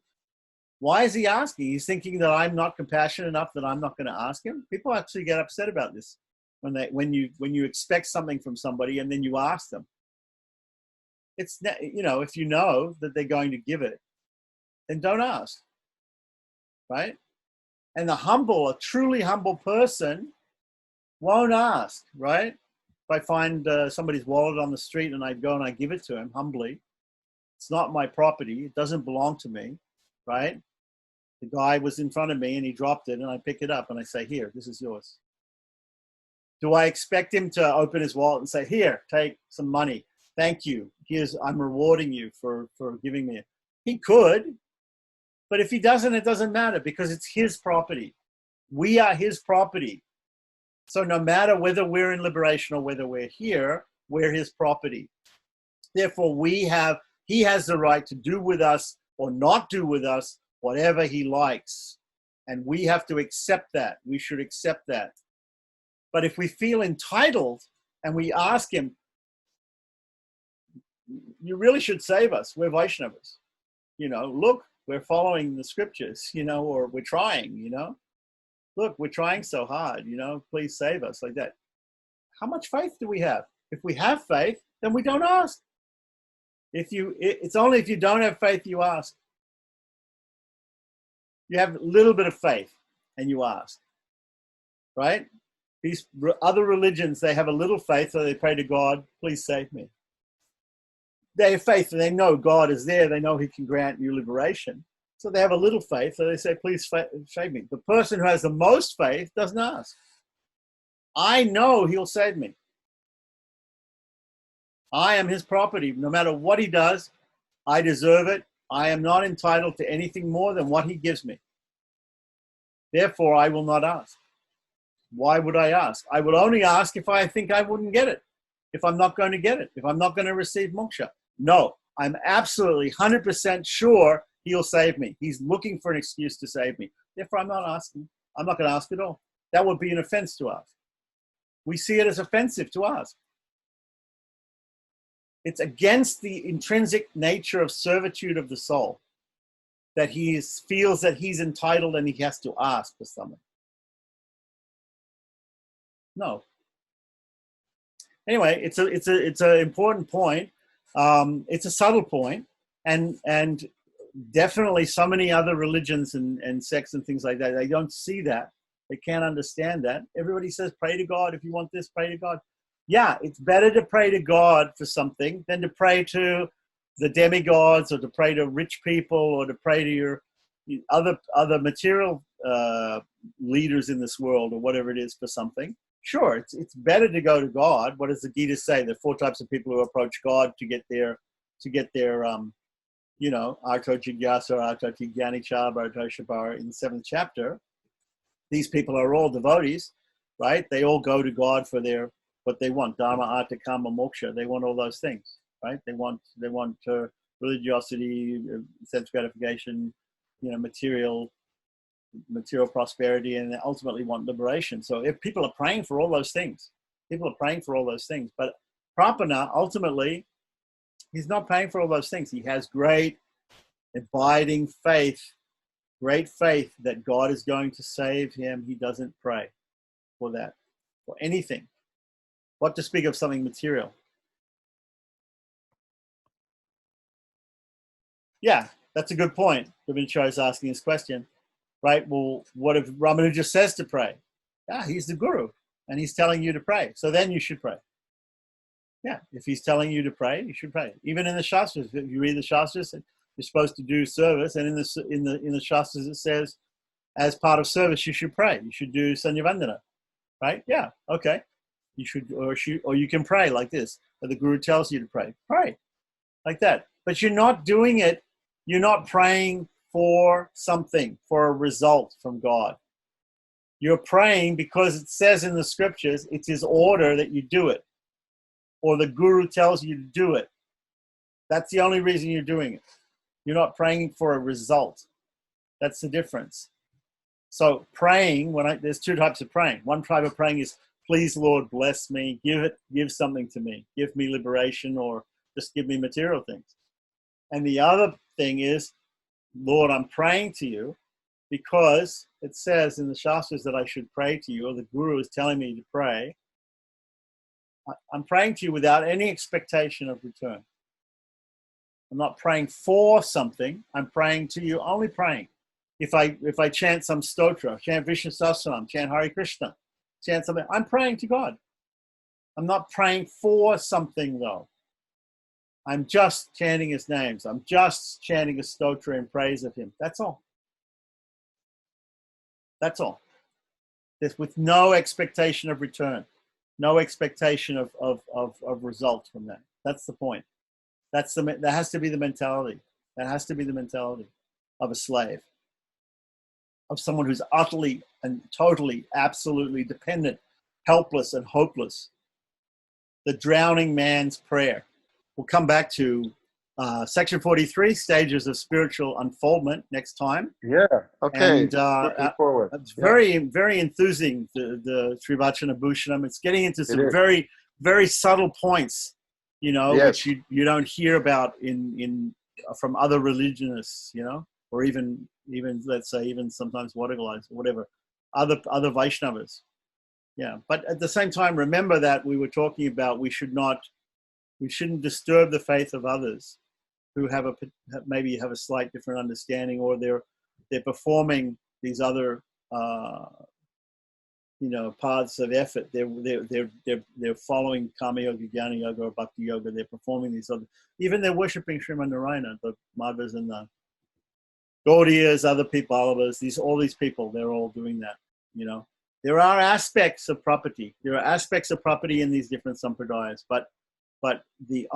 Why is he asking? He's thinking that I'm not compassionate enough, that I'm not going to ask him. People actually get upset about this when you expect something from somebody and then you ask them. It's, if you know that they're going to give it, then don't ask, right? And a truly humble person won't ask, right? If I find somebody's wallet on the street and I go and I give it to him humbly, it's not my property. It doesn't belong to me, right? The guy was in front of me and he dropped it and I pick it up and I say, here, this is yours. Do I expect him to open his wallet and say, here, take some money. Thank you. I'm rewarding you for giving me it. He could, but if he doesn't, it doesn't matter because it's his property. We are his property. So no matter whether we're in liberation or whether we're here, we're his property. Therefore, he has the right to do with us or not do with us whatever he likes. And we have to accept that. We should accept that. But if we feel entitled and we ask him, you really should save us. We're Vaishnavas. Look, we're following the scriptures, or we're trying, Look, we're trying so hard, please save us, like that. How much faith do we have? If we have faith, then we don't ask. It's only if you don't have faith you ask. You have a little bit of faith and you ask, right? These other religions, they have a little faith, so they pray to God, please save me. They have faith and they know God is there. They know he can grant you liberation. So they have a little faith, so they say, please save me. The person who has the most faith doesn't ask. I know he'll save me. I am his property. No matter what he does, I deserve it. I am not entitled to anything more than what he gives me. Therefore, I will not ask. Why would I ask? I would only ask if I think I wouldn't get it, if I'm not going to get it, if I'm not going to receive moksha. No, I'm absolutely 100% sure he'll save me. He's looking for an excuse to save me. Therefore, I'm not asking. I'm not going to ask at all. That would be an offense to us. We see it as offensive to us. It's against the intrinsic nature of servitude of the soul that he feels that he's entitled and he has to ask for something. No. Anyway, it's an important point. It's a subtle point, and definitely so many other religions and sects and things like that, they don't see that. They can't understand that. Everybody says, pray to God. If you want this, pray to God. Yeah, it's better to pray to God for something than to pray to the demigods or to pray to rich people or to pray to your other material leaders in this world or whatever it is for something. Sure, it's better to go to God. What does the Gita say? There are 4 types of people who approach God to get their arto jigyasa, arto jnanicha, arto shabara in the 7th chapter. These people are all devotees, right? They all go to God for what they want, dharma, artha, kama, moksha. They want all those things, right? They want religiosity, sense gratification, material prosperity, and they ultimately want liberation. So if people are praying for all those things, but Prapana, ultimately, he's not praying for all those things. He has great abiding faith, great faith that God is going to save him. He doesn't pray for that, for anything. What to speak of something material? Yeah, that's a good point. Govinchar is asking this question, right? Well, what if Ramanuja says to pray? Yeah, he's the guru, and he's telling you to pray. So then you should pray. Yeah, if he's telling you to pray, you should pray. Even in the Shastras, if you read the Shastras, you're supposed to do service, and in the Shastras it says, as part of service, you should pray. You should do Sanyavandana, right? Yeah, okay. You should, or you can pray like this. Or the guru tells you to pray. Pray like that. But you're not doing it. You're not praying for something, for a result from God. You're praying because it says in the scriptures, it's his order that you do it. Or the guru tells you to do it. That's the only reason you're doing it. You're not praying for a result. That's the difference. So praying, there's 2 types of praying. One type of praying is, please, Lord, bless me, give something to me, give me liberation, or just give me material things. And the other thing is, Lord, I'm praying to you because it says in the Shastras that I should pray to you, or the Guru is telling me to pray. I'm praying to you without any expectation of return. I'm not praying for something. I'm praying to you, only praying. If I chant some stotra, chant Vishnu Sahasranam, chant Hare Krishna, chant something, I'm praying to God. I'm not praying for something though. I'm just chanting his names. I'm just chanting a stotra in praise of him. That's all. That's all. There's with no expectation of return. no expectation of result from that. That's the point. That has to be the mentality. That has to be the mentality of a slave, of someone who's utterly and totally, absolutely dependent, helpless and hopeless. The drowning man's prayer. We'll come back to section 43, stages of spiritual unfoldment, next time. Yeah. Okay. And Looking forward. it's very, very enthusing, the Sri Vacana Bhusanam. It's getting into some is. very, very subtle points, you know, Yes. which you don't hear about in from other religionists, you know, or even let's say even sometimes Wadagalites or whatever, other Vaishnavas. Yeah, but at the same time, remember that we were talking about we shouldn't disturb the faith of others who maybe have a slight different understanding, or they're performing these other paths of effort. They're following Karma Yoga, Jnana Yoga, or Bhakti Yoga. They're performing these other. Even they're worshiping Sriman Narayana, the Madhvas and the Gaudiyas, other people, all these people. They're all doing that. You know, there are aspects of property. There are aspects of property in these different sampradayas, but the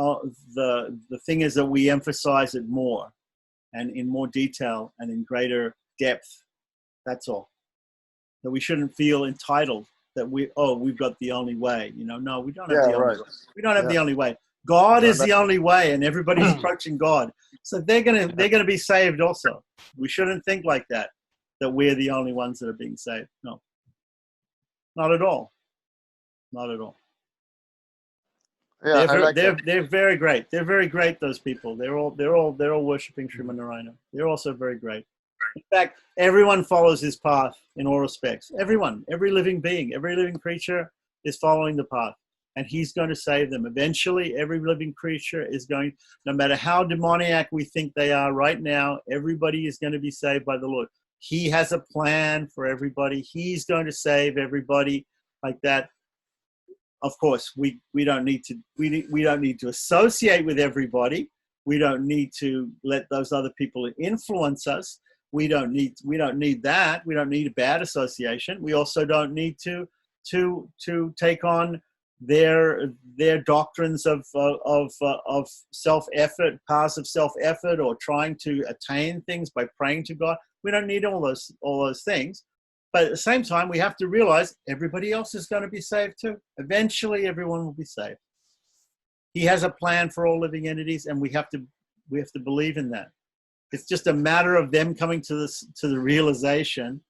thing is that we emphasize it more and in more detail and in greater depth. That's all. That we shouldn't feel entitled that we've got the only way. You know, no, we don't have the only way. We don't have the only way. God is the only way, and everybody's approaching God. So they're gonna be saved also. We shouldn't think like that we're the only ones that are being saved. No. Not at all. Not at all. Yeah, they're very great. They're very great. Those people. They're all worshiping Sriman Narayana. They're also very great. In fact, everyone follows his path in all respects. Everyone, every living being, every living creature is following the path, and he's going to save them. Eventually, every living creature is going. No matter how demoniac we think they are right now, everybody is going to be saved by the Lord. He has a plan for everybody. He's going to save everybody like that. Of course, we don't need to associate with everybody. We don't need to let those other people influence us. We don't need that. We don't need a bad association. We also don't need to take on their doctrines of self-effort, paths of self-effort, or trying to attain things by praying to God. We don't need all those things. But at the same time, we have to realize everybody else is going to be saved too. Eventually, everyone will be saved. He has a plan for all living entities, and we have to believe in that. It's just a matter of them coming to the realization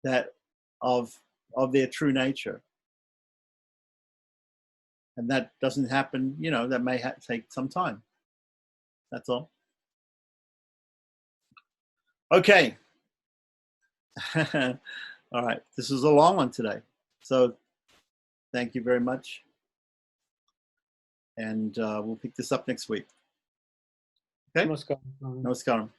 that of their true nature, and that doesn't happen. You know, that may take some time. That's all. Okay. All right. This was a long one today. So thank you very much. And we'll pick this up next week. Okay? Namaskaram. Namaskaram.